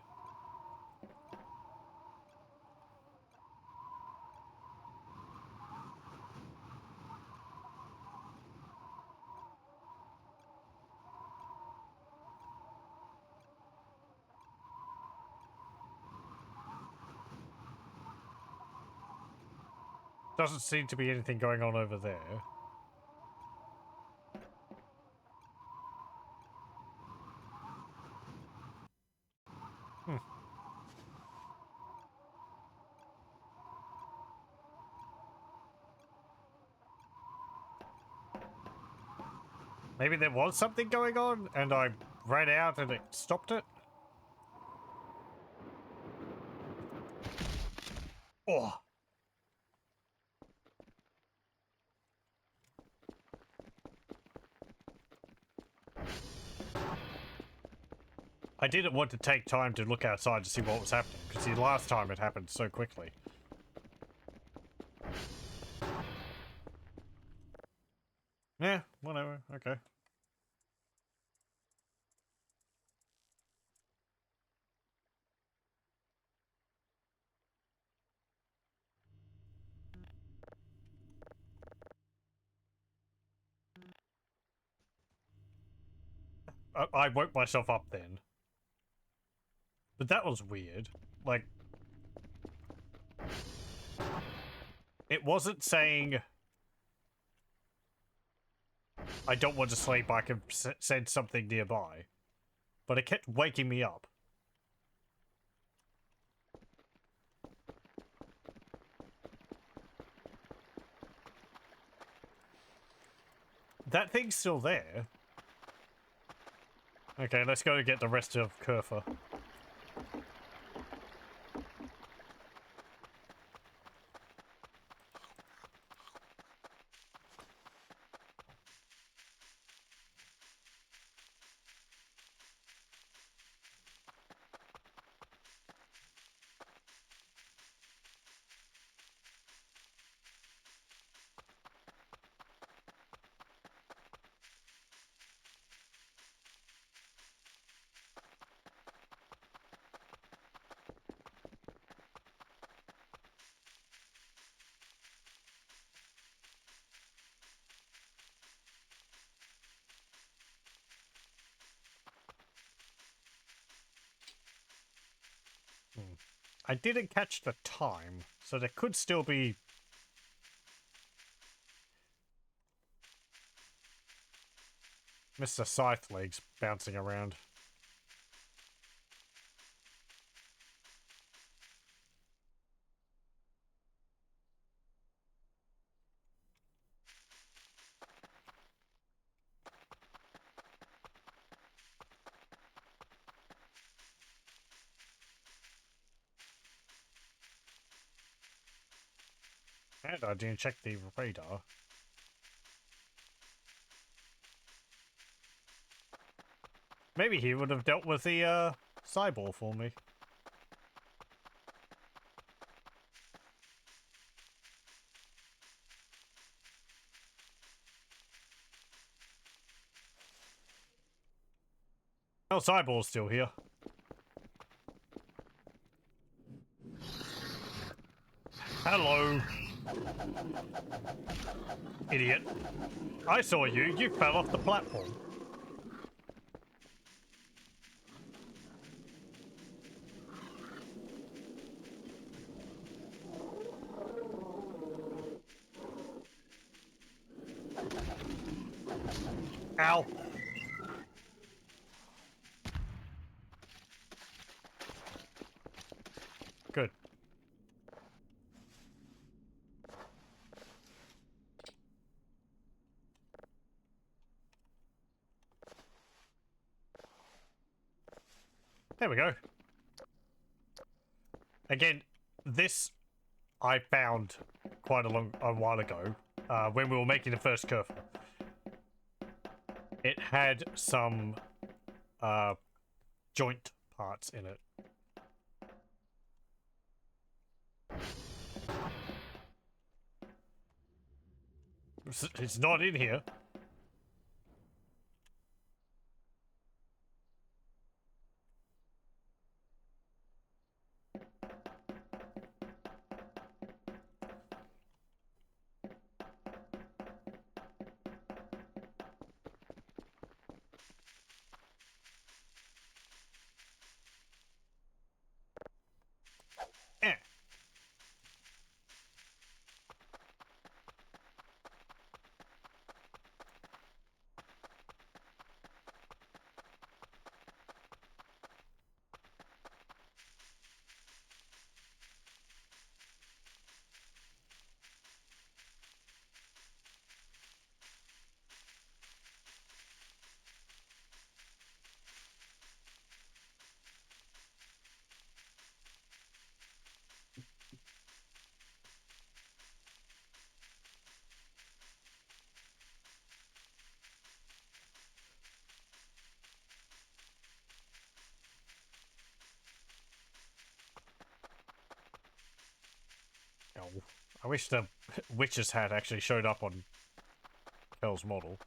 Doesn't seem to be anything going on over there. Maybe there was something going on and I ran out and it stopped it? Oh. I didn't want to take time to look outside to see what was happening, because the last time it happened so quickly. Yeah, whatever, okay. I woke myself up then. But that was weird. Like, it wasn't saying I don't want to sleep, I can send something nearby. But it kept waking me up. That thing's still there. Okay, let's go get the rest of Kerfa. I didn't catch the time, so there could still be... Mr. Scythe legs bouncing around. And I didn't check the radar. Maybe he would have dealt with the, Cyball for me. Oh, Cyball's still here. Hello. Idiot. I saw you. You fell off the platform. Ow. Good. There we go. Again, this I found quite a while ago, when we were making the first curve. It had some joint parts in it. It's not in here. Eh. Oh, I wish the witch's hat actually showed up on Kel's model.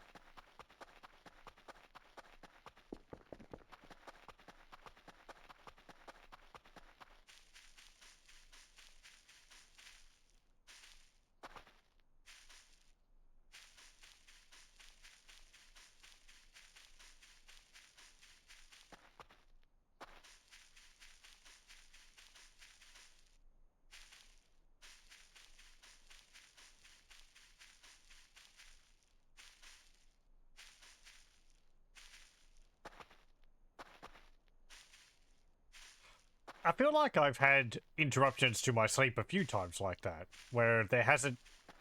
I feel like I've had interruptions to my sleep a few times like that, where there hasn't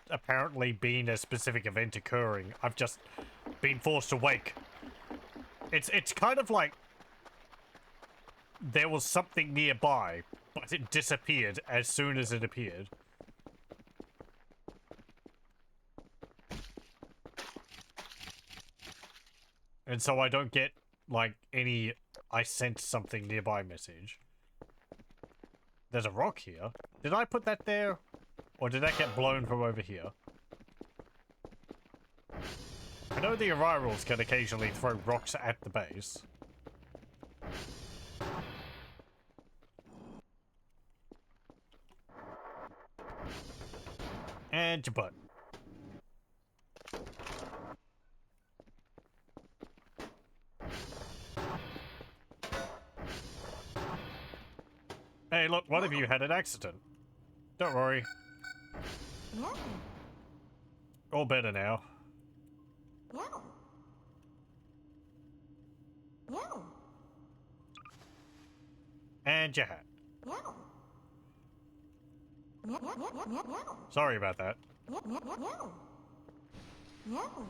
apparently been a specific event occurring. I've just been forced to wake. It's kind of like there was something nearby, but it disappeared as soon as it appeared. And so I don't get, like, any I sent something nearby message. There's a rock here. Did I put that there? Or did that get blown from over here? I know the Arrivals can occasionally throw rocks at the base. And your butt. Hey, Hey, look, one of you had an accident. Don't worry. Meow. All better now. Meow. Meow. And your hat. Meow. Meow. Meow. Meow. Meow. Meow. Sorry about that. Meow. Meow. Meow. Meow.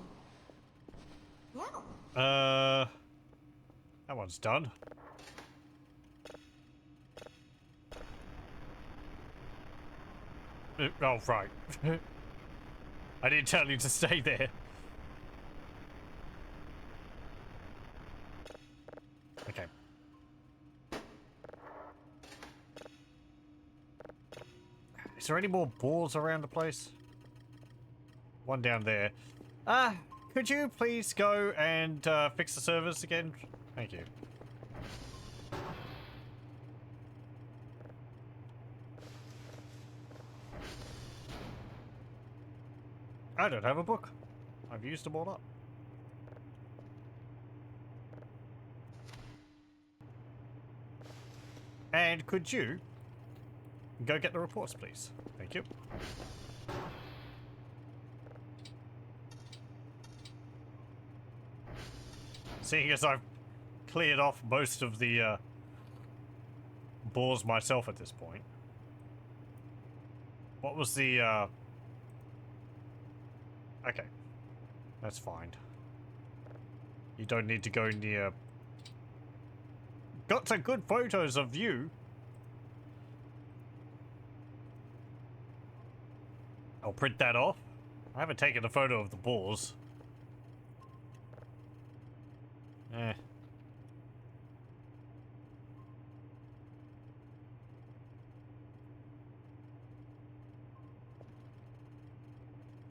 Meow. Meow. That one's done. Oh, right. I didn't tell you to stay there. Okay. Is there any more balls around the place? One down there. Could you please go and fix the servers again? Thank you. I don't have a book. I've used them all up. And could you go get the reports, please? Thank you. Seeing as I've cleared off most of the balls myself at this point. What was the Okay. That's fine. You don't need to go near... Got some good photos of you. I'll print that off. I haven't taken a photo of the balls. Eh.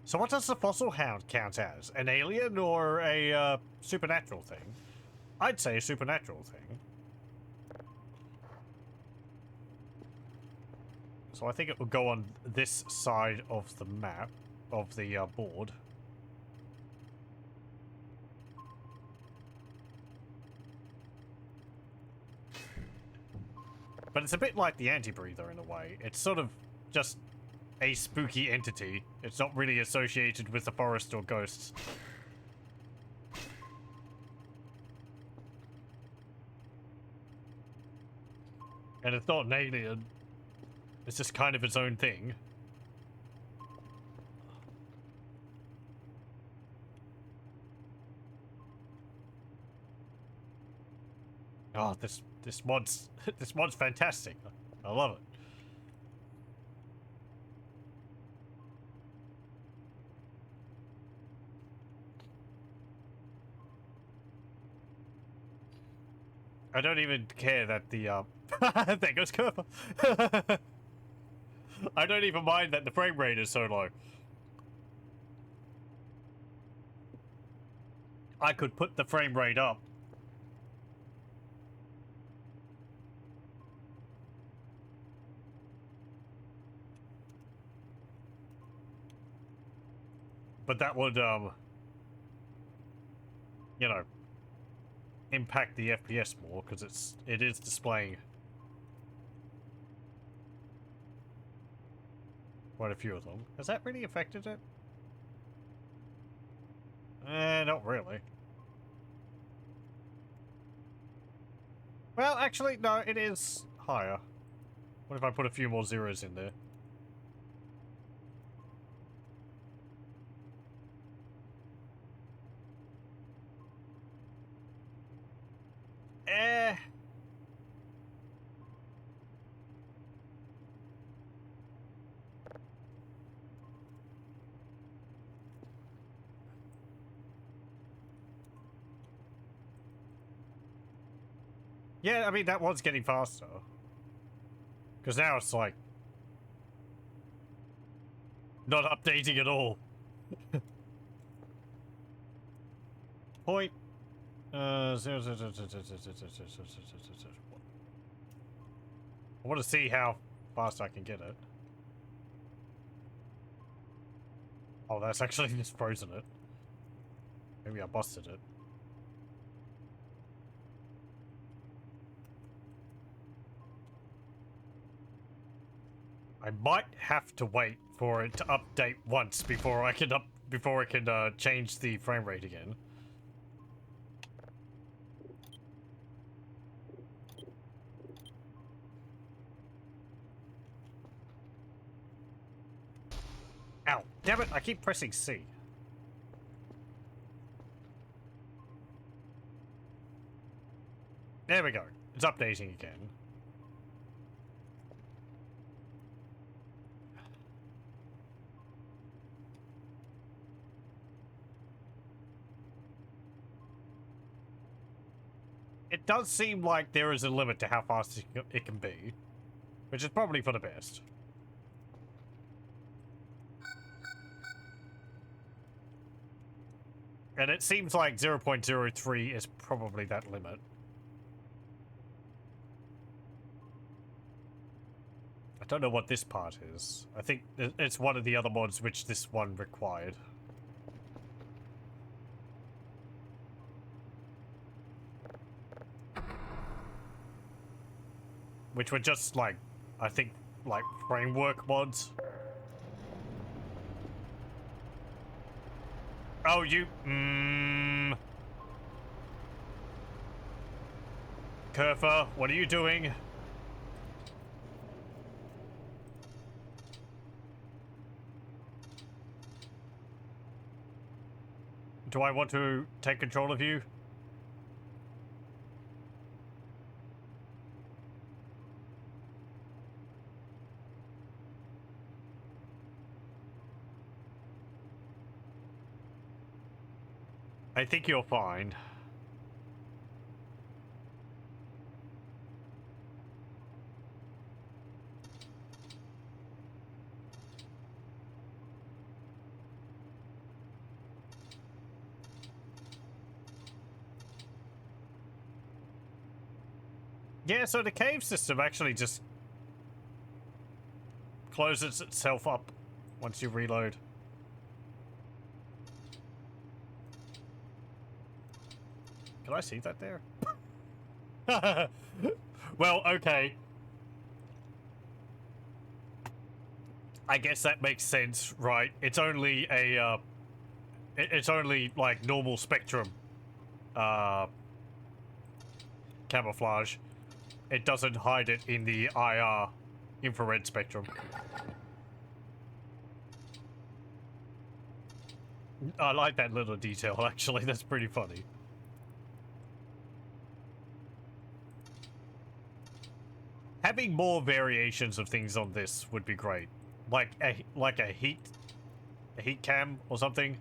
So what does the fossil hound count as? An alien or a supernatural thing? I'd say a supernatural thing. So I think it will go on this side of the map, of the board. But it's a bit like the anti-breather in a way. It's sort of just a spooky entity. It's not really associated with the forest or ghosts. And it's not an alien. It's just kind of its own thing. Oh, this mod's this mod's fantastic. I love it. I don't even care that the there goes Kerper. I don't even mind that the frame rate is so low. I could put the frame rate up. But that would, you know, impact the FPS more because it is displaying quite a few of them. Has that really affected it? Not really. Well, actually, no, it is higher. What if I put a few more zeros in there? Yeah, I mean, that was getting faster. Because now it's like... not updating at all. Point... I want to see how fast I can get it. Oh, that's actually just frozen it. Maybe I busted it. I might have to wait for it to update once before I can change the frame rate again. Ow, damn it, I keep pressing C. There we go. It's updating again. It does seem like there is a limit to how fast it can be, which is probably for the best. And it seems like 0.03 is probably that limit. I don't know what this part is. I think it's one of the other mods which this one required. Which were just like, I think, like framework mods. Oh, you... Kerfa, what are you doing? Do I want to take control of you? I think you're fine. Yeah, so the cave system actually just closes itself up once you reload. Can I see that there? Well, okay. I guess that makes sense, right? It's only a, it's only like normal spectrum, camouflage. It doesn't hide it in the IR, infrared spectrum. I like that little detail, actually. That's pretty funny. Having more variations of things on this would be great. Like a heat cam or something.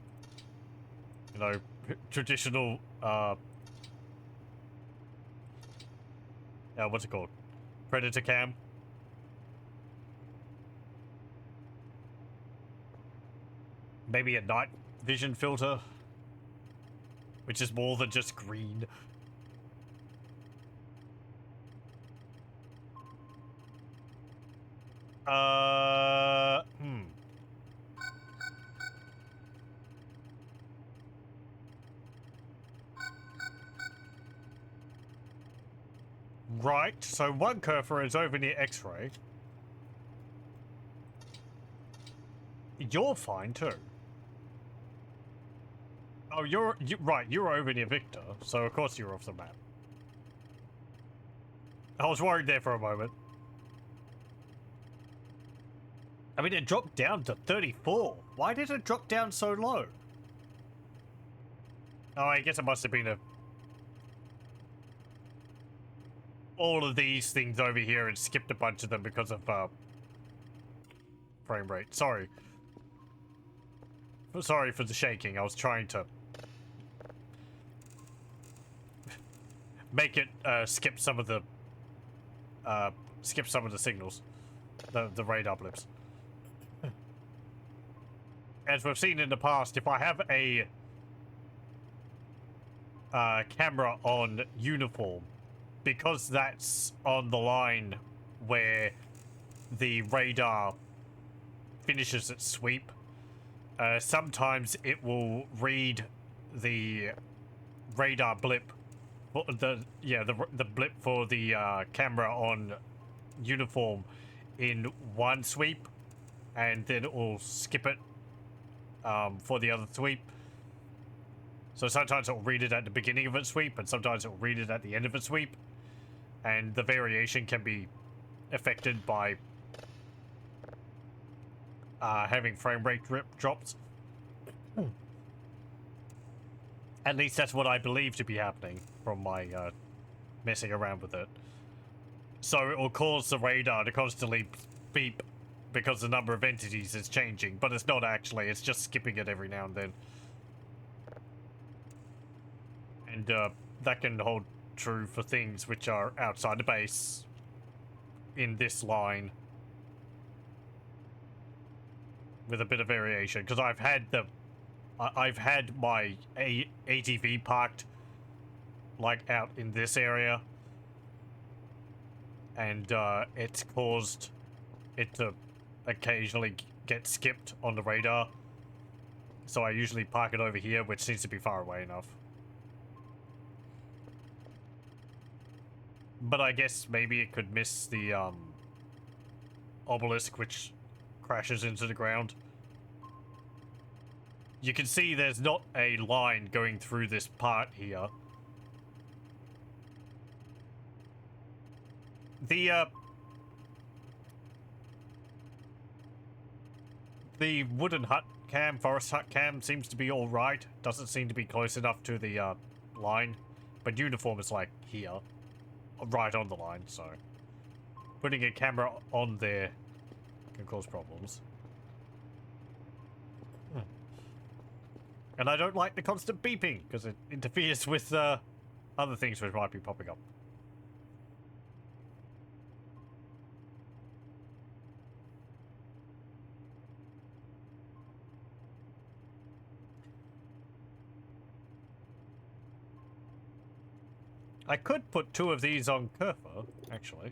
You know, traditional what's it called? Predator cam. Maybe a night vision filter, which is more than just green. Right, so one curve is over near X-ray. You're fine too. Oh, right, you're over near Victor, so of course you're off the map. I was worried there for a moment. I mean, it dropped down to 34. Why did it drop down so low? Oh, I guess it must have been all of these things over here and skipped a bunch of them because of, frame rate. Sorry. Sorry for the shaking. I was trying to make it, skip some of the signals. The radar blips. As we've seen in the past, if I have a camera on uniform, because that's on the line where the radar finishes its sweep, sometimes it will read the radar blip, the blip for the camera on uniform in one sweep, and then it will skip it for the other sweep. So sometimes it'll read it at the beginning of its sweep, and sometimes it'll read it at the end of its sweep. And the variation can be affected by having frame rate drops. At least that's what I believe to be happening from my messing around with it. So it will cause the radar to constantly beep because the number of entities is changing, but it's not actually, it's just skipping it every now and then. And that can hold true for things which are outside the base in this line with a bit of variation, because I've had my ATV parked like out in this area, and it's caused it to occasionally get skipped on the radar. So I usually park it over here, which seems to be far away enough. But I guess maybe it could miss the obelisk, which crashes into the ground. You can see there's not a line going through this part here. The wooden hut cam, forest hut cam, seems to be alright. Doesn't seem to be close enough to the line. But uniform is like here. Right on the line, so putting a camera on there can cause problems. And I don't like the constant beeping, because it interferes with other things which might be popping up. I could put 2 of these on Kerfer, actually.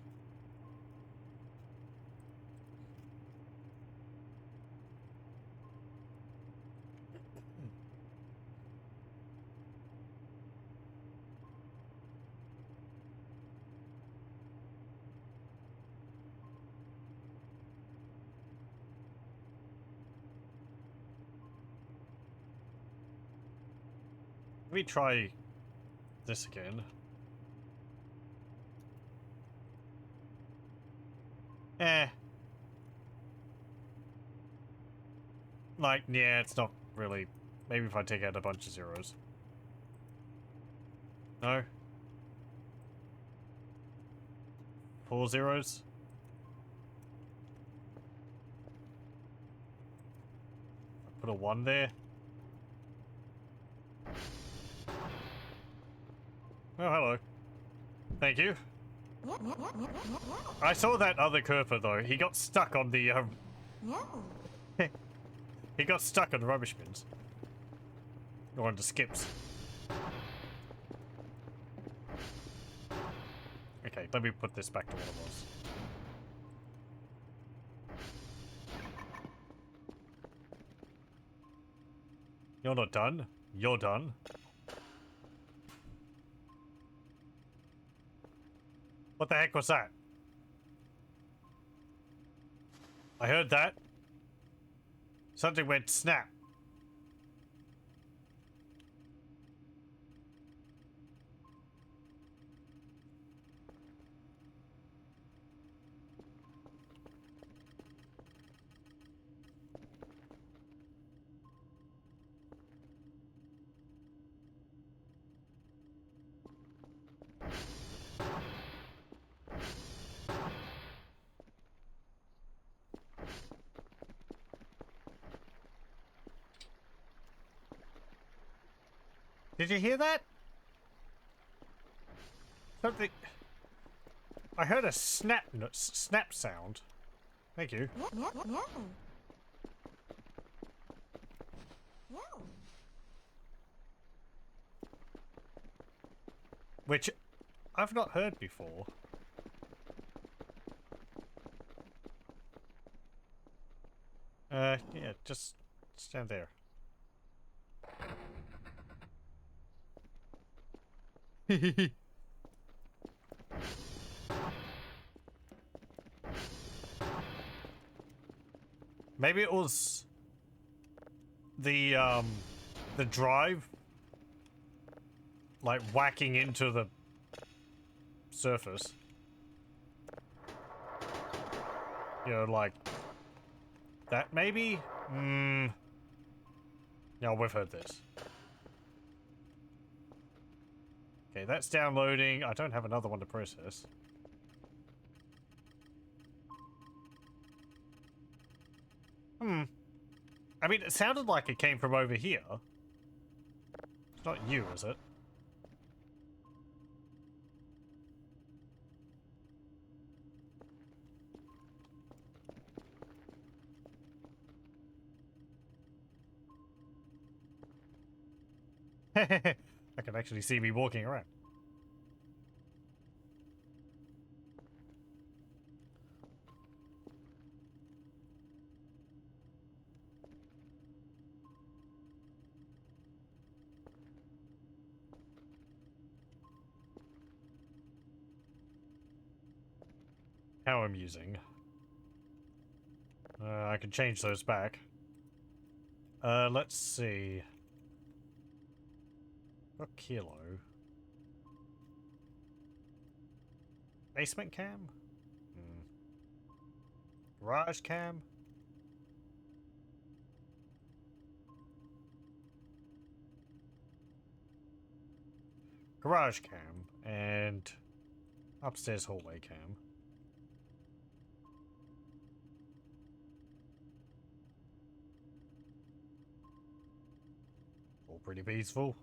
Let me try this again. Like, yeah, it's not really. Maybe if I take out a bunch of zeros. No? 4 zeros? Put a 1 there. Oh, hello. Thank you. I saw that other Kerfer though. He got stuck on the he got stuck on the rubbish bins. Or on the skips. Okay, let me put this back to what it was. You're not done. You're done. What the heck was that? I heard that. Something went snap. Did you hear that? Something. I heard a snap sound. Thank you. Which I've not heard before. Yeah, just stand there. Maybe it was the drive, like, whacking into the surface. You know, like, that maybe? No, we've heard this. Okay, that's downloading. I don't have another one to process. I mean, it sounded like it came from over here. It's not you, is it? I can actually see me walking around. How amusing. I can change those back. Let's see. Got kilo. Basement cam? Garage cam? Garage cam and upstairs hallway cam. All pretty peaceful.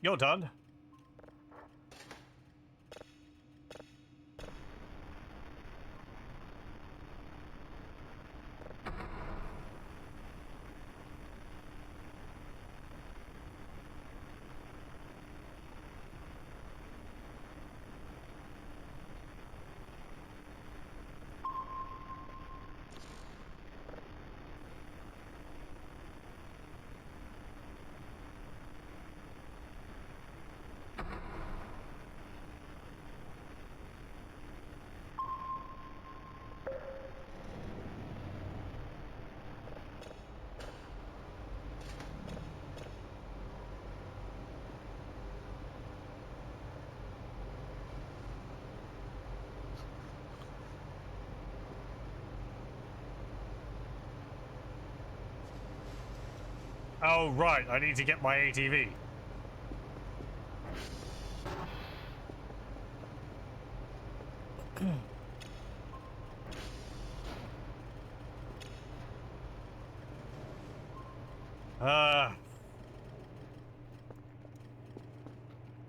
You're done. Oh, right. I need to get my ATV.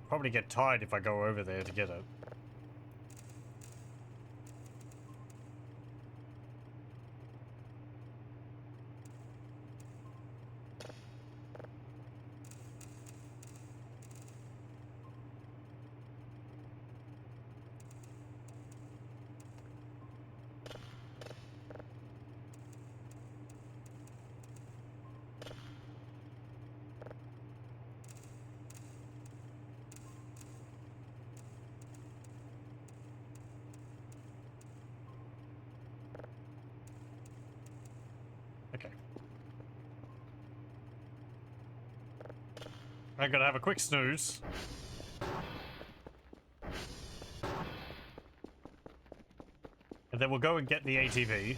Probably get tired if I go over there to get it. Okay. I'm gonna have a quick snooze. And then we'll go and get the ATV.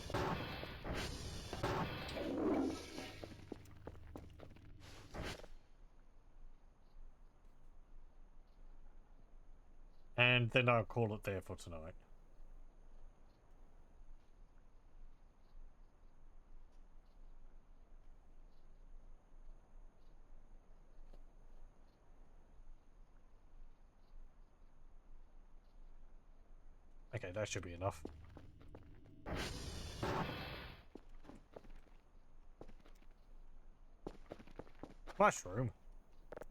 And then I'll call it there for tonight. Okay, that should be enough. Mushroom?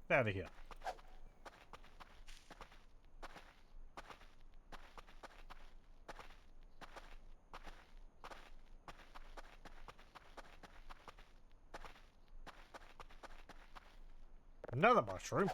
Get out of here. Another mushroom.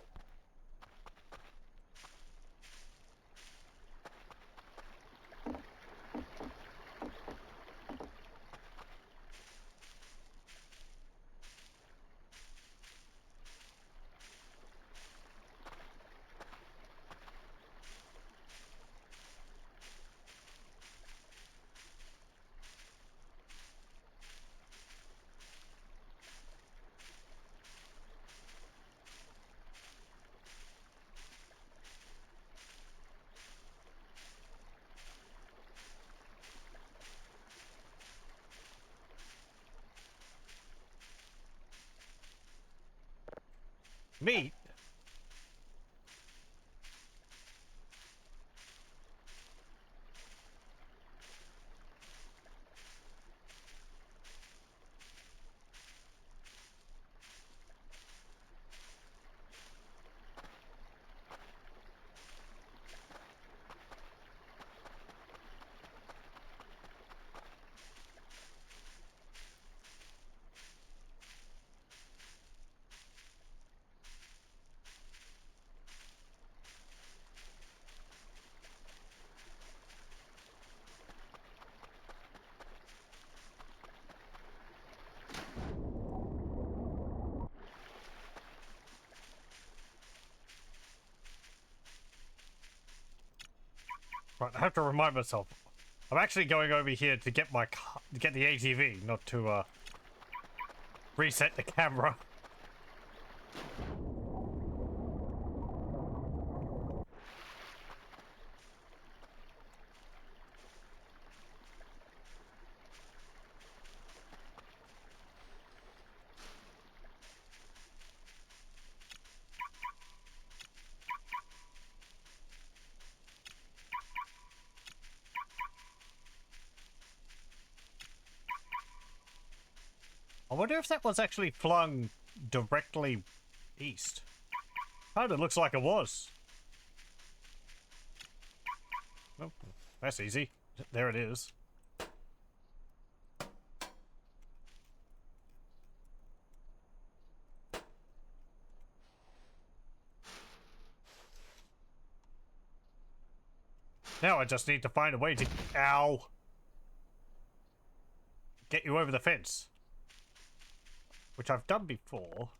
Meat? Right, I have to remind myself. I'm actually going over here to get my to get the ATV, not to reset the camera. I wonder if that was actually flung directly east. Kinda looks like it was. Oh, that's easy. There it is. Now I just need to find a way to... Ow! Get you over the fence. Which I've done before.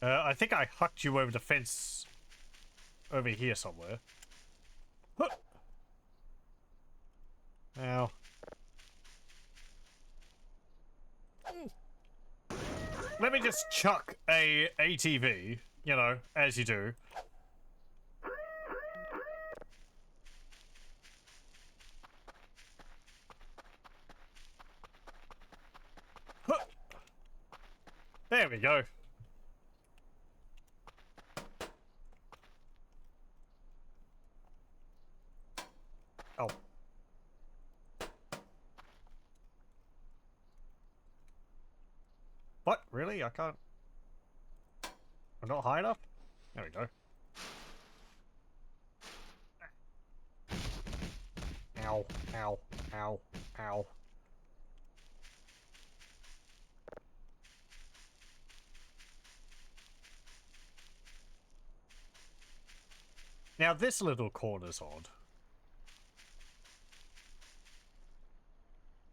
I think I hucked you over the fence over here somewhere. Huh. Ow. Let me just chuck a ATV, you know, as you do. Huh. There we go. Oh. What? Really? I can't... I'm not high enough? There we go. Ow. Ow. Ow. Ow. Now this little corner's odd.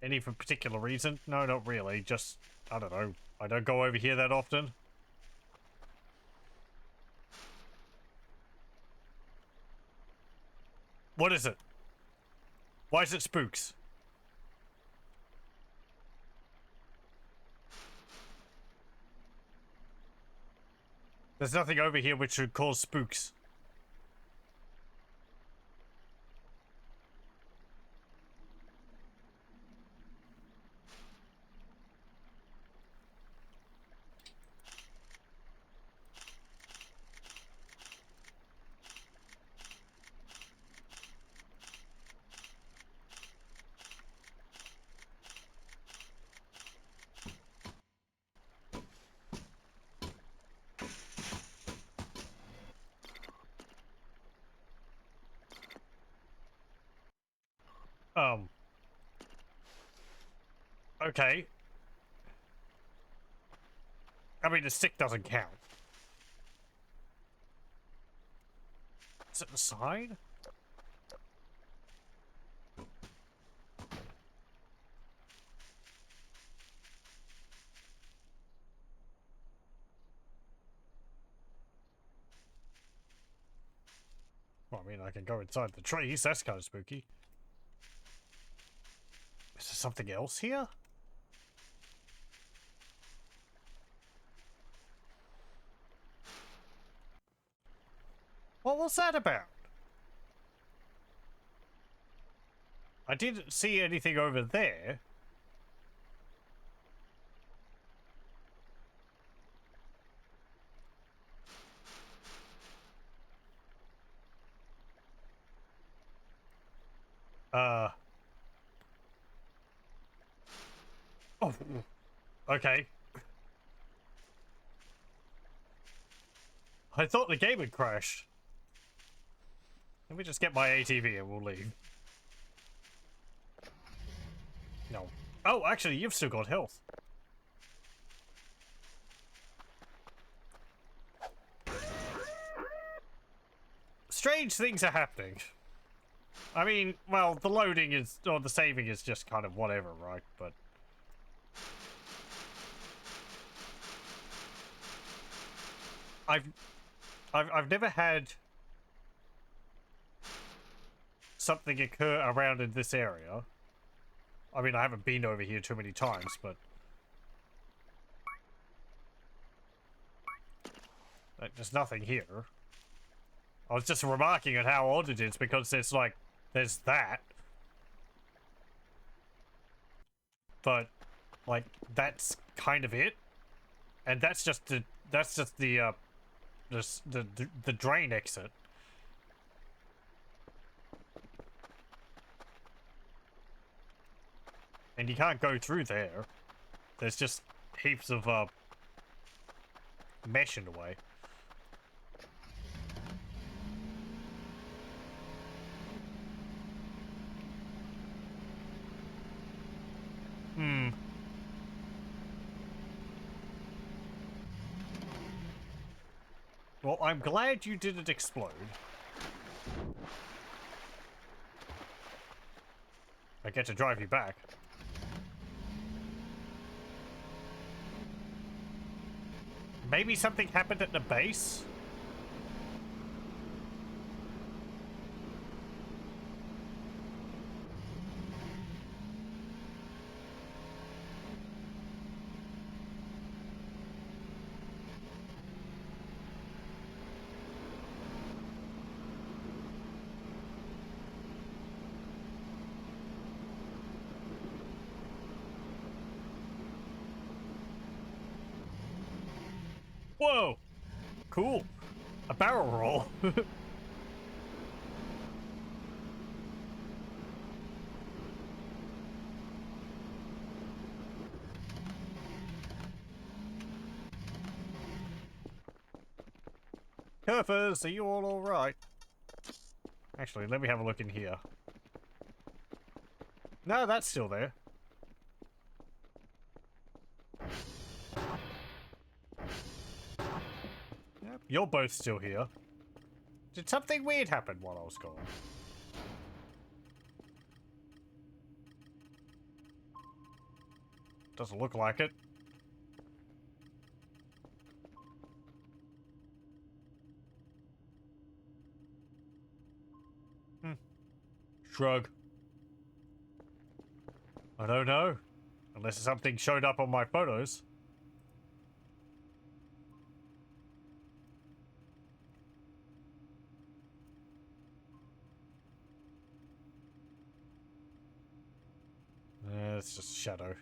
Any for particular reason? No, not really. Just, I don't know. I don't go over here that often. What is it? Why is it spooks? There's nothing over here which should cause spooks. Okay. I mean, the stick doesn't count. Is it the side? Well, I mean, I can go inside the trees. That's kind of spooky. Is there something else here? What was that about? I didn't see anything over there. Oh, okay. I thought the game had crashed. Let me just get my ATV and we'll leave. No. Oh, actually, you've still got health. Strange things are happening. I mean, well, the loading is, or the saving is just kind of whatever, right? But I've never had something occur around in this area. I mean, I haven't been over here too many times, but like, there's nothing here. I was just remarking on how odd it is because there's like, there's that. But, like, that's kind of it. And that's just the, the drain exit. And you can't go through there. There's just heaps of, mesh in the way. Well, I'm glad you didn't explode. I get to drive you back. Maybe something happened at the base? Whoa! Cool. A barrel roll. Kerfers, are you all alright? Actually, let me have a look in here. No, that's still there. Yep, you're both still here. Did something weird happen while I was gone? Doesn't look like it. Shrug. I don't know. Unless something showed up on my photos. It's just a shadow.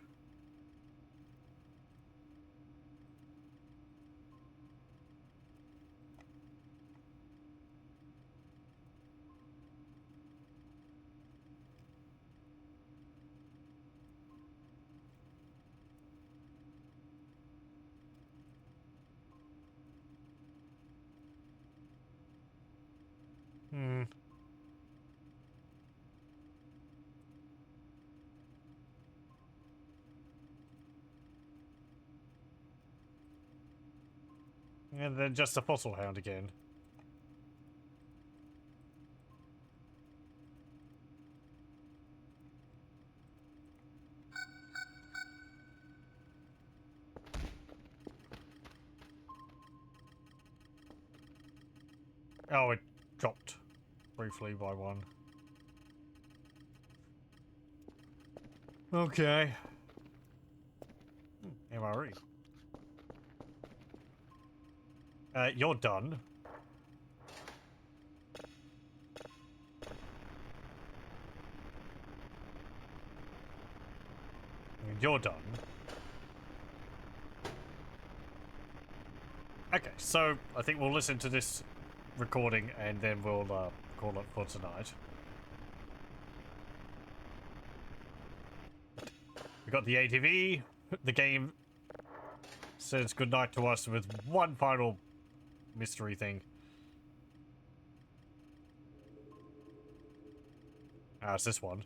And then just a fossil hound again. Oh, it dropped briefly by one. Okay. MRE. You're done. you're done. Okay, so I think we'll listen to this recording and then we'll call it for tonight. We got the ATV. The game says goodnight to us with one final mystery thing. Ah, it's this one.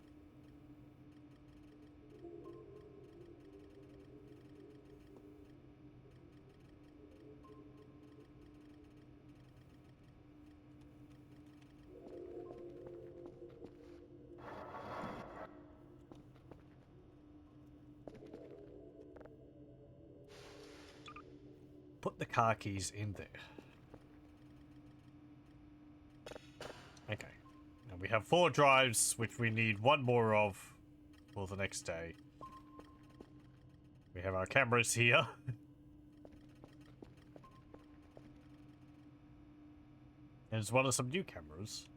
Put the car keys in there. Okay. Now we have 4 drives, which we need 1 more of for the next day. We have our cameras here. As well as some new cameras.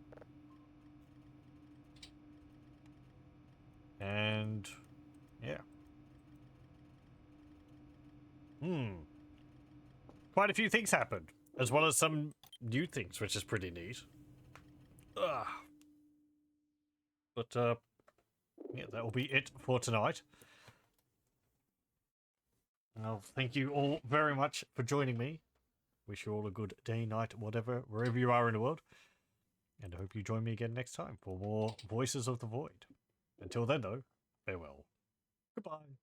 And yeah. Quite a few things happened. As well as some new things, which is pretty neat. Ugh. But yeah, that will be it for tonight. Well, thank you all very much for joining me. Wish you all a good day, night, whatever, wherever you are in the world. And I hope you join me again next time for more Voices of the Void. Until then, though, farewell. Goodbye.